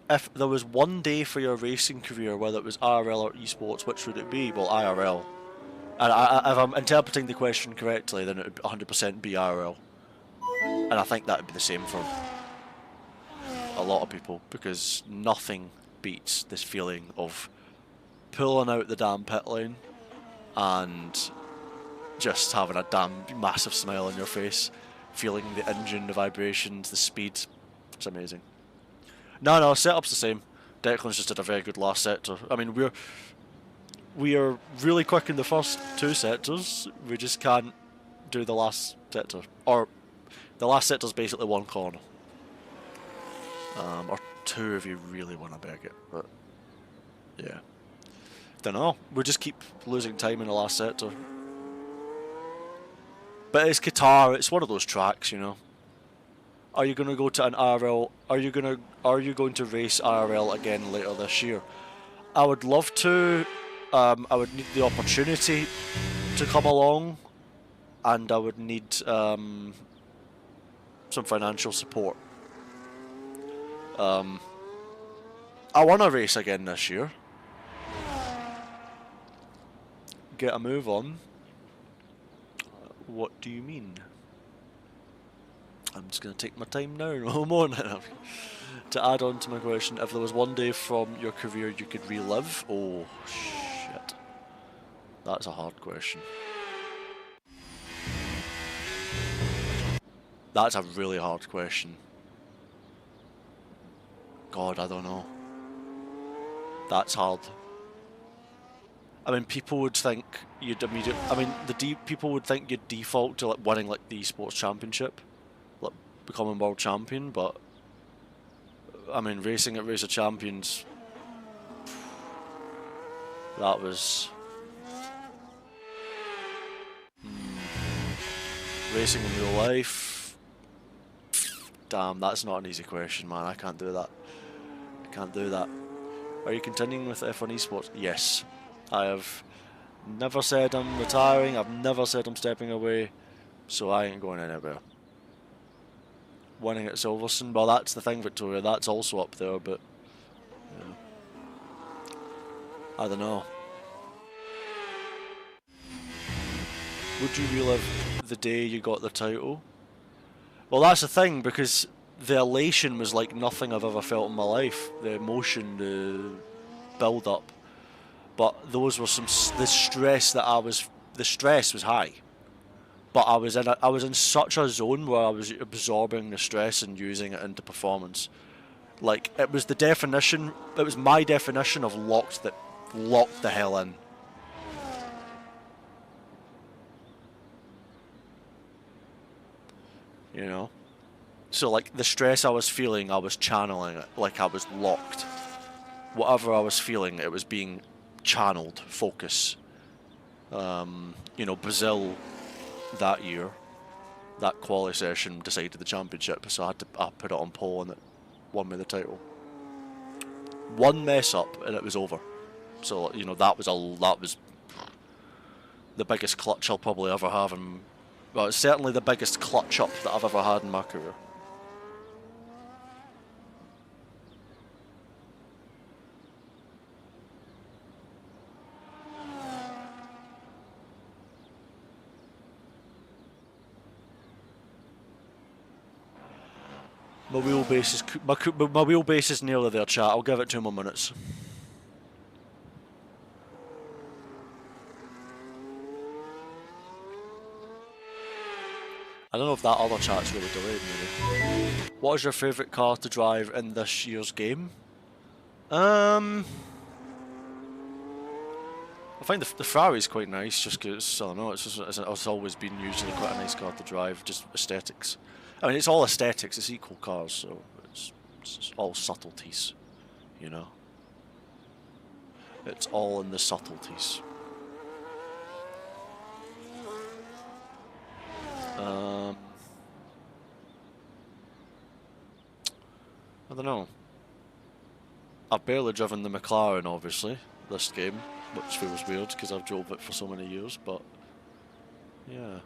If there was one day for your racing career, whether it was IRL or esports, which would it be? Well, IRL. And if I'm interpreting the question correctly, then it would 100% be IRL. And I think that would be the same for a lot of people, because nothing beats this feeling of pulling out the damn pit lane and just having a damn massive smile on your face, feeling the engine, the vibrations, the speed. It's amazing. No, setup's the same. Declan's just did a very good last sector. I mean, we are really quick in the first two sectors. We just can't do the last sector, or the last sector's basically one corner, or two if you really want to beg it. But yeah, don't know. We just keep losing time in the last sector. But it's Qatar. It's one of those tracks, you know. Are you going to go to an IRL? Are you going to race IRL again later this year? I would love to. I would need the opportunity to come along, and I would need some financial support. I want to race again this year. Get a move on. What do you mean? I'm just going to take my time now. No more now. To add on to my question, if there was one day from your career you could relive, oh shit, that's a hard question. That's a really hard question. God, I don't know. That's hard. I mean, people would think you'd people would think you'd default to like winning like the esports championship, like becoming world champion. But I mean, racing at Race of Champions, that was racing in real life. Damn, that's not an easy question, man. I can't do that. I can't do that. Are you continuing with F1 esports? Yes. I have never said I'm retiring, I've never said I'm stepping away, so I ain't going anywhere. Winning at Silverstone, well that's the thing, Victoria, that's also up there, but yeah. I don't know. Would you relive the day you got the title? Well, that's the thing, because the elation was like nothing I've ever felt in my life. The emotion, the build-up. But those were the stress was high. But I was in such a zone where I was absorbing the stress and using it into performance. Like, it was my definition of locked the hell in. You know? So like the stress I was feeling, I was channeling it, like I was locked. Whatever I was feeling, it was being channeled, focus. You know, Brazil that year, that quali session decided the championship, so I put it on pole and it won me the title. One mess up and it was over. So you know that was the biggest clutch I'll probably ever have, and well, it's certainly the biggest clutch up that I've ever had in my career. My wheelbase is nearly there, chat. I'll give it 2 more minutes. I don't know if that other chat's really delayed, maybe. What is your favourite car to drive in this year's game? I find the Ferrari's quite nice, just because, I don't know, it's always been usually quite a nice car to drive, just aesthetics. I mean, it's all aesthetics, it's equal cars, so it's all subtleties, you know? It's all in the subtleties. I don't know. I've barely driven the McLaren, obviously, this game, which feels weird because I've drove it for so many years, but yeah.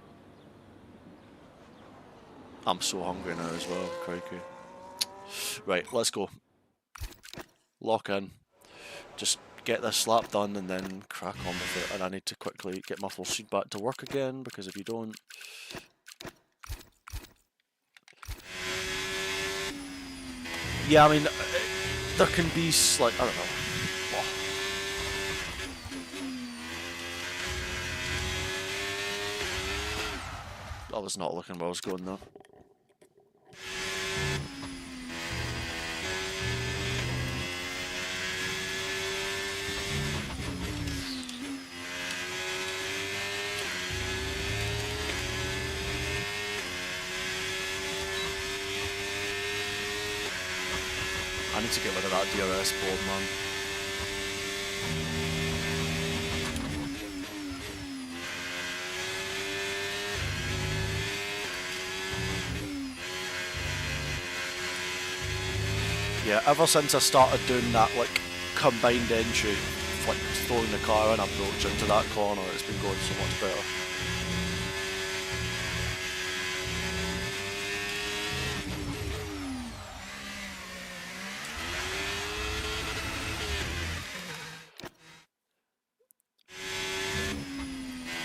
I'm so hungry now as well, crikey. Right, let's go. Lock in. Just get this lap done and then crack on with it. And I need to quickly get my full speed back to work again, because if you don't... Yeah, I mean, there can be like, I don't know. I was not looking where I was going though. I need to get rid of that DRS board, man. Yeah, ever since I started doing that, like, combined entry, like, throwing the car in approach into that corner, it's been going so much better.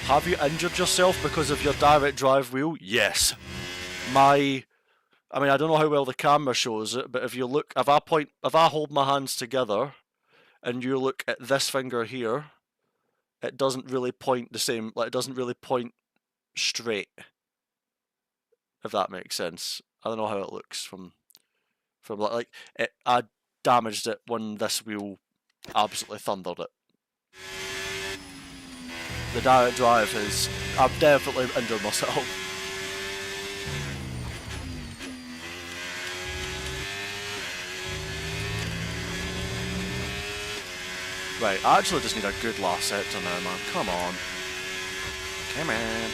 Have you injured yourself because of your direct drive wheel? Yes. I mean, I don't know how well the camera shows it, but if you look, if I hold my hands together, and you look at this finger here, it doesn't really point the same, like, it doesn't really point straight. If that makes sense. I don't know how it looks from like I damaged it when this wheel absolutely thundered it. The direct drive is, I've definitely injured myself. Right, I actually just need a good last sector now, man. Come on. Come on.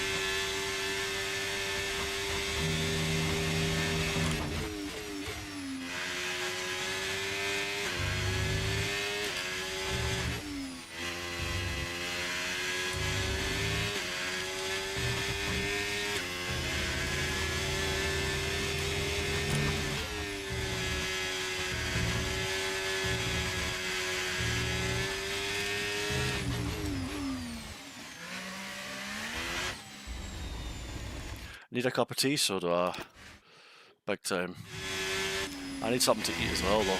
Need a cup of tea, so do I. Big time. I need something to eat as well, though.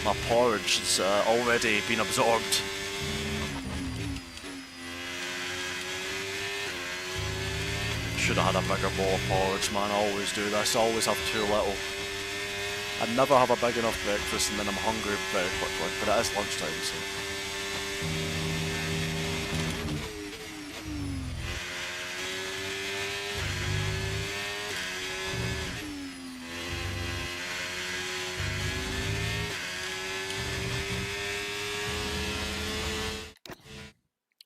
My porridge has already been absorbed. Should have had a bigger bowl of porridge, man. I always do this. I always have too little. I never have a big enough breakfast and then I'm hungry very quickly. But it is lunchtime, so...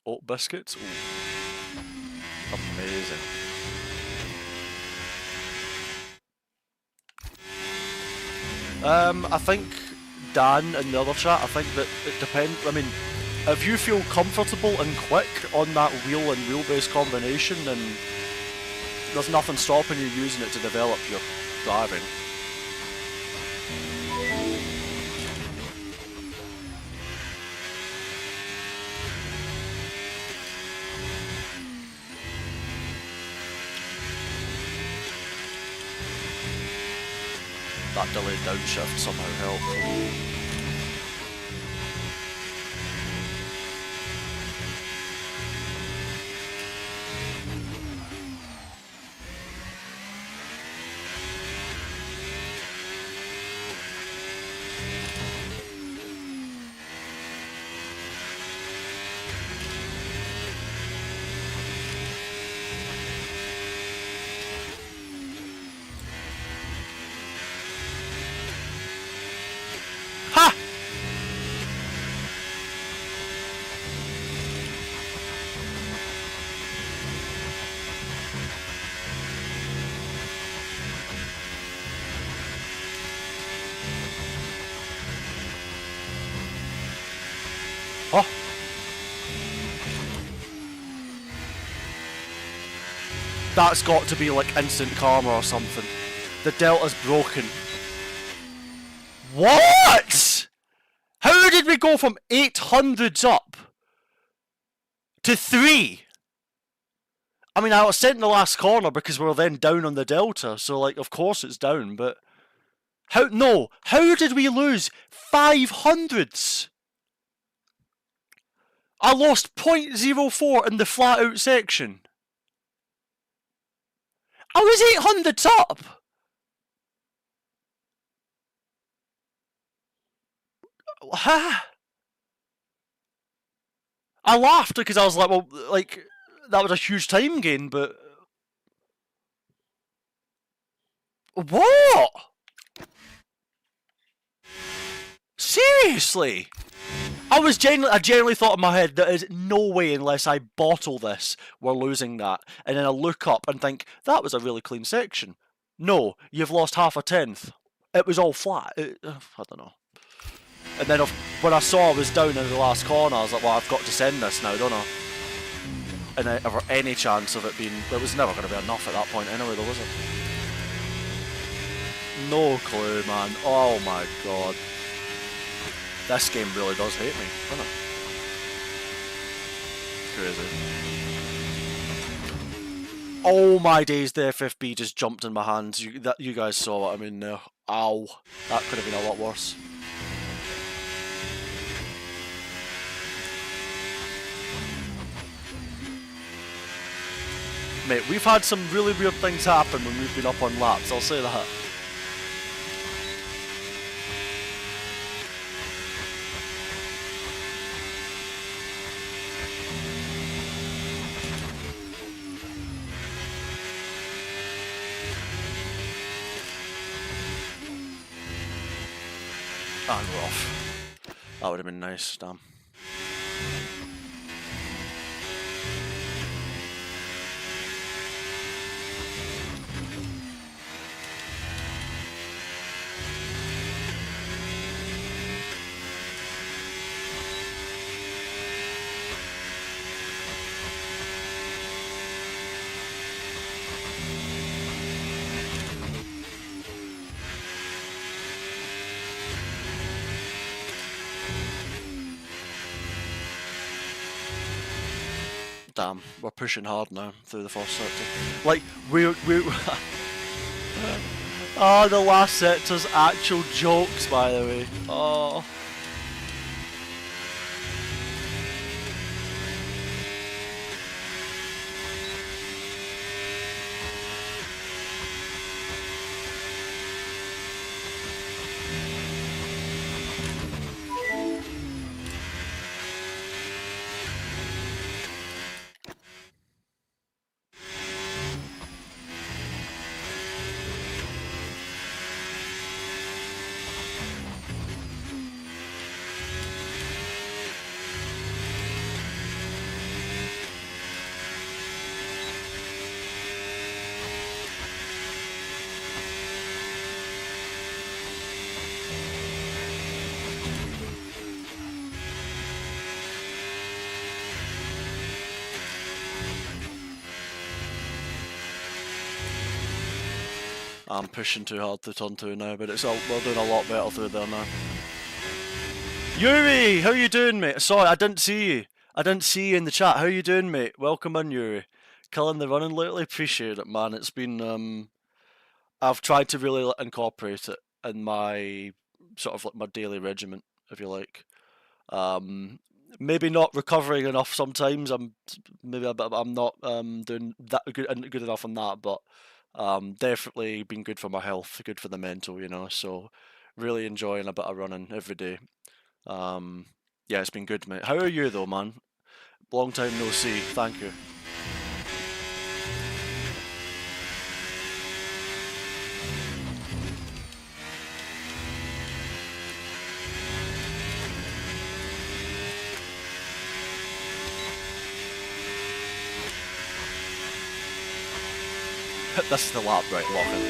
Oat biscuits? Ooh. Amazing. I think Dan in the other chat, I think that it depends. I mean, if you feel comfortable and quick on that wheel and wheelbase combination, then there's nothing stopping you using it to develop your driving. That delayed downshift somehow helped. Oh! That's got to be like instant karma or something. The delta's broken. What?! How did we go from 800s up to 3? I mean, I was sent in the last corner because we were then down on the delta, so like, of course it's down, but... How did we lose 500s? I lost 0.04 in the flat out section. I was 800s up! Huh? I laughed because I was like, well, like, that was a huge time gain, but... What? Seriously? I genuinely thought in my head, there is no way unless I bottle this, we're losing that. And then I look up and think, that was a really clean section. No, you've lost half a tenth. It was all flat. I don't know. And then when I saw I was down in the last corner, I was like, well, I've got to send this now, don't I? And ever any chance of it being... There was never going to be enough at that point anyway, though, was it? No clue, man. Oh my god. This game really does hate me, doesn't it? Crazy. Oh my days, the FFB just jumped in my hands. You guys saw what I mean there. Ow. That could have been a lot worse. Mate, we've had some really weird things happen when we've been up on laps, I'll say that. And we're off. That would have been nice, damn. Damn, we're pushing hard now through the first sector. Like, we're oh, the last sector's actual jokes, by the way. Oh. I'm pushing too hard to turn 2 now, but we're doing a lot better through there now. Yuri, how you doing, mate? Sorry, I didn't see you. I didn't see you in the chat. How you doing, mate? Welcome in, Yuri. Killing the running lately? Appreciate it, man. It's been, I've tried to really incorporate it in my, sort of like my daily regiment, if you like. Maybe not recovering enough sometimes. I'm not doing that good enough on that, but definitely been good for my health, good for the mental, you know. So really enjoying a bit of running every day. Yeah, it's been good, mate. How are you though, man? Long time no see. Thank you. This is the lap, right? Lock in.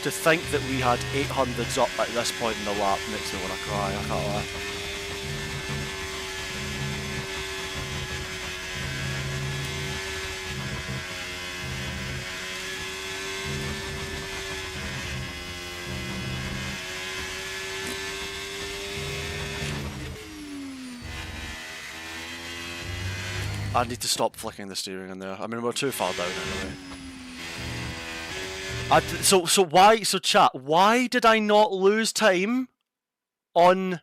To think that we had 800s up at this point in the lap makes me want to cry, I can't lie. I need to stop flicking the steering in there. I mean, we're too far down anyway. So chat, why did I not lose time on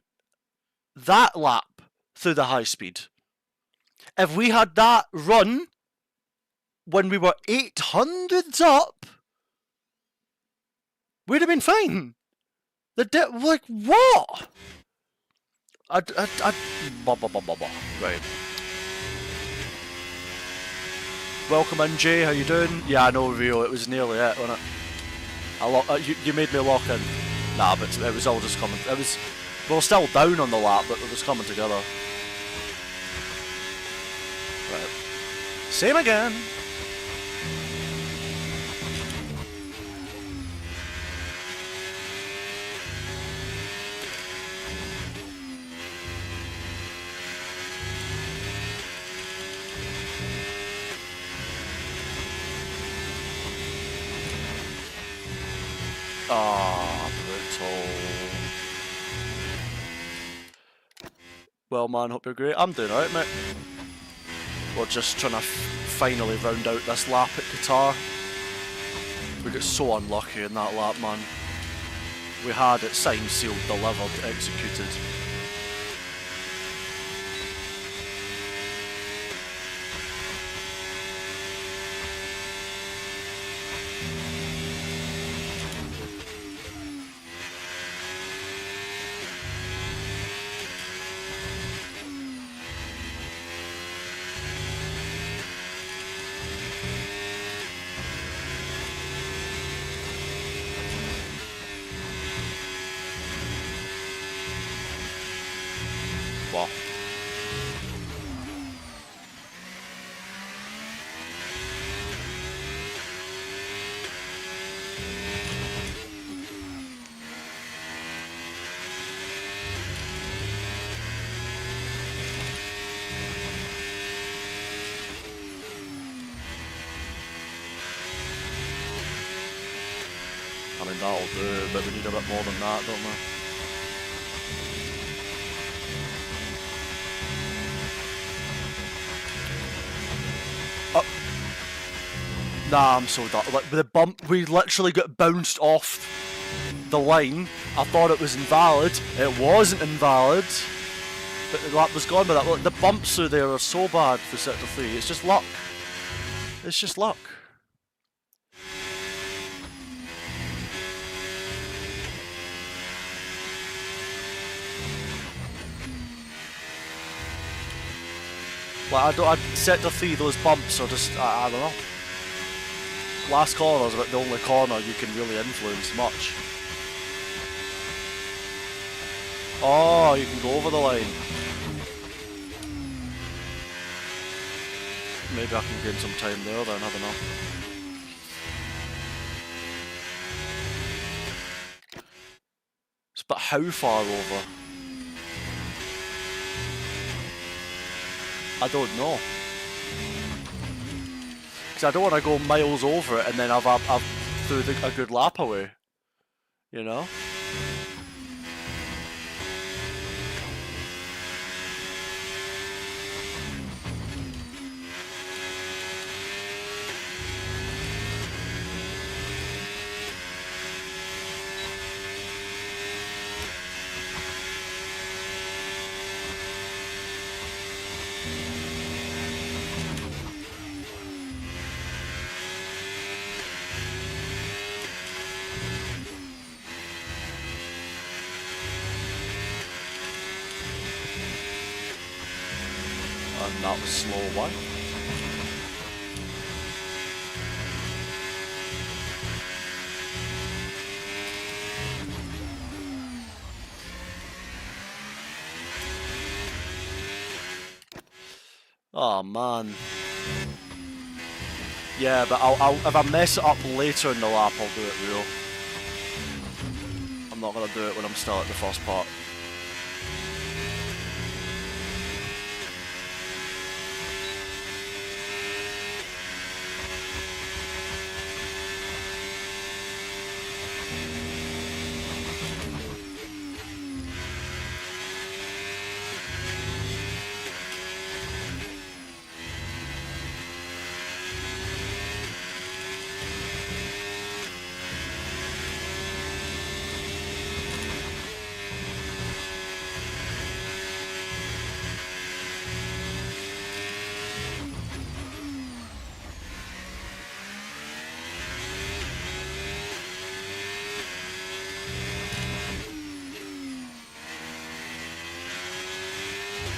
that lap through the high speed? If we had that run when we were 800s up, we'd have been fine. Like, what? Right. Welcome in, Jay. How you doing? Yeah, I know, Rio. It was nearly it, wasn't it? You made me lock in. Nah, but it was all just coming. We were still down on the lap, but it was coming together. Right. Same again. Ah, brutal. Well, man, hope you're great. I'm doing alright, mate. We're just trying to finally round out this lap at Qatar. We got so unlucky in that lap, man. We had it signed, sealed, delivered, executed. Wow. I mean, that'll do, but we need a bit more than that, don't we? Nah, I'm so done. Like, with the bump, we literally got bounced off the line. I thought it was invalid. It wasn't invalid. But the lap was gone by that. Look, the bumps through there are so bad for Sector 3. It's just luck. It's just luck. Like, Sector 3, those bumps are just, I don't know. Last corner is about the only corner you can really influence much. Oh, you can go over the line. Maybe I can gain some time there then, I don't know. But how far over? I don't know. Because I don't want to go miles over it and then I've threw a good lap away. You know? And that was slow one. Oh man. Yeah, but I'll if I mess it up later in the lap, I'll do it real. not going to do it when I'm still at the first part.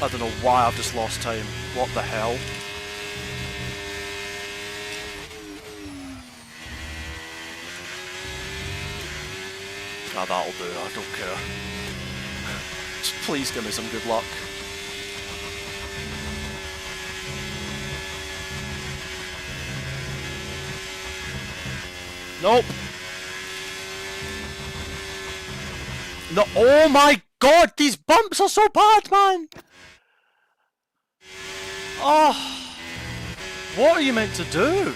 I don't know why I've just lost time. What the hell? Ah, that'll do, I don't care. Just please give me some good luck. Nope. No, oh my god, these bumps are so bad, man! Oh, what are you meant to do?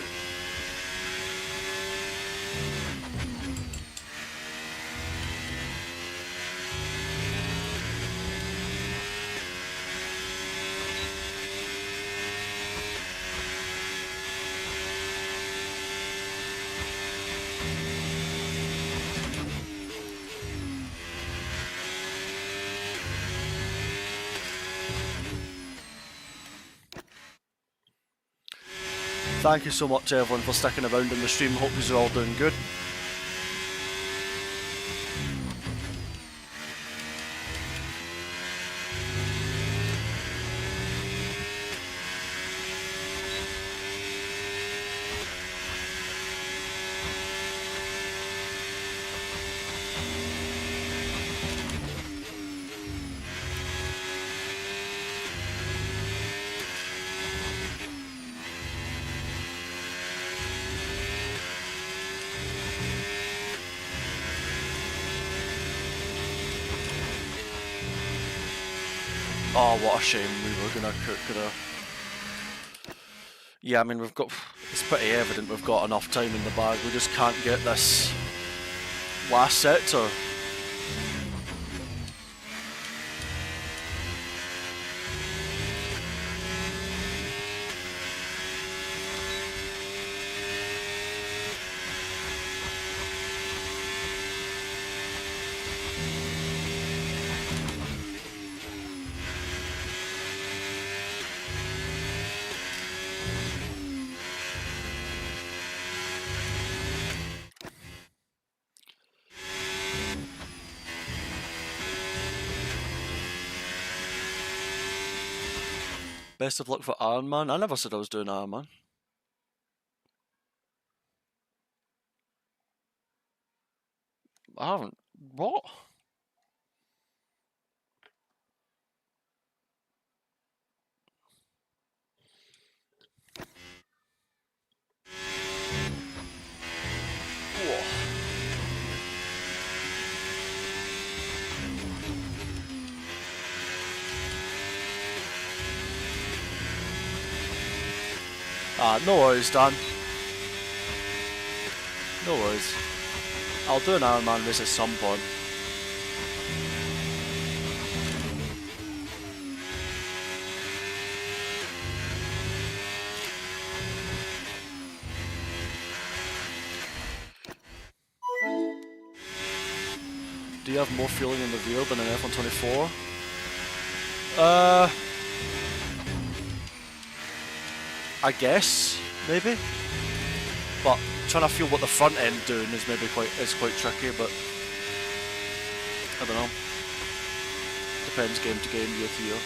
Thank you so much everyone for sticking around in the stream, hope you're all doing good. Oh, what a shame, we were gonna cook the... Yeah, I mean, we've got... It's pretty evident we've got enough time in the bag, we just can't get this last sector. Best of luck for Iron Man. I never said I was doing Iron Man. I haven't. What? Whoa. Ah, no worries, Dan. No worries. I'll do an Iron Man race at some point. Do you have more feeling in the rear than an F-124? I guess, maybe. But trying to feel what the front end doing is maybe quite tricky, but I don't know. Depends game to game, year to year.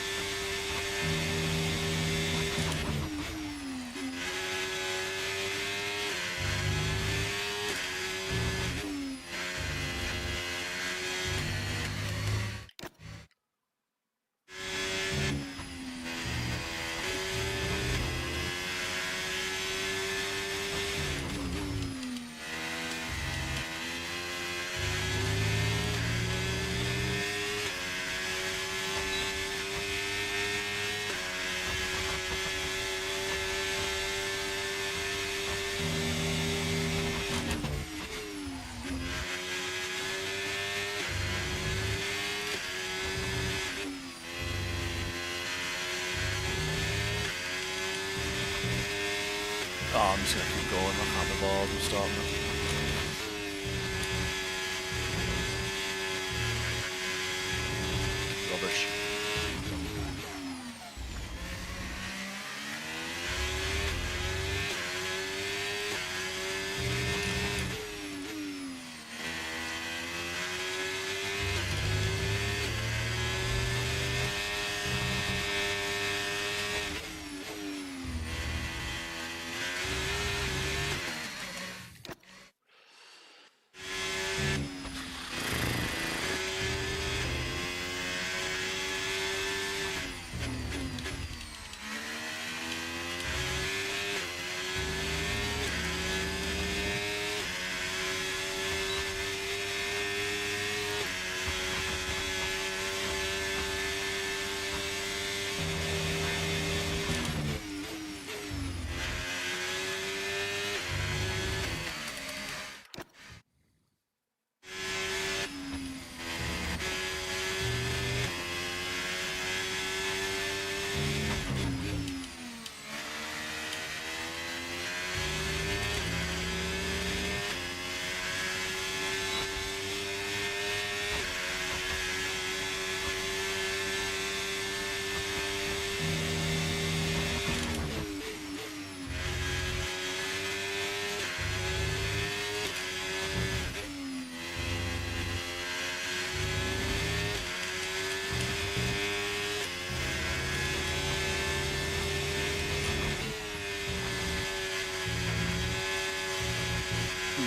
Oh, I'm just gonna keep going. I can't be bothered starting it. Rubbish.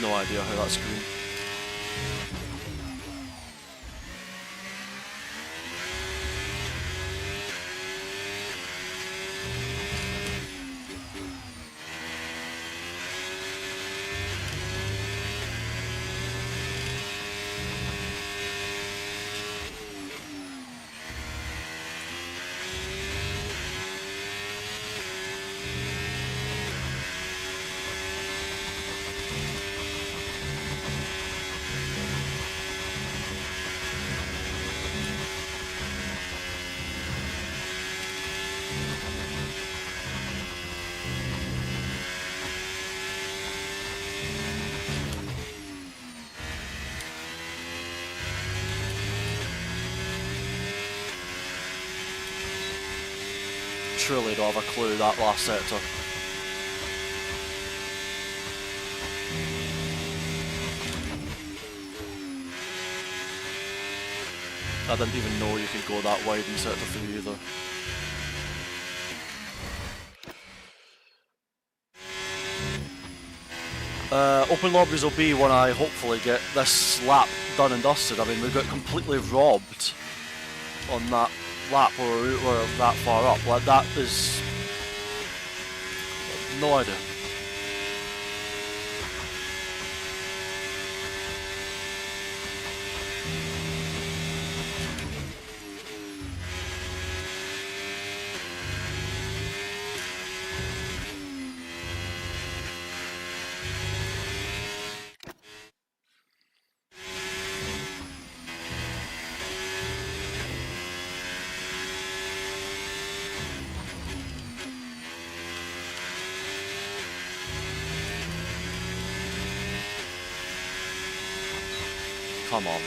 No idea how that's green. Truly don't have a clue that last sector. I didn't even know you could go that wide in sector 3 either. Open lobbies will be when I hopefully get this lap done and dusted. I mean, we got completely robbed on that lap where we were that far up. Like, that is... no idea. Come on.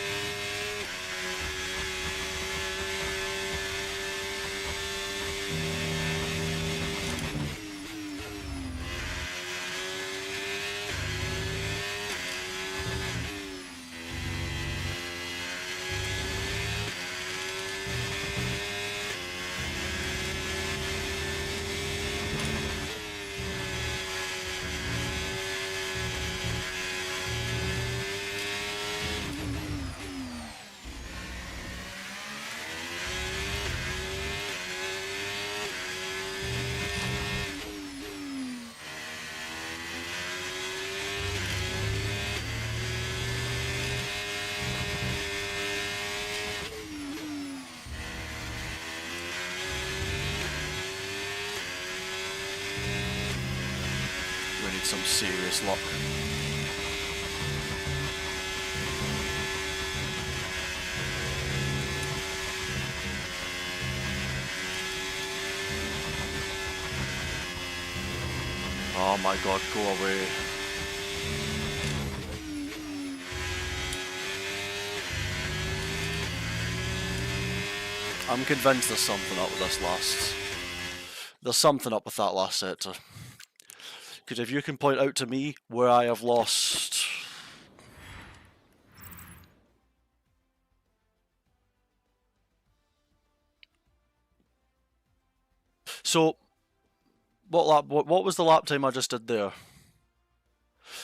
We need some serious luck. Oh my god, go away. I'm convinced there's something up with this last... There's something up with that last sector. Because if you can point out to me where I have lost... So, what was the lap time I just did there?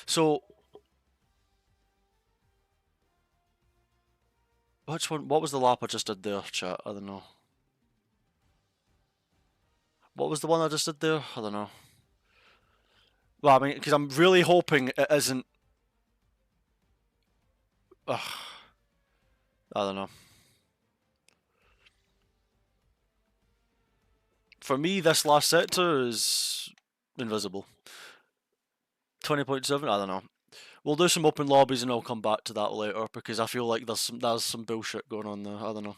So, which one? What was the lap I just did there, chat? I don't know. What was the one I just did there? I don't know. Well, I mean, because I'm really hoping it isn't... Ugh. I don't know. For me, this last sector is invisible. 20.7? I don't know. We'll do some open lobbies and I'll come back to that later because I feel like there's some bullshit going on there. I don't know.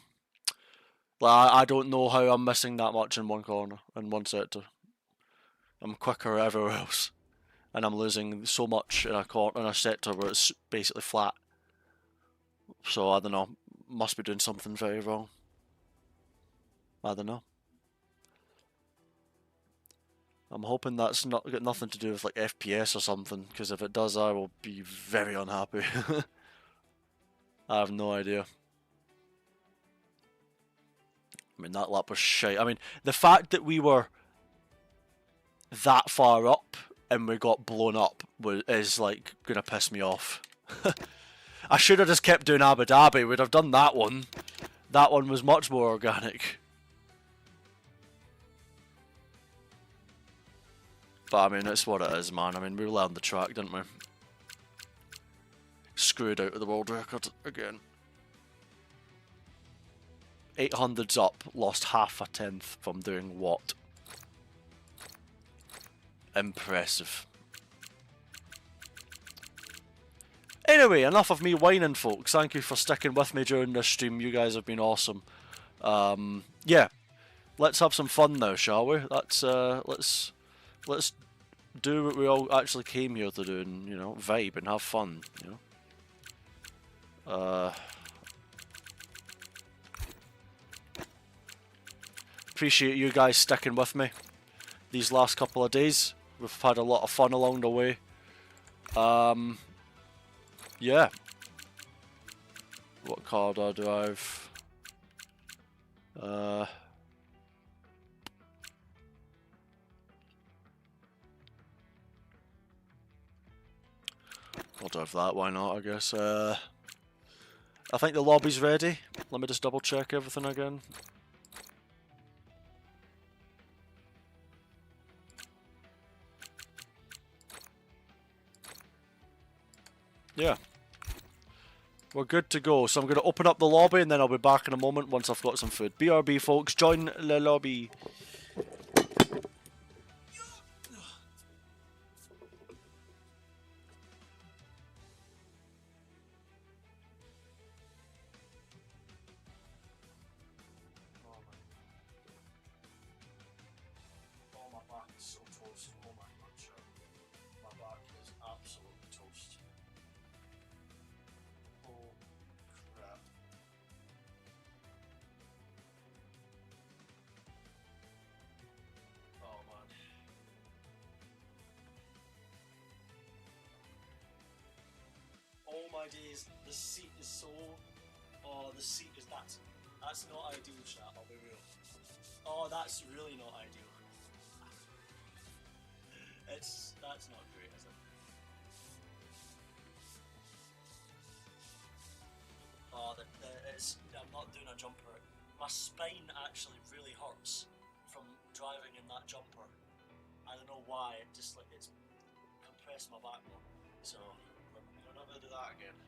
Like, I don't know how I'm missing that much in one corner, in one sector. I'm quicker everywhere else. And I'm losing so much in a sector where it's basically flat. So, I don't know. Must be doing something very wrong. I don't know. I'm hoping that's not got nothing to do with like FPS or something, because if it does, I will be very unhappy. I have no idea. I mean, that lap was shite. I mean, the fact that we were that far up and we got blown up is like gonna piss me off. I should have just kept doing Abu Dhabi. We'd have done that one. That one was much more organic. But I mean, it's what it is, man. I mean, we learned the track, didn't we? Screwed out of the world record again. 800's up, lost half a tenth from doing what? Impressive. Anyway, enough of me whining, folks. Thank you for sticking with me during this stream. You guys have been awesome. Yeah, let's have some fun now, shall we? Let's do what we all actually came here to do, and you know, vibe and have fun. You know. Appreciate you guys sticking with me these last couple of days. We've had a lot of fun along the way. Yeah. What car do I drive? I'll drive that, why not, I guess. I think the lobby's ready. Let me just double check everything again. Yeah. We're good to go. So I'm going to open up the lobby and then I'll be back in a moment once I've got some food. BRB, folks. Join the lobby. Oh, my back is so toast. Oh my god, sure. My back is absolutely toast. Oh, crap. Oh, man. Oh, my days. The seat is so... Oh, the seat is... That's not ideal, chat, I'll be real. Oh, that's really not ideal. That's not great, is it? Oh, I'm not doing a jumper. My spine actually really hurts from driving in that jumper. I don't know why. It's compressed my backbone. So I'm not gonna do that again.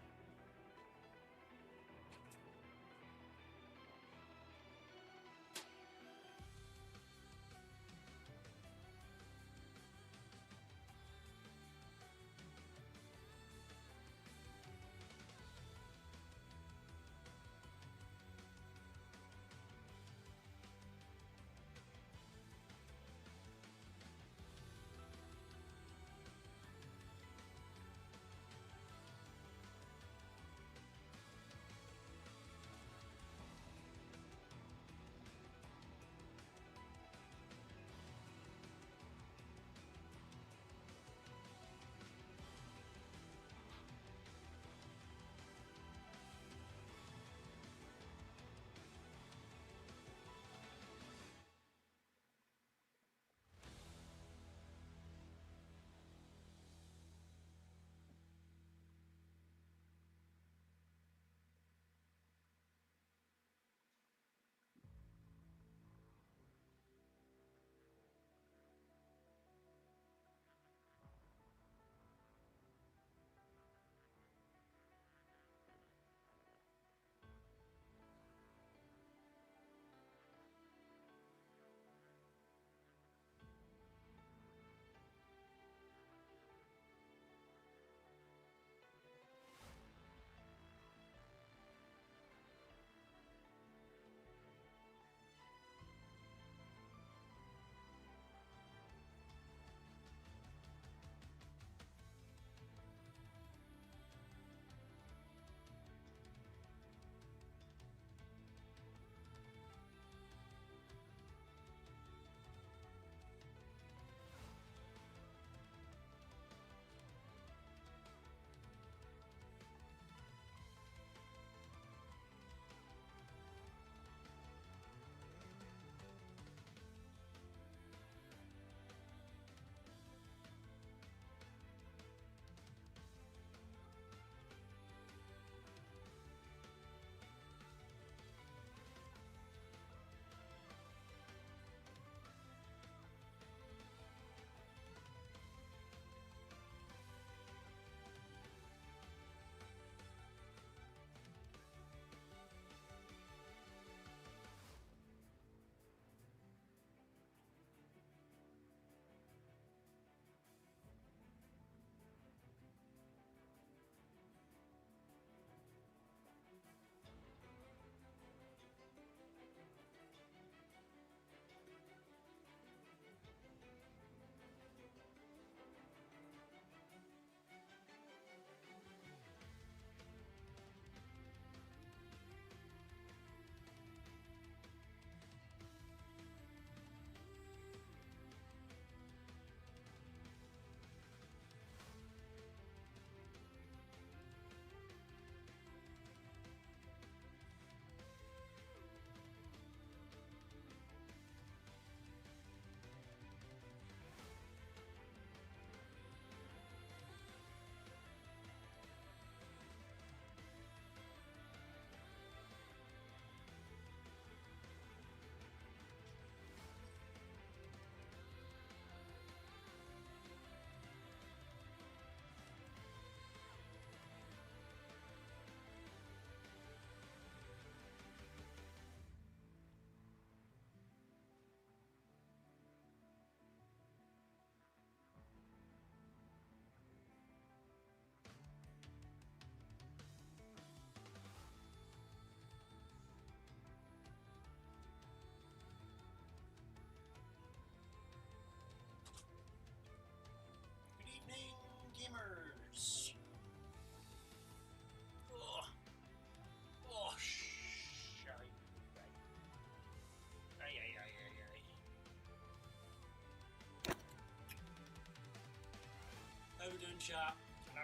doing, chat? No.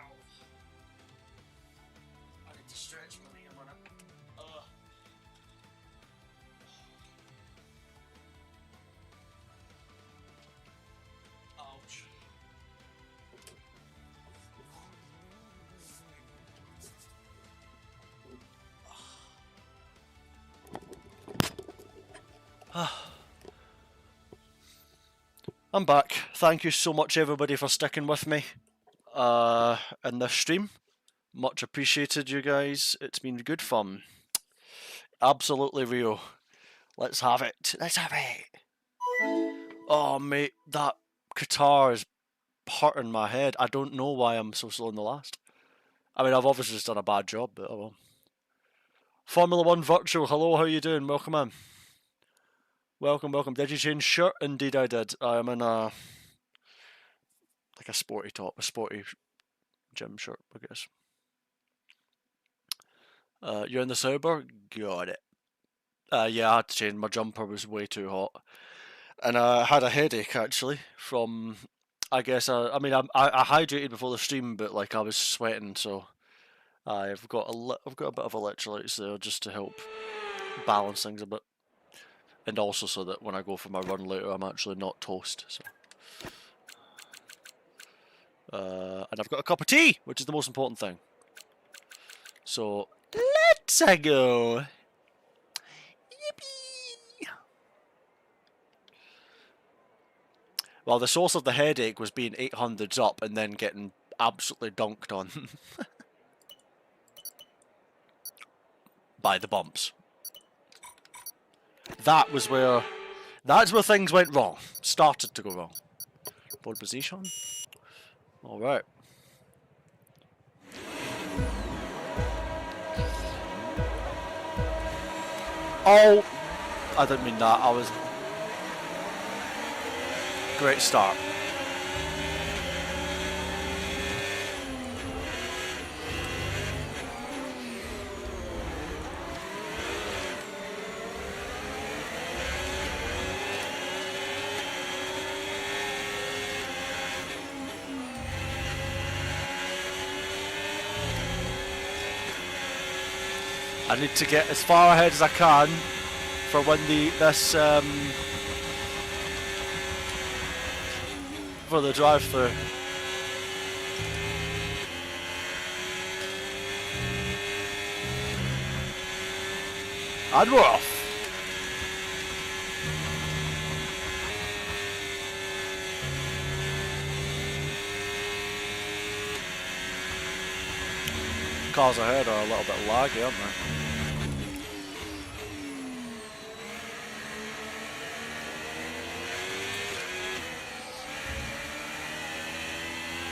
I need to stretch my knee a minute. Ouch. I'm back. Thank you so much, everybody, for sticking with me in this stream. Much appreciated, you guys. It's been good fun. Absolutely real. Let's have it. Let's have it. Oh, mate, that Qatar is hurting my head. I don't know why I'm so slow in the last. I mean, I've obviously just done a bad job, but oh well. Formula 1 Virtual, hello, how you doing? Welcome in. Welcome, welcome. Did you change shirt? Indeed I did. I am in a sporty top, a sporty gym shirt, I guess. You're in the sober? Got it. Yeah, I had to change. My jumper was way too hot. And I had a headache, actually, from... I guess, I hydrated before the stream, but, like, I was sweating, so... I've got a bit of electrolytes there just to help balance things a bit. And also so that when I go for my run later, I'm actually not toast, so... and I've got a cup of tea, which is the most important thing. So, let's go! Yippee! Well, the source of the headache was being 800s up and then getting absolutely dunked on. By the bumps. That's where things went wrong. Started to go wrong. Pole position. Alright. Oh! I didn't mean that. Great start. I need to get as far ahead as I can for when for the drive-through. And we're off. Cars ahead are a little bit laggy, aren't they?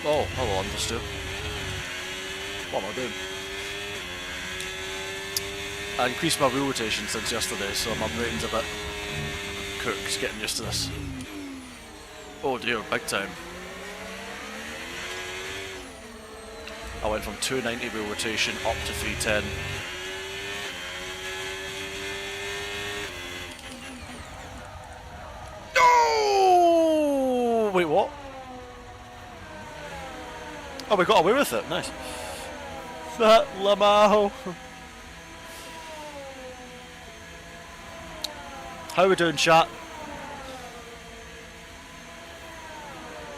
Oh, hello, understood. What am I doing? I increased my wheel rotation since yesterday, so my brain's a bit cooked getting used to this. Oh dear, big time. I went from 290 wheel rotation up to 310. No! Wait, what? Oh, we got away with it. Nice. That Lamaho. How we doing, chat?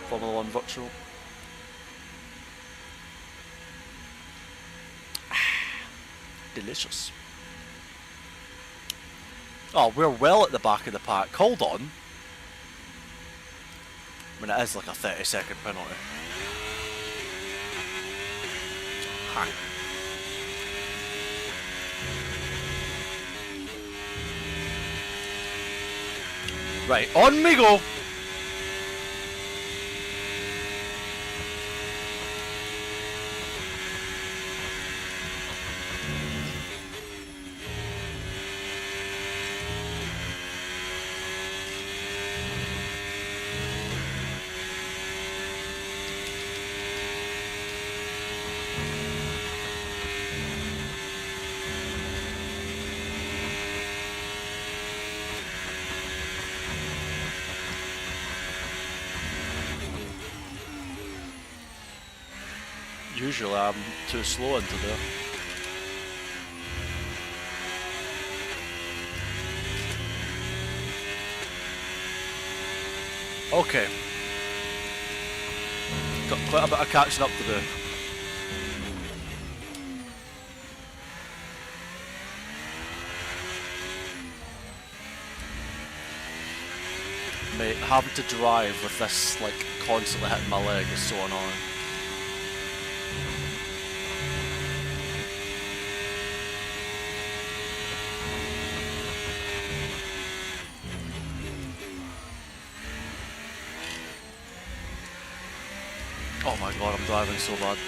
Formula 1 Virtual. Delicious. Oh, we're well at the back of the pack. Hold on. I mean, it is like a 30-second penalty. Hang. Right, on we go. Usually I'm too slow into there. Okay. Got quite a bit of catching up to do. Mate, having to drive with this, like, constantly hitting my leg is so annoying. Oh my god, I'm driving so bad.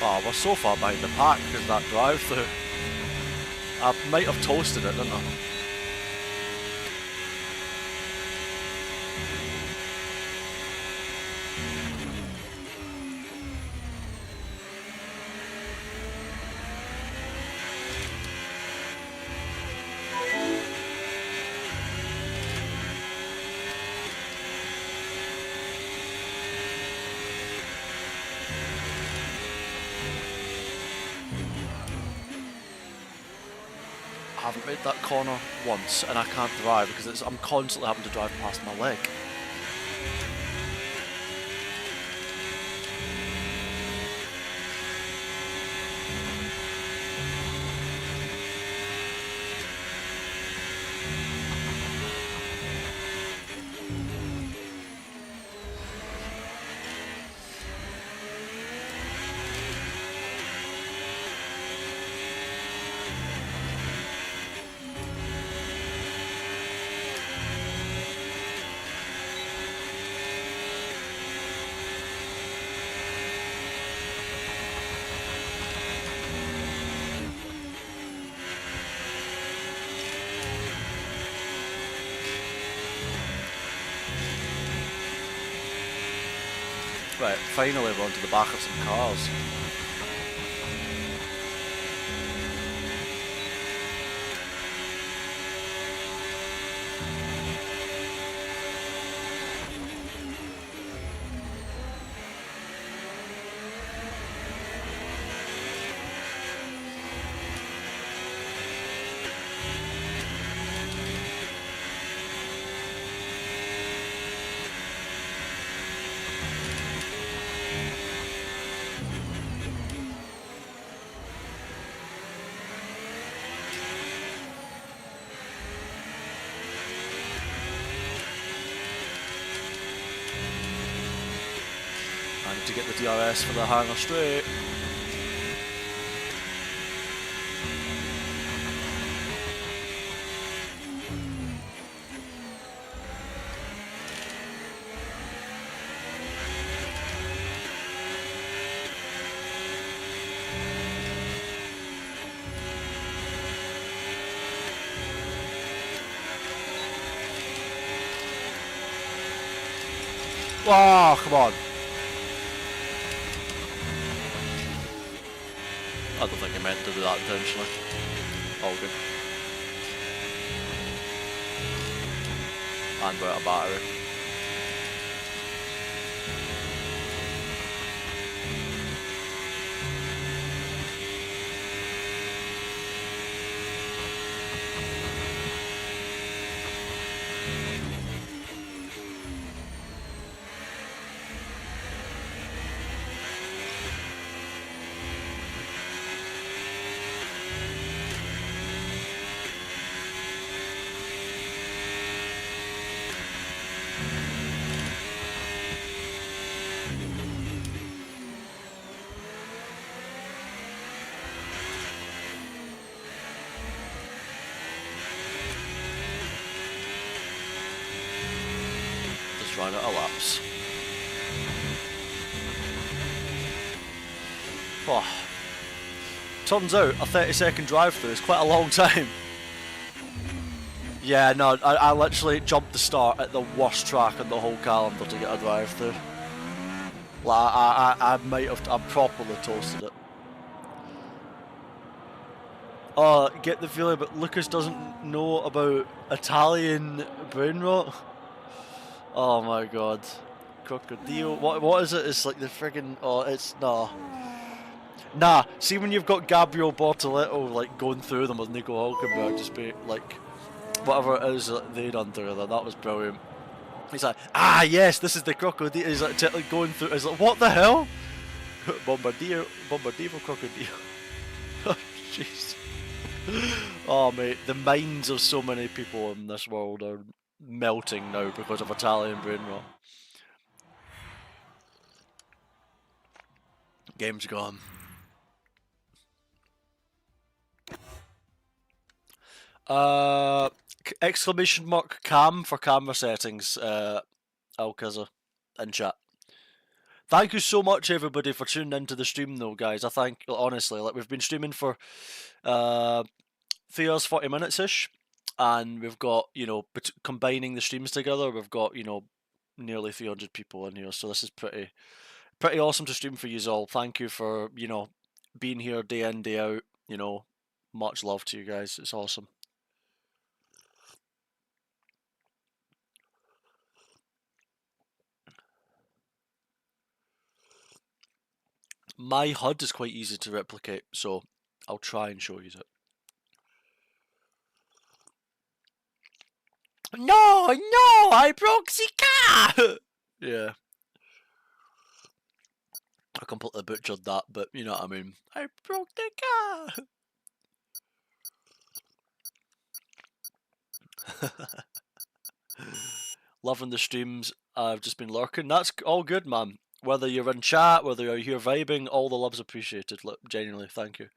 Oh, we're so far behind the pack because of that drive-through. I might have toasted it, didn't I? I haven't made that corner once and I can't drive because I'm constantly having to drive past my leg. Right, finally we're onto the back of some cars. I need to get the DRS for the hanger straight. Oh, come on. I don't think I meant to do that intentionally. All good. And we're out of battery. Just ran out of laps. Oh. turns out a 30-second drive-through is quite a long time. Yeah, no, I literally jumped the start at the worst track in the whole calendar to get a drive-through. Like, I might have, I properly toasted it. Get the feeling, but Lucas doesn't know about Italian brain rot. Oh my god. Crocodile. What is it? It's like the friggin'. Oh, it's. Nah. Nah, see when you've got Gabriel Bortoletto like going through them with Nico Hulkenberg, just be like. Whatever it is that they done together, that was brilliant. He's like, ah, yes, this is the crocodile. He's like going through. He's like, what the hell? Bombardier crocodile. Oh, jeez. Oh, mate, the minds of so many people in this world are melting now because of Italian brain rot. Game's gone. Exclamation mark cam for camera settings, Alcazar in chat. Thank you so much, everybody, for tuning into the stream, though, guys. I think, honestly, like we've been streaming for 3 hours 40 minutes ish, and we've got, you know, combining the streams together, we've got, you know, nearly 300 people in here. So this is pretty awesome to stream for you all. Thank you for, you know, being here day in day out. You know, much love to you guys. It's awesome. My HUD is quite easy to replicate, so I'll try and show you it. No, I broke the car! Yeah. I completely butchered that, but you know what I mean. I broke the car! Loving the streams. I've just been lurking. That's all good, man. Whether you're in chat, whether you're here vibing, all the love's appreciated. Genuinely, thank you.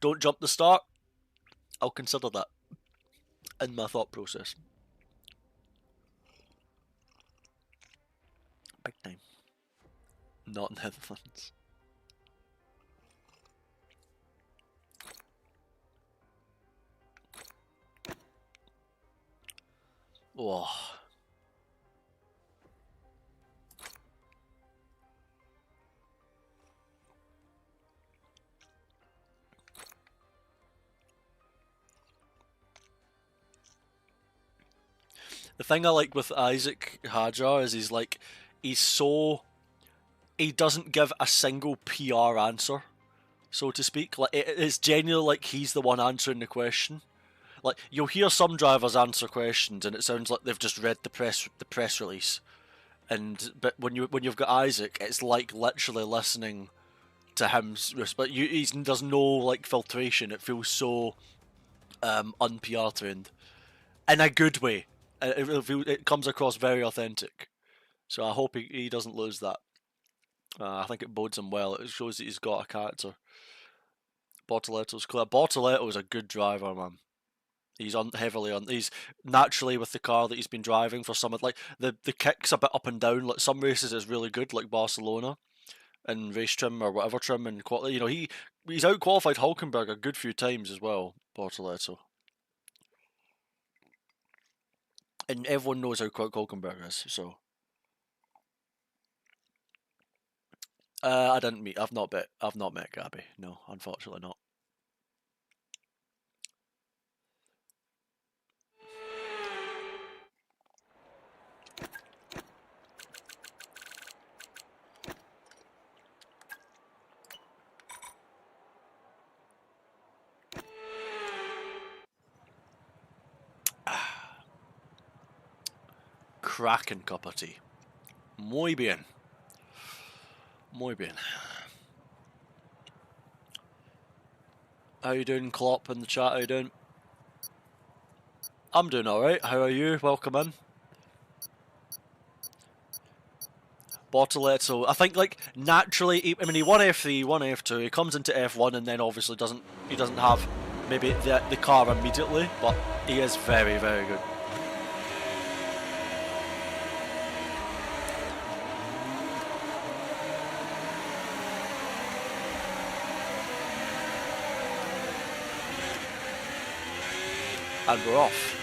Don't jump the start. I'll consider that in my thought process. Big time. Not in the Netherlands. Oh. The thing I like with Isaac Hajar is he doesn't give a single PR answer, so to speak. Like it's genuinely like he's the one answering the question. Like you'll hear some drivers answer questions and it sounds like they've just read the press release, but when you've got Isaac, it's like literally listening to him. But he there's no like filtration. It feels so un-PR trained in a good way. It comes across very authentic. So I hope he doesn't lose that. I think it bodes him well. It shows that he's got a character. Bortoletto's clear. Bortoletto's a good driver, man. He's he's naturally with the car that he's been driving for some, like the kicks a bit up and down. Like some races is really good, like Barcelona and race trim or whatever trim, and you know he's out qualified Hulkenberg a good few times as well, Bortoletto. And everyone knows how quick Hulkenberg is, so. I've not met Gabby. No, unfortunately not. Cracking cup of tea. Muy bien. Muy bien. How you doing, Klopp, in the chat? How you doing? I'm doing alright. How are you? Welcome in. Bortoletto, I think like naturally, I mean he won F3, he won F2, he comes into F1 and then obviously doesn't have maybe the car immediately, but he is very, very good. And we're off.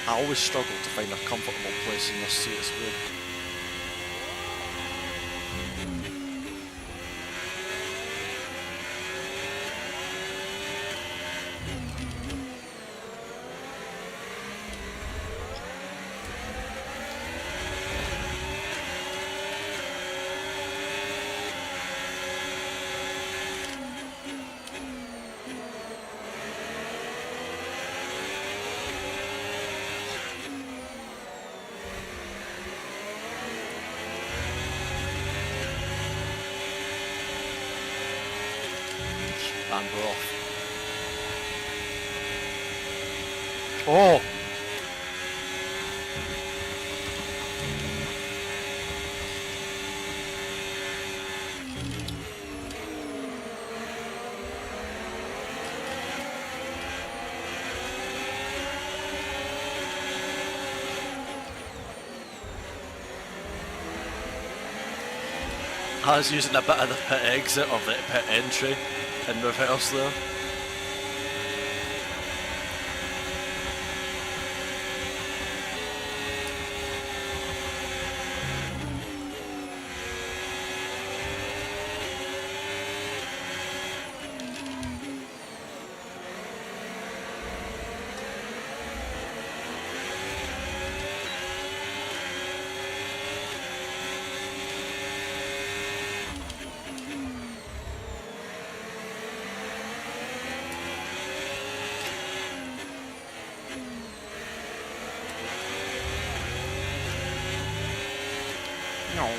I always struggle to find a comfortable place in this seat, it's weird. And we're off. Oh! I was using a bit of the pit exit or the pit entry in reverse there. No.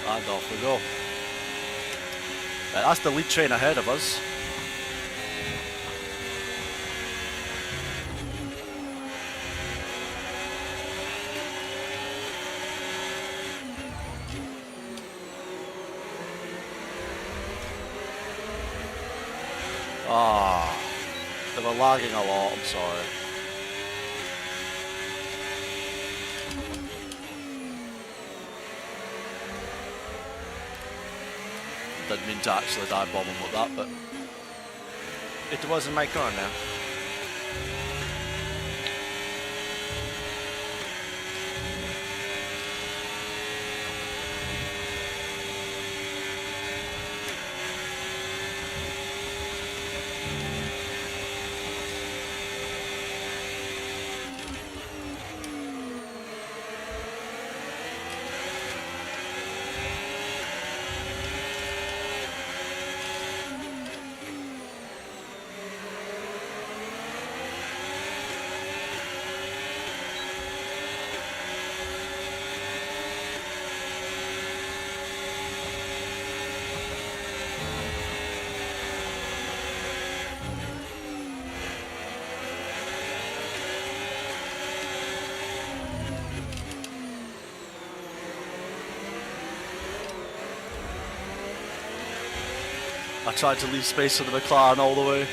And off we go. Right, that's the lead train ahead of us. Ah, they were lagging a lot, I'm sorry. Didn't mean to actually dive bomb him with that, but it wasn't my car now. I tried to leave space for the McLaren all the way.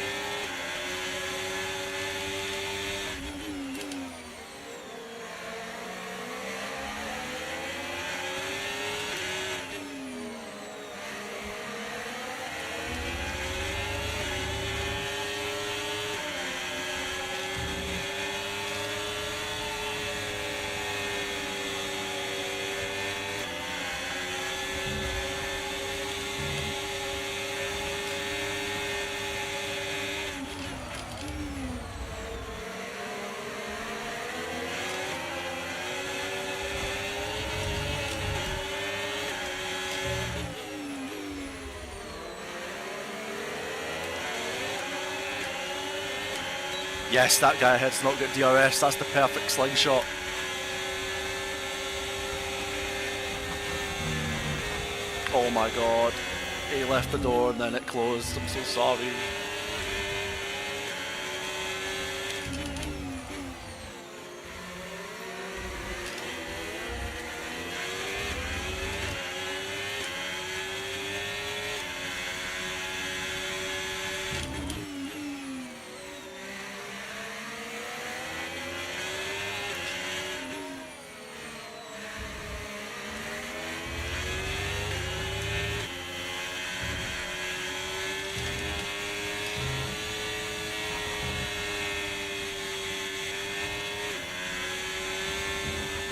Yes, that guy ahead's not got DRS. That's the perfect slingshot. Oh my god. He left the door and then it closed. I'm so sorry.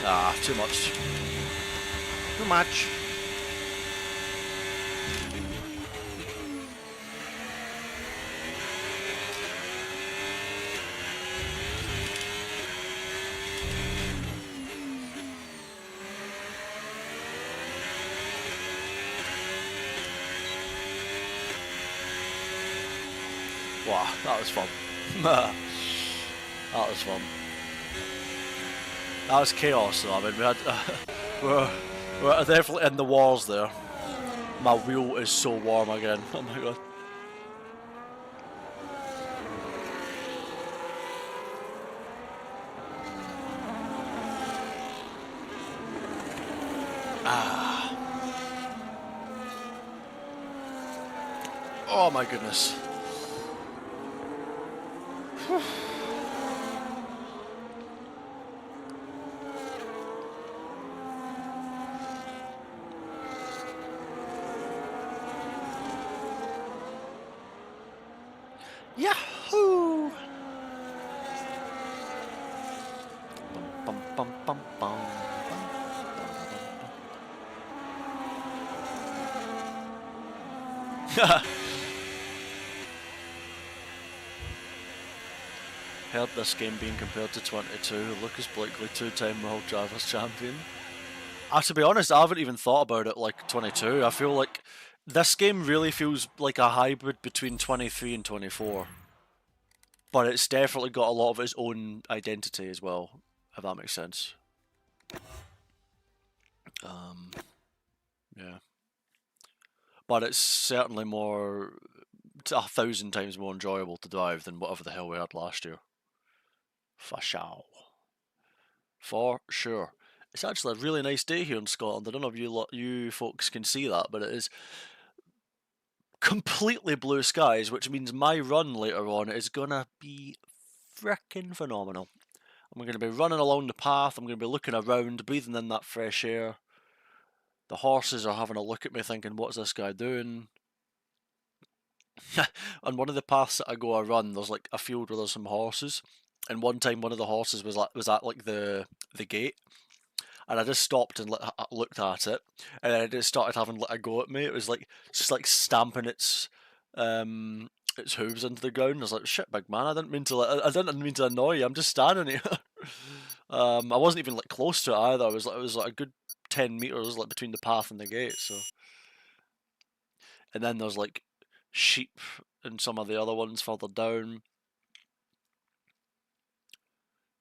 Ah, too much. Too much. Wow, that was fun. That was fun. That was chaos though. I mean, we had we're definitely in the wars there. My wheel is so warm again. Oh my god. Ah. Oh my goodness. Yahoo! Bum, bum, bum, bum, bum. Heard this game being compared to 22. Lucas Blakely, two-time World Drivers Champion. To be honest, I haven't even thought about it like 22. I feel like this game really feels like a hybrid between 23 and 24. But it's definitely got a lot of its own identity as well, if that makes sense. Yeah. But it's certainly more, 1,000 times more enjoyable to drive than whatever the hell we had last year. For sure. For sure. It's actually a really nice day here in Scotland. I don't know if you folks can see that, but it is completely blue skies, which means my run later on is gonna be frickin' phenomenal. I'm gonna be running along the path, I'm gonna be looking around, breathing in that fresh air. The horses are having a look at me thinking, what's this guy doing? On one of the paths that I go a run, there's like a field where there's some horses. And one time one of the horses was at like the gate. And I just stopped and looked at it, and then it just started having a go at me. It was like just like stamping its hooves into the ground. I was like, "Shit, big man! I didn't mean to annoy you. I'm just standing here." I wasn't even like close to it either. It was like a good 10 meters like between the path and the gate. So, and then there's like sheep and some of the other ones further down.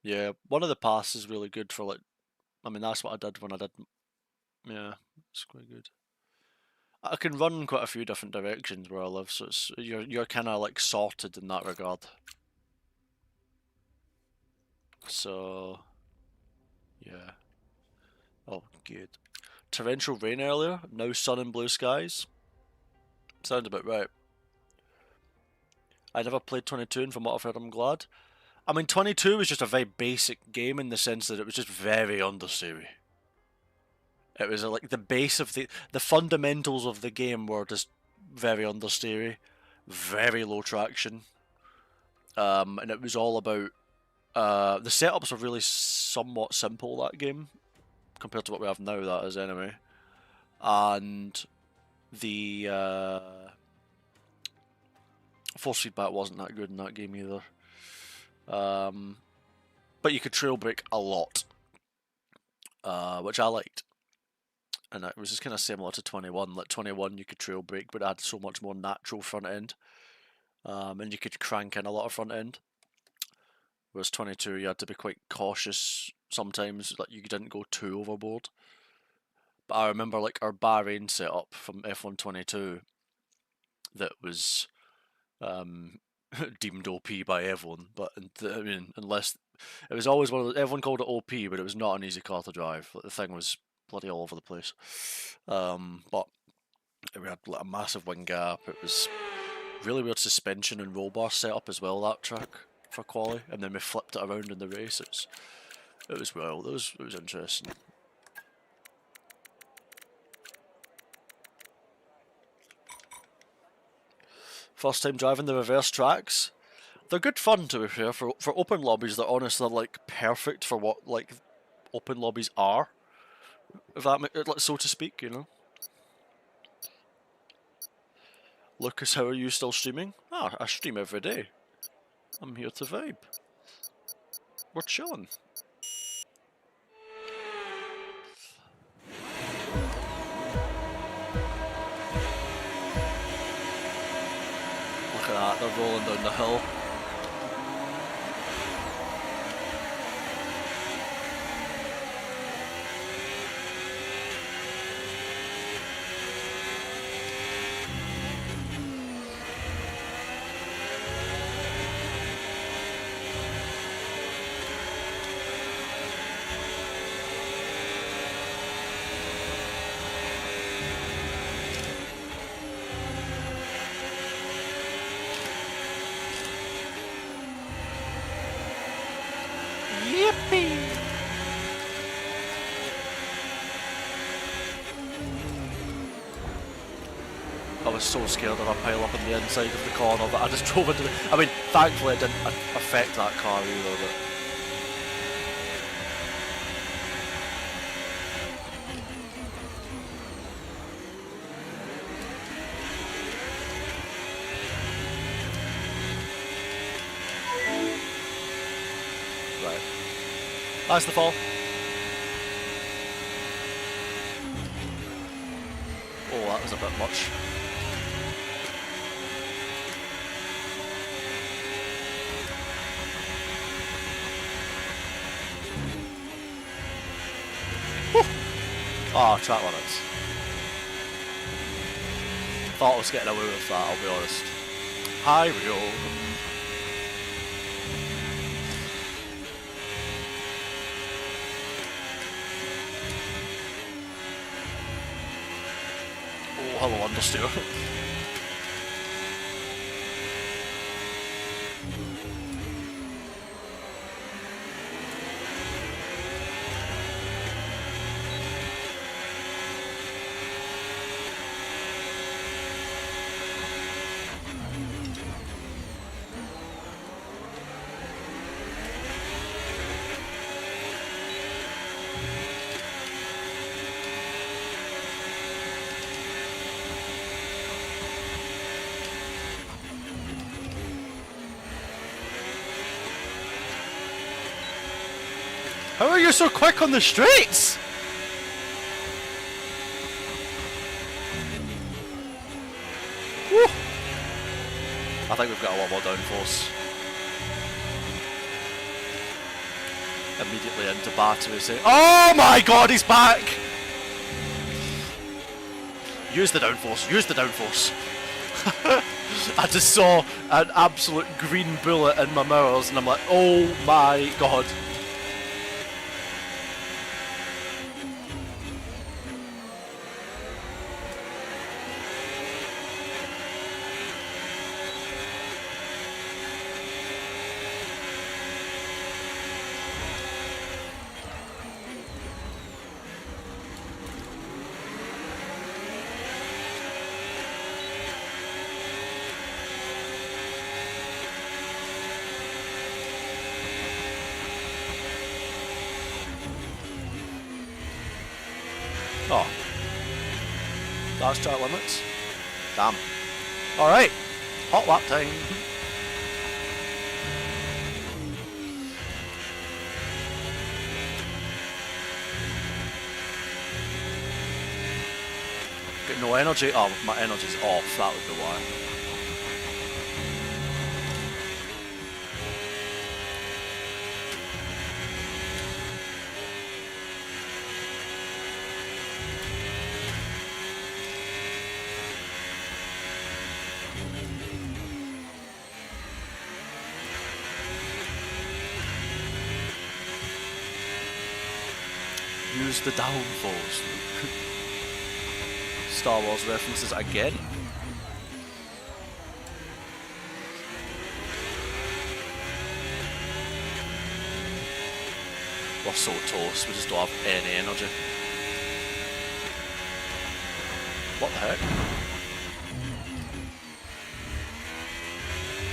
Yeah, one of the paths is really good for like. I mean, that's what I did when I did. Yeah, it's quite good. I can run quite a few different directions where I live, so you're kind of like sorted in that regard. So, yeah. Oh, good. Torrential rain earlier, now sun and blue skies. Sounds about right. I never played 22, and from what I've heard, I'm glad. I mean, 22 was just a very basic game in the sense that it was just very understeery. It was like the base of the fundamentals of the game were just very understeery, very low traction, and it was all about the setups are really somewhat simple that game compared to what we have now. That is anyway, and the force feedback wasn't that good in that game either. But you could trail brake a lot, which I liked. And it was just kind of similar to 21. Like 21, you could trail brake, but it had so much more natural front end, and you could crank in a lot of front end. Whereas 22, you had to be quite cautious sometimes, like you didn't go too overboard. But I remember like our Bahrain setup from F122 that was um, deemed OP by everyone. But I mean, unless it was always one of the, everyone called it OP, but it was not an easy car to drive. Like, the thing was bloody all over the place. But we had like, a massive wing gap. It was really weird suspension and roll bar setup as well that track for quali, and then we flipped it around in the race. It was wild. It was interesting. First time driving the reverse tracks. They're good fun to be fair. For open lobbies, they're honestly like perfect for what like open lobbies are. If that so to speak, you know. Lucas, how are you still streaming? Ah, I stream every day. I'm here to vibe. We're chilling. Look at that, they're rolling down the hill. Yippee! I was so scared of a pile up on the inside of the corner, but I just drove into the... I mean, thankfully it didn't affect that car either, but... Right. That's the fall. Oh, that was a bit much. Oh, track limits. Thought I was getting away with that, I'll be honest. Hi, Rio. Oh, hello, understeer. How are you so quick on the straights? Woo. I think we've got a lot more downforce. Immediately into battery saying, oh my god, he's back! Use the downforce, use the downforce. I just saw an absolute green bullet in my mirrors and I'm like, oh my god. Oh. That's track limits. Damn. Alright. Hot lap time. Got no energy? Oh, my energy's off. That would be why. choose the downfalls. Star Wars references again. We're so toast, we just don't have any energy. What the heck?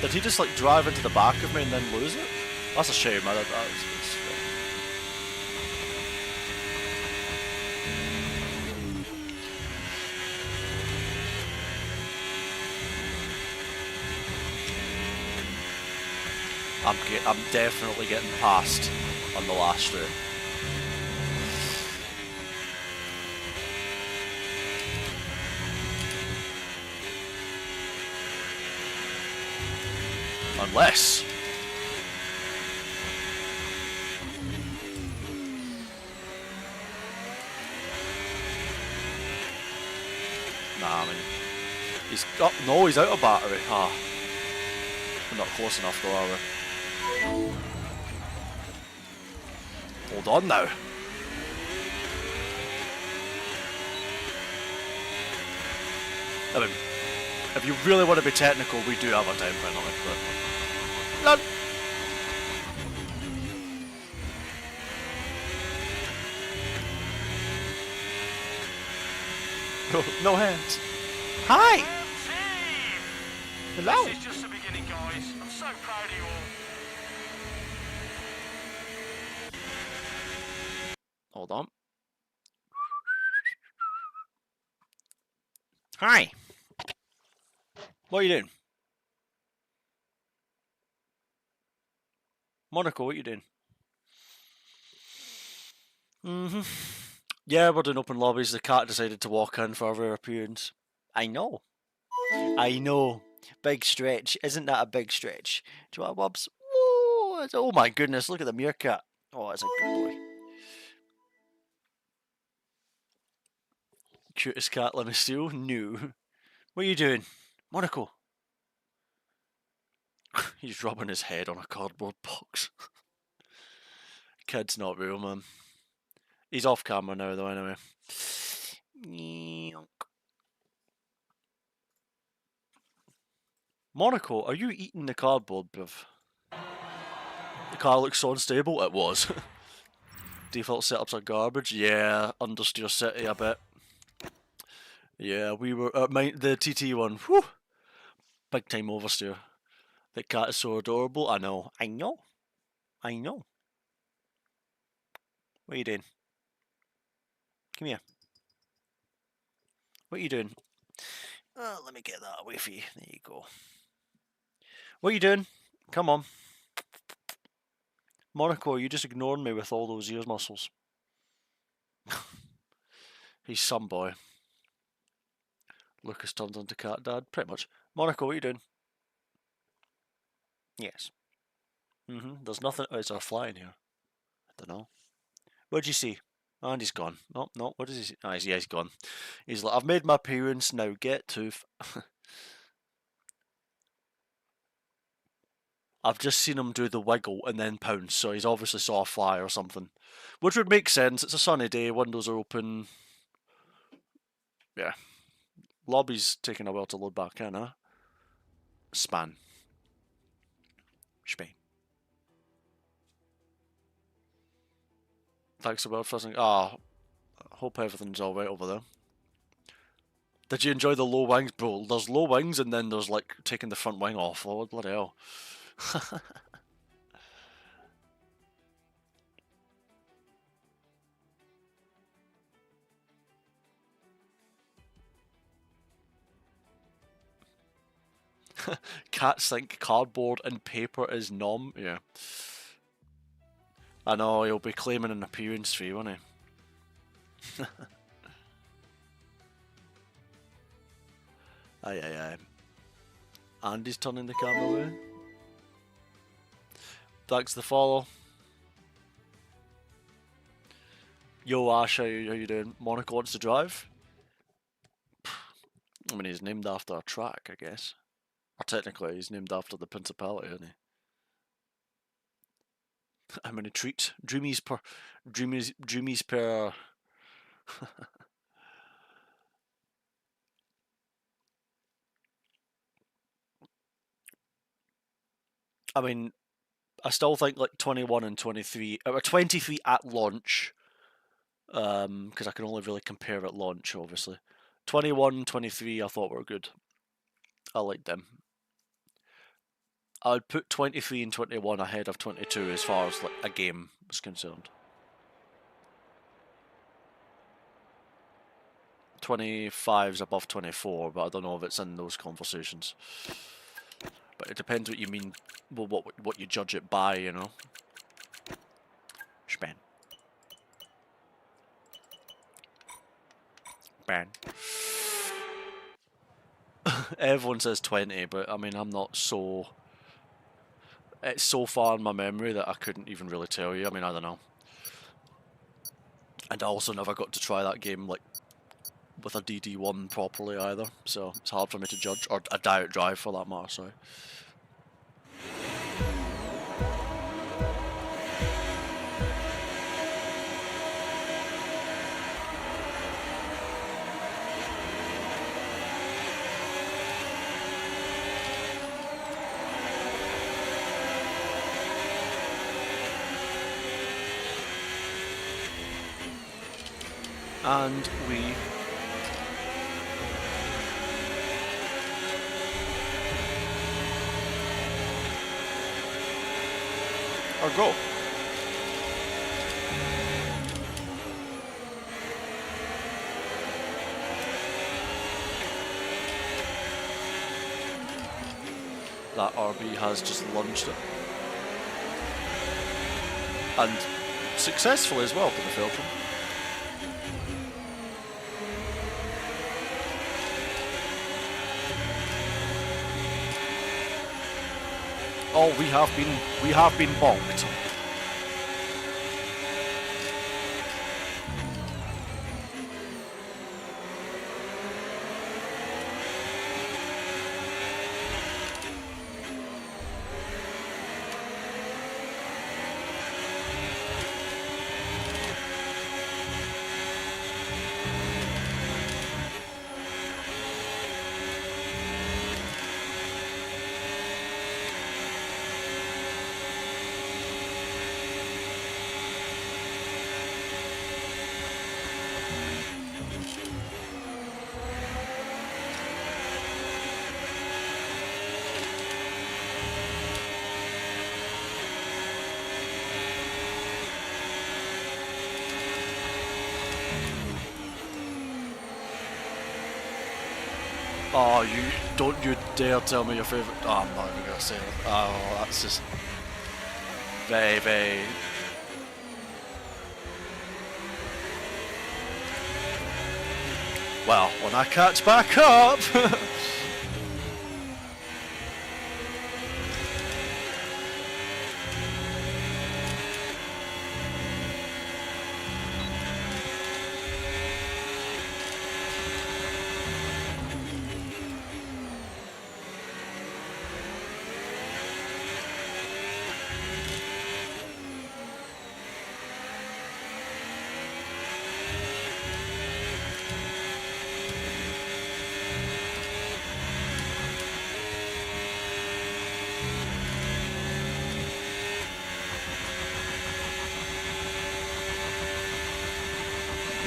Did he just like drive into the back of me and then lose it? That's a shame, man. I'm definitely getting past on the last straight. Unless... Nah, I mean... He's got... No, he's out of battery. Ah. We're not close enough though, are we? Hold on now. I mean, if you really want to be technical, we do have a time penalty, but... None! No hands. Hi! Hello! This is just the beginning, guys. I'm so proud of you all. Hold on. Hi! What are you doing? Monaco, what are you doing? Yeah, we're doing open lobbies. The cat decided to walk in for a rare appearance. I know. I know. Big stretch. Isn't that a big stretch? Do you want Bubs? Oh my goodness, look at the meerkat. Oh, that's a good boy. Cutest cat, let me steal? No. What are you doing? Monaco. He's rubbing his head on a cardboard box. Kid's not real, man. He's off camera now, though, anyway. Monaco, are you eating the cardboard, bruv? The car looks so unstable. It was. Default setups are garbage. Yeah, understeer city a bit. Yeah, we were the TT one. Whew, big time oversteer. The cat is so adorable. I know. I know. I know. What are you doing? Come here. What are you doing? Let me get that away for you. There you go. What are you doing? Come on. Monaco, you just ignored me with all those ears muscles. He's some boy. Lucas turns into cat dad, pretty much. Monaco, what are you doing? Yes. There's nothing. Oh, is there a fly in here? I don't know. What'd you see? And he's gone. No, no. What does he see? Oh, he's gone. He's like, I've made my appearance. Now get to. I've just seen him do the wiggle and then pounce, so he's obviously saw a fly or something. Which would make sense. It's a sunny day. Windows are open. Yeah. Lobby's taking a while to load back in, huh? Span. Spain. Thanks a lot for listening. Hope everything's alright over there. Did you enjoy the low wings? Bro, there's low wings and then there's like taking the front wing off. Oh, bloody hell. Cats think cardboard and paper is nom. Yeah. I know, he'll be claiming an appearance fee, won't he? Aye. Andy's turning the camera away. Thanks for the follow. Yo Ash, how you doing? Monaco wants to drive? I mean, he's named after a track, I guess. Or technically, he's named after the Principality, isn't he? How many treats? Dreamies per. I mean, I still think like 21 and 23, or 23 at launch, because I can only really compare at launch, obviously. 21, 23, I thought were good. I liked them. I'd put 23 and 21 ahead of 22 as far as like a game is concerned. 25's above 24, but I don't know if it's in those conversations. But it depends what you mean, well, what you judge it by, you know. Span. Ban. Everyone says 20, but I mean, I'm not so. It's so far in my memory that I couldn't even really tell you. I mean, I don't know. And I also never got to try that game like with a DD1 properly either, so it's hard for me to judge, or a direct drive for that matter. Sorry. And we are go. That RB has just lunged it. And successfully as well, to be fair to him. Oh, we have been bonked. Oh, don't you dare tell me your favourite. Oh, I'm not even gonna say it. Oh, that's just very, very. Well, when I catch back up.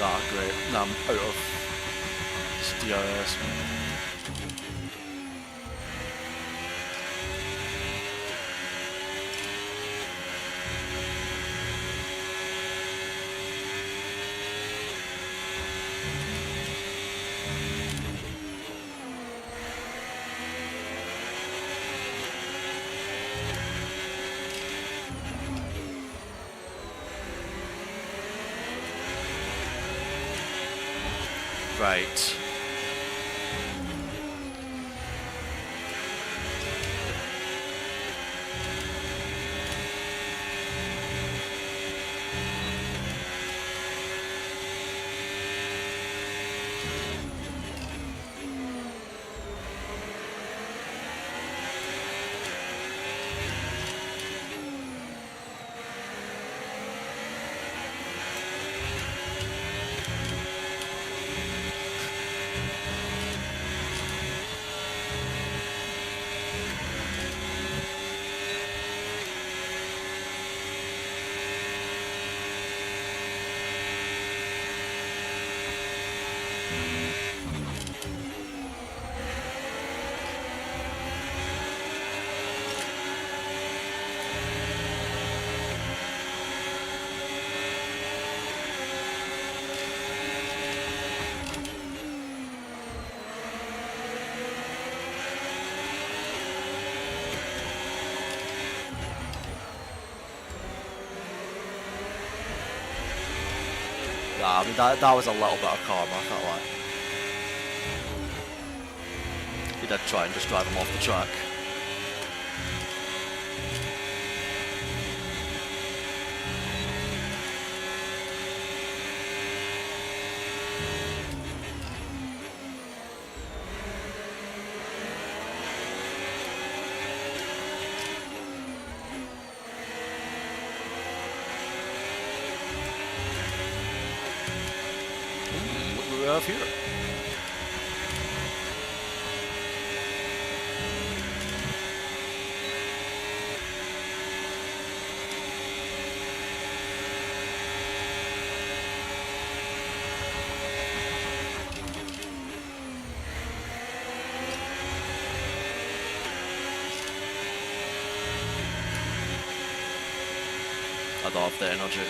Ah, great. Now I'm out of DRS. Right. I mean that was a little bit of karma, I can't lie. He did try and just drive him off the track. What do we have here? I don't have the energy.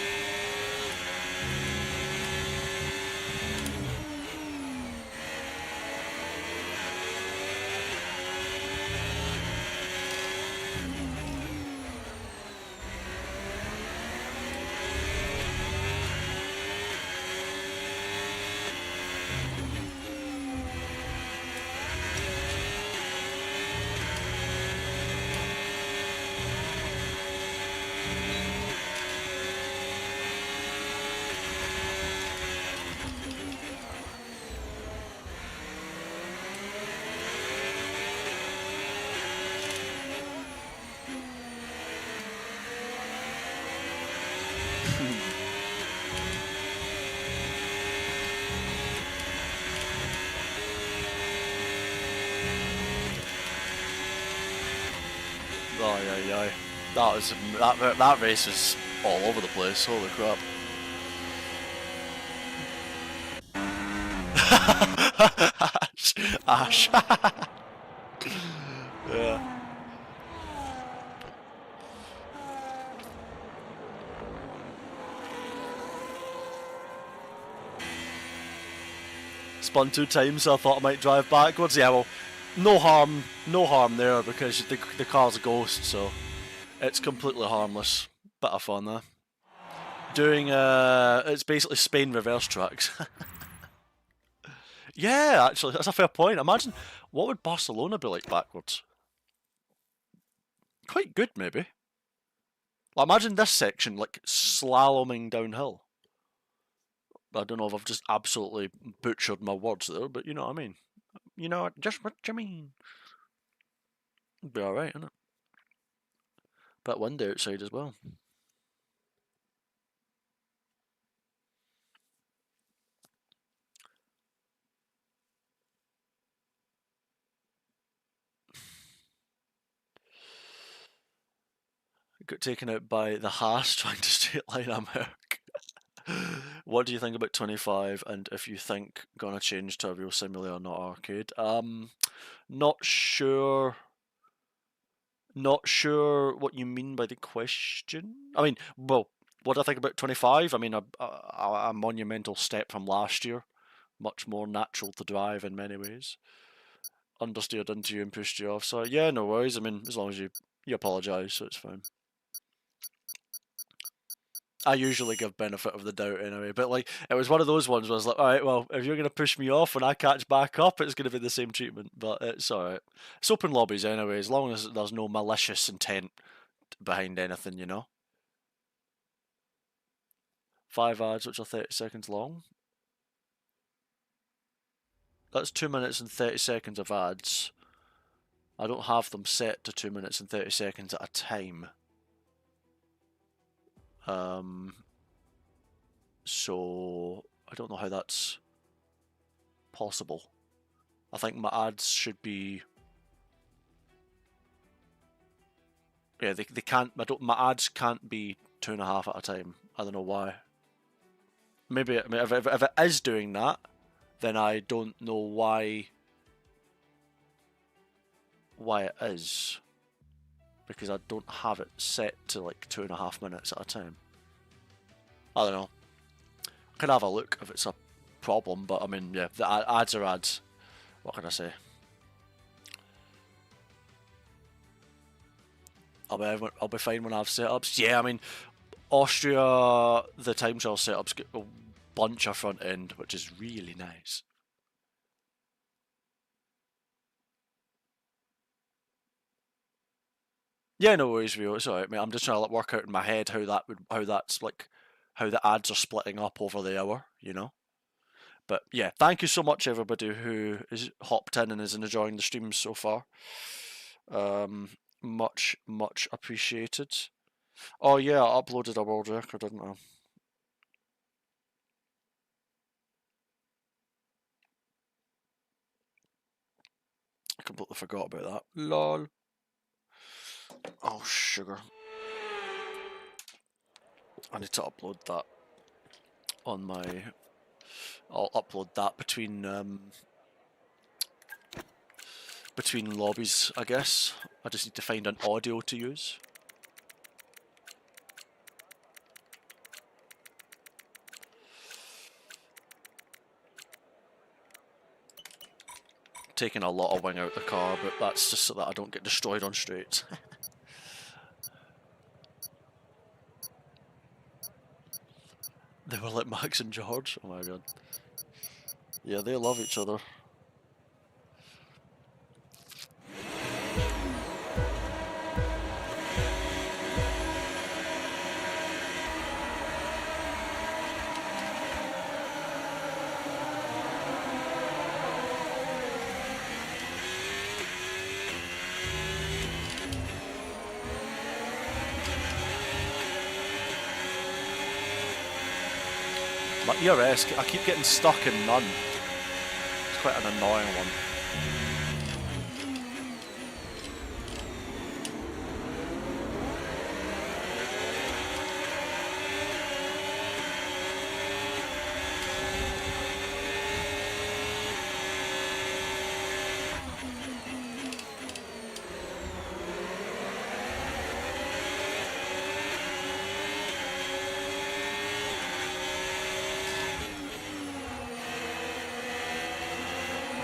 Aye. That race was all over the place. Holy crap! Ash. Yeah. Spun 2 times, so I thought I might drive backwards. Yeah, well, no harm there because the car's a ghost, so it's completely harmless. Bit of fun there. Doing it's basically Spain reverse tracks. Yeah, actually, that's a fair point. Imagine what would Barcelona be like backwards. Quite good, maybe. Like, imagine this section like slaloming downhill. I don't know if I've just absolutely butchered my words there, but you know what I mean. You know just what you mean. It'd be alright, innit? Bit windy outside as well. Got taken out by the Haas trying to straight line a Merc. What do you think about 25, and if you think gonna change to a real simulator, not arcade? Not sure. Not sure what you mean by the question. I mean, well, what do I think about 25? I mean, a monumental step from last year. Much more natural to drive in many ways. Understeered into you and pushed you off. So yeah, no worries. I mean, as long as you apologise, so it's fine. I usually give benefit of the doubt anyway, but like it was one of those ones where I was like, all right, well, if you're gonna push me off when I catch back up, it's gonna be the same treatment. But it's all right. It's open lobbies anyway, as long as there's no malicious intent behind anything, you know. 5 ads which are 30 seconds long. That's 2 minutes and 30 seconds of ads. I don't have them set to 2 minutes and 30 seconds at a time. So I don't know how that's possible. I think my ads should be. Yeah, they can't. My ads can't be 2.5 at a time. I don't know why. Maybe I mean, if it is doing that, then I don't know why it is, because I don't have it set to like 2.5 minutes at a time. I don't know. I can have a look if it's a problem, but I mean, yeah, the ads are ads. What can I say? I'll be fine when I have setups. Yeah, I mean, Austria, the time trial setups get bunch of front end, which is really nice. Yeah, no worries, Rio. It's alright, mate. I'm just trying to like, work out in my head how that's like, how the ads are splitting up over the hour, you know. But yeah, thank you so much, everybody who is hopped in and is enjoying the streams so far. Much, much appreciated. Oh yeah, I uploaded a world record, didn't I? I completely forgot about that. Lol. Oh, sugar. I need to upload that on my... I'll upload that between lobbies, I guess. I just need to find an audio to use. Taking a lot of wing out the car, but that's just so that I don't get destroyed on straights. They were like Max and George. Oh my god. Yeah, they love each other. My ERS, I keep getting stuck in none. It's quite an annoying one.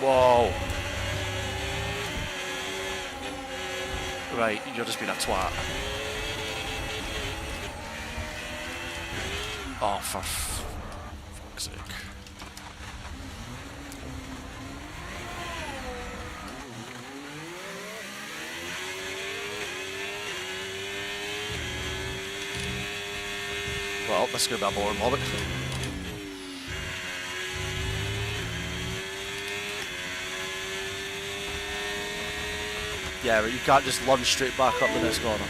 Whoa. Right, you're just being a twat. Oh, for fuck's sake. Well, this is going to be a boring moment. Yeah, but you can't just lunge straight back up the next corner.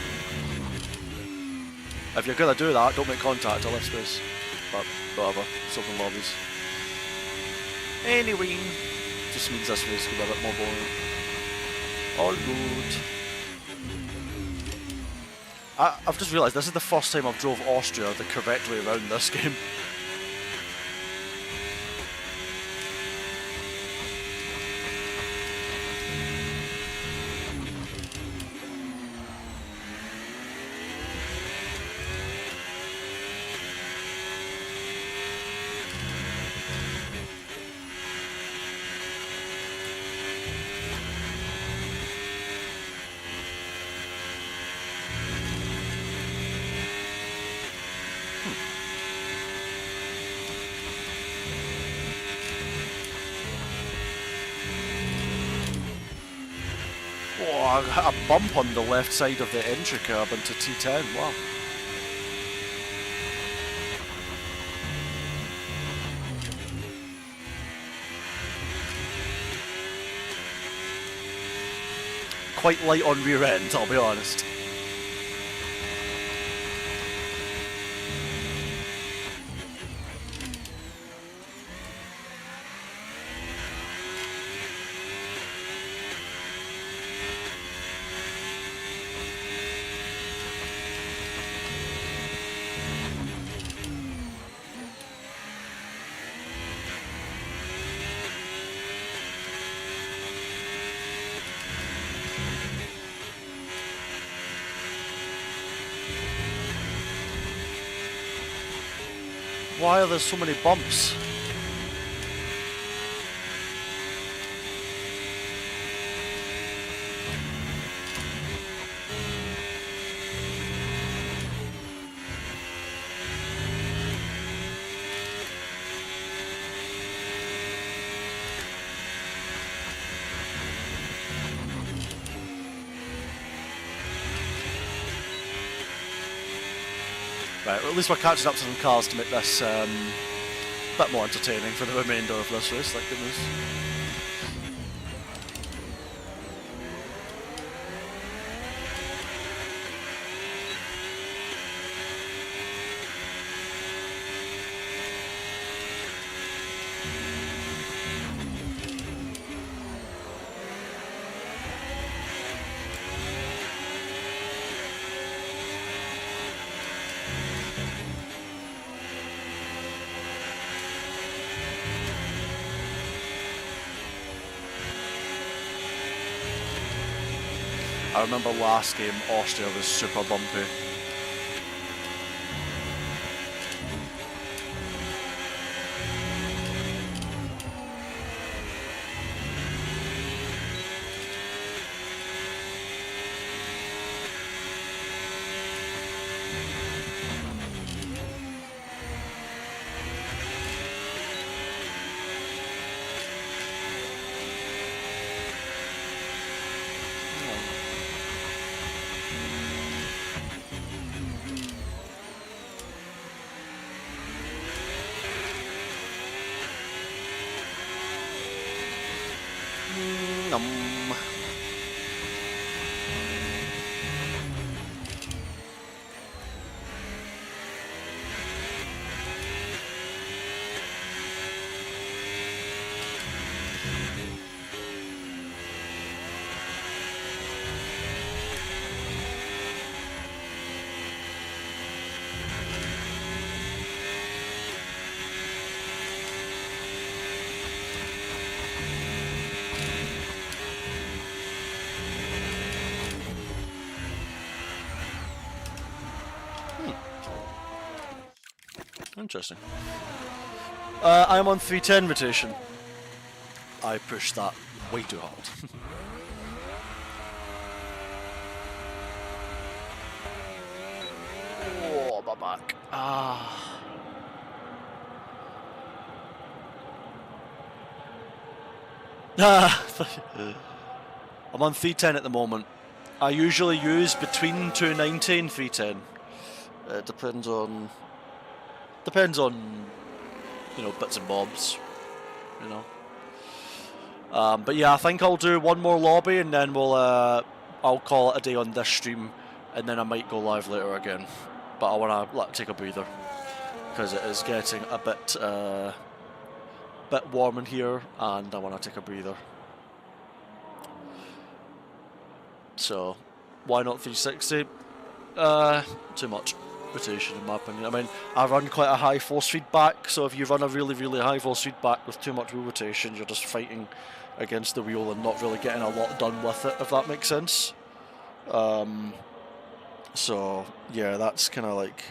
If you're going to do that, don't make contact, I'll let space. But whatever, it's open lobbies. Anyway, just means this race could be a bit more boring. All good. I've just realised this is the first time I've drove Austria the correct way around this game. Oh, I got a bump on the left side of the entry curb into T10, wow. Quite light on rear end, I'll be honest. Why are there so many bumps? Right, well, at least we're catching up to some cars to make this a bit more entertaining for the remainder of this race, thank goodness. I remember last game, Austria was super bumpy. Interesting. I'm on 310 rotation. I pushed that way too hard. Oh, my back. Ah. I'm on 310 at the moment. I usually use between 290 and 310. It depends on, you know, bits and bobs, you know. But yeah, I think I'll do one more lobby and then I'll call it a day on this stream, and then I might go live later again. But I want to take a breather because it is getting a bit warm in here, and I want to take a breather. So, why not 360? Too much rotation in my opinion. I mean, I run quite a high force feedback, so if you run a really high force feedback with too much wheel rotation, you're just fighting against the wheel and not really getting a lot done with it, if that makes sense. So yeah, that's kind of like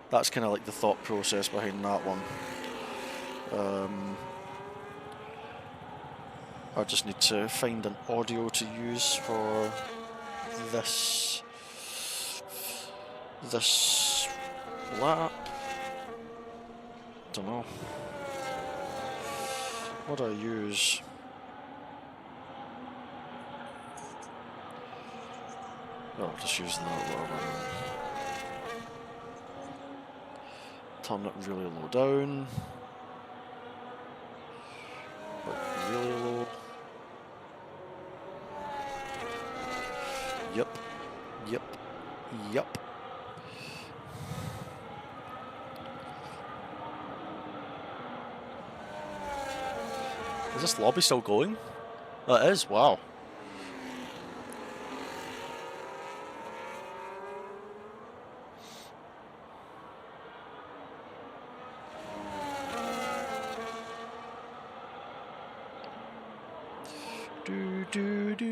the thought process behind that one. I just need to find an audio to use for this lap. Don't know. What do I use? Oh, I'll just use that one. Turn it really low down. Like really low. Yep. Is this lobby still going? Oh, it is, wow.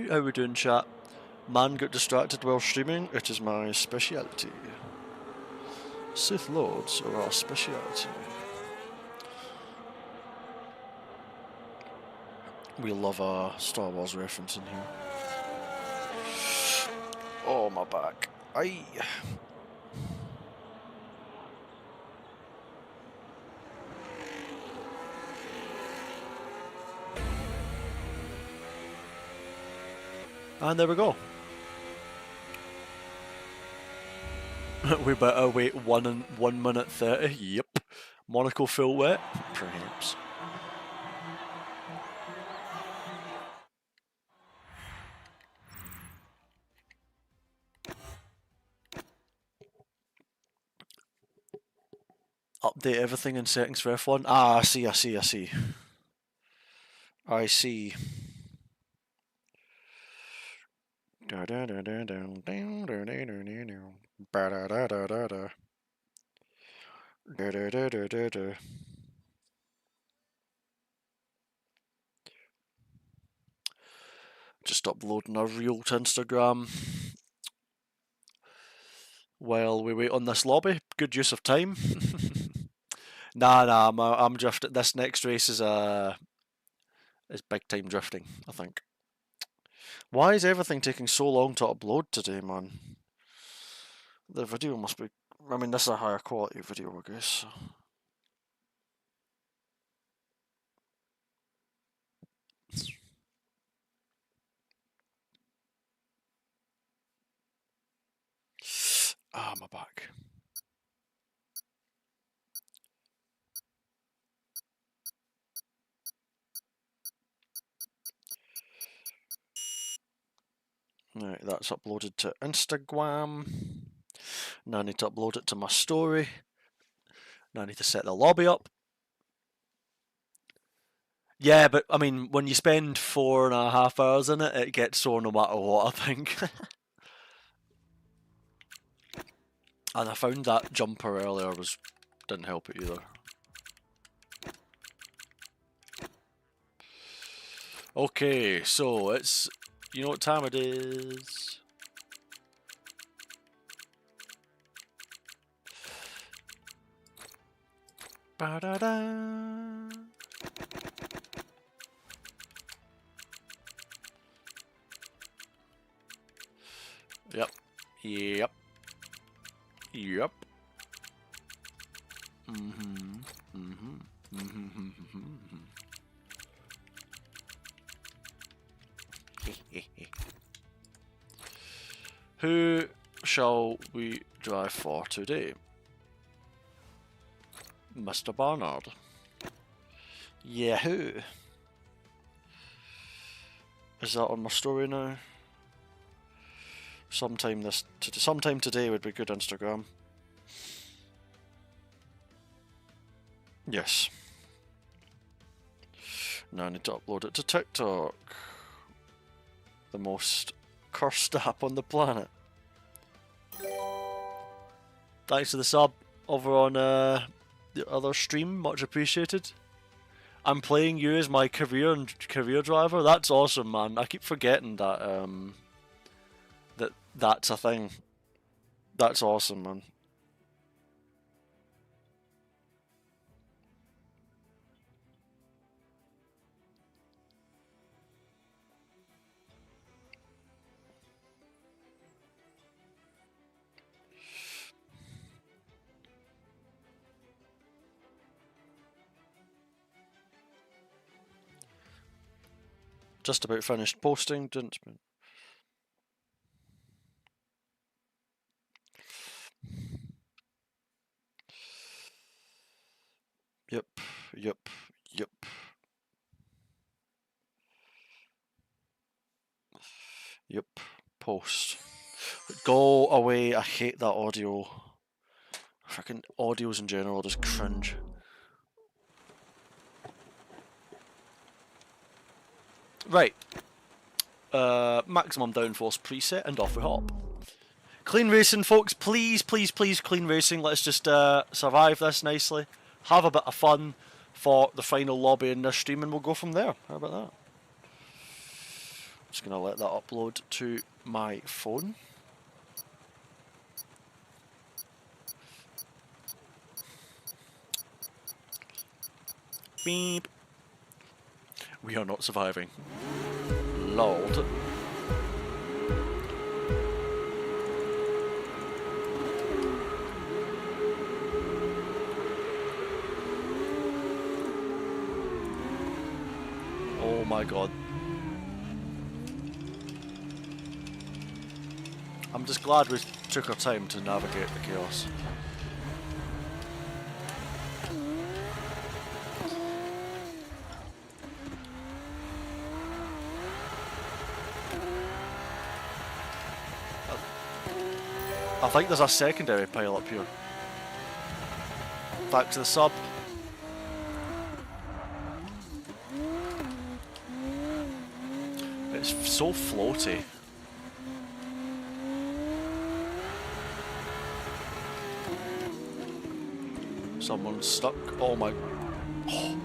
How we doing, chat? Man got distracted while streaming. It is my speciality. Sith Lords are our speciality. We love our Star Wars reference in here. Oh, my back. Aye. And there we go. We better wait 1 minute 30. Yep. Monaco full wet? Perhaps. Update everything in settings for F1. Ah, I see. I see. Just uploading a reel to Instagram while we wait on this lobby. Good use of time. Nah, I'm drifting. This next race is big time drifting, I think. Why is everything taking so long to upload today, man? The video must be. I mean, this is a higher quality video, I guess. So. Ah, my back. Right, that's uploaded to Instagram. Now I need to upload it to my story. Now I need to set the lobby up. Yeah, but I mean, when you spend 4.5 hours in it, it gets so no matter what, I think. And I found that jumper earlier didn't help it either. Okay, so it's, you know what time it is? Ba-da-da. Yep. Who shall we drive for today? Mr. Barnard. Yeah, who? Is that on my story now? Sometime today would be good, Instagram. Yes. Now I need to upload it to TikTok. The most cursed app on the planet. Thanks to the sub over on the other stream, much appreciated. I'm playing you as my career driver. That's awesome, man. I keep forgetting that that's a thing. That's awesome, man. Just about finished posting, didn't spend. Yep. Yep. Post. Go away, I hate that audio. Freaking audios in general just cringe. Right. Maximum downforce preset and off we hop. Clean racing, folks. Please, clean racing. Let's just survive this nicely. Have a bit of fun for the final lobby in this stream and we'll go from there. How about that? Just going to let that upload to my phone. Beep. We are not surviving. Lord. Oh my god. I'm just glad we took our time to navigate the chaos. I think there's a secondary pile up here. Back to the sub. It's so floaty. Someone's stuck. Oh my. Oh.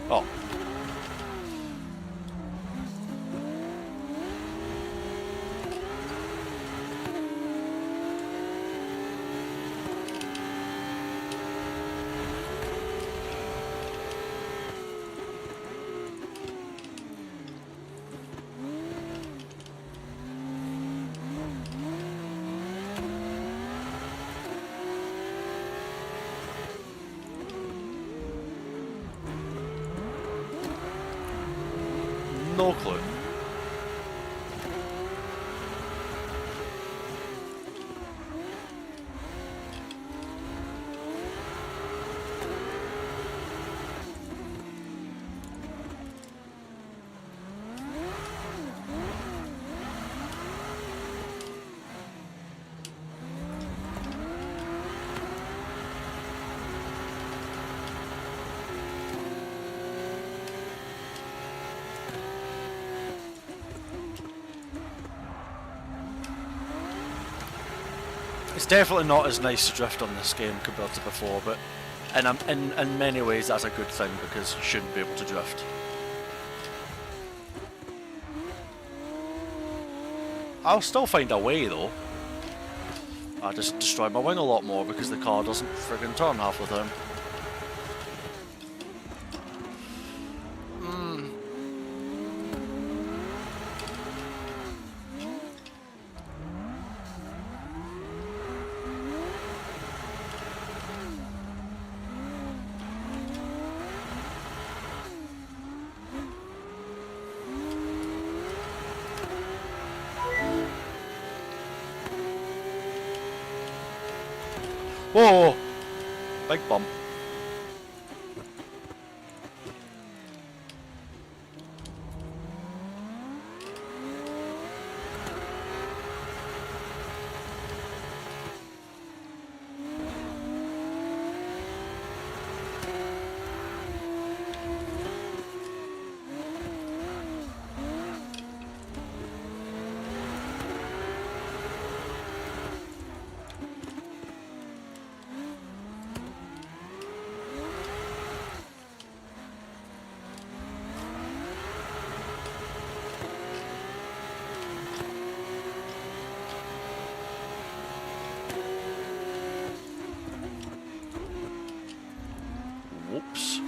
Oh. No clue. It's definitely not as nice to drift on this game compared to before, but in many ways that's a good thing because you shouldn't be able to drift. I'll still find a way though. I just destroy my wing a lot more because the car doesn't friggin' turn half the time. Whoa! Big bump. Whoops.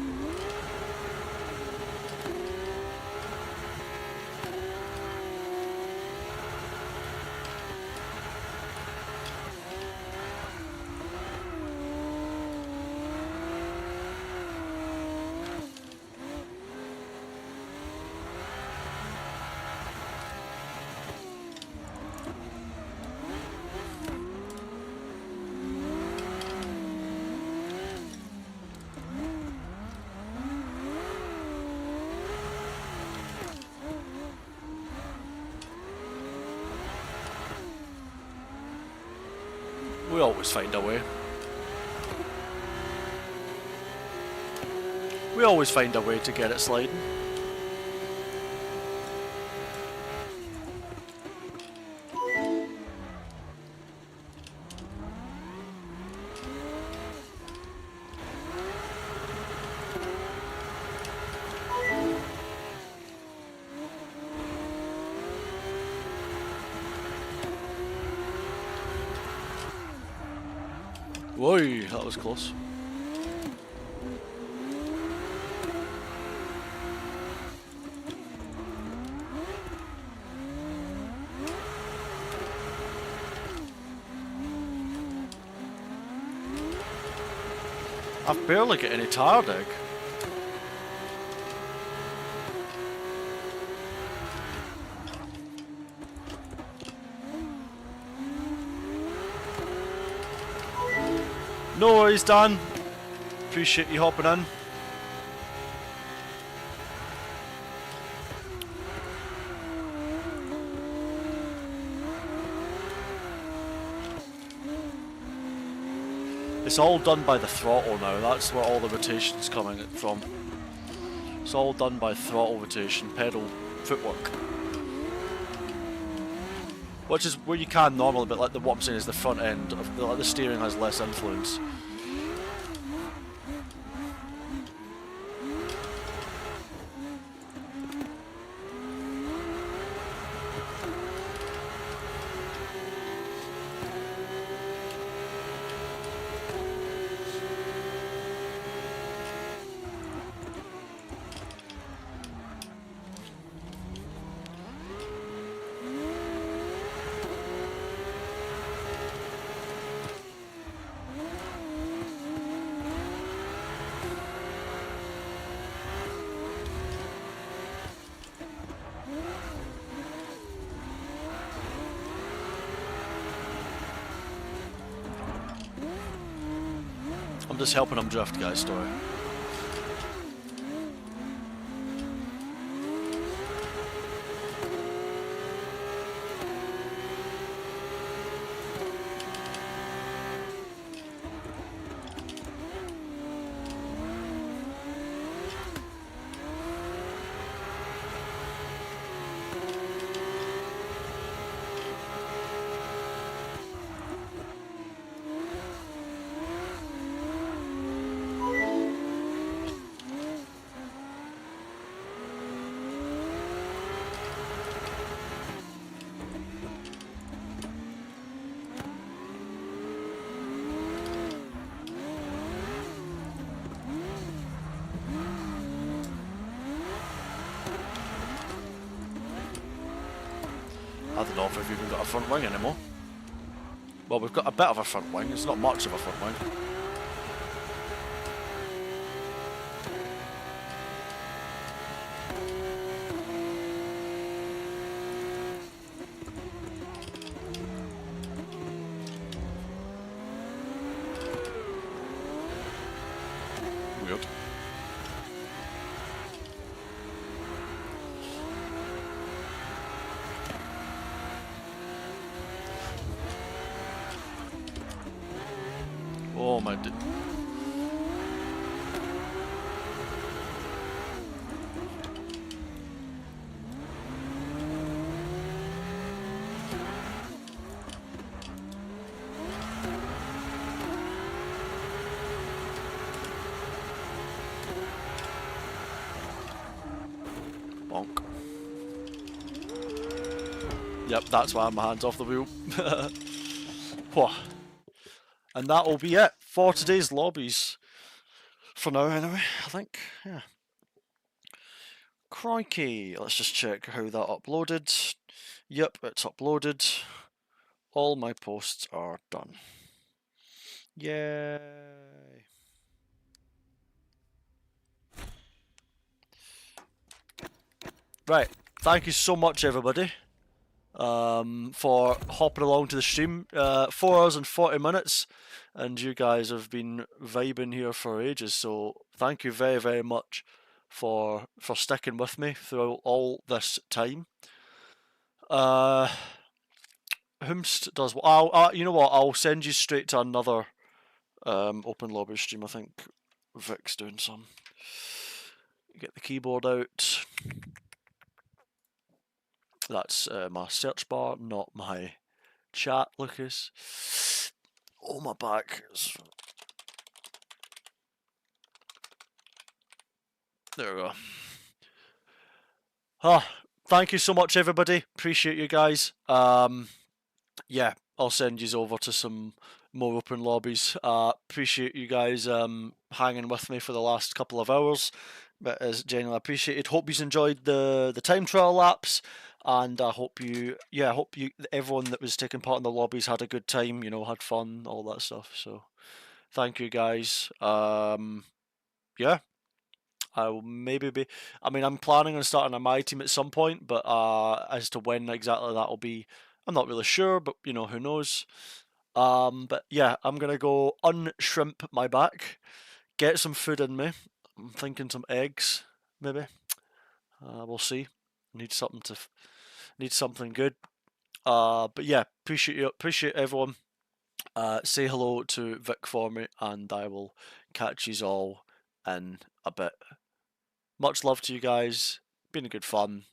We always find a way. We always find a way to get it sliding. Whoa, that was close. I've barely got any tire dig. No worries, Dan. Appreciate you hopping in. It's all done by the throttle now, that's where all the rotation's coming from. It's all done by throttle rotation, pedal, footwork. Which is where you can normally, but like what I'm saying is the front end, like the steering has less influence. I'm just helping him drift, guys, story. I don't know if we've even got a front wing anymore. Well, we've got a bit of a front wing, it's not much of a front wing. Weird. Oh my d- Bonk. Yep, that's why my hand's off the wheel. Whoa. And that will be it for today's lobbies. For now, anyway, I think. Yeah. Crikey. Let's just check how that uploaded. Yep, it's uploaded. All my posts are done. Yay. Right. Thank you so much, everybody, for hopping along to the stream. 4 hours and 40 minutes, and you guys have been vibing here for ages. So thank you very, very much for sticking with me throughout all this time. Whomst does what? You know what? I'll send you straight to another open lobby stream. I think Vic's doing some. Get the keyboard out. That's my search bar, not my chat, Lucas. Oh, my back. There we go. Thank you so much, everybody. Appreciate you guys. Yeah, I'll send you over to some more open lobbies. Appreciate you guys hanging with me for the last couple of hours. But is genuinely appreciated. Hope you enjoyed the time trial laps, and I hope everyone that was taking part in the lobbies had a good time. You know, had fun, all that stuff. So Thank you guys. Yeah, I will maybe be. I mean, I'm planning on starting on my team at some point, but as to when exactly that will be, I'm not really sure. But you know, who knows? But yeah, I'm gonna go unshrimp my back, get some food in me. I'm thinking some eggs, maybe. We'll see. Need something to, need something good. But yeah, appreciate everyone. Say hello to Vic for me, and I will catch you all in a bit. Much love to you guys. Been a good fun.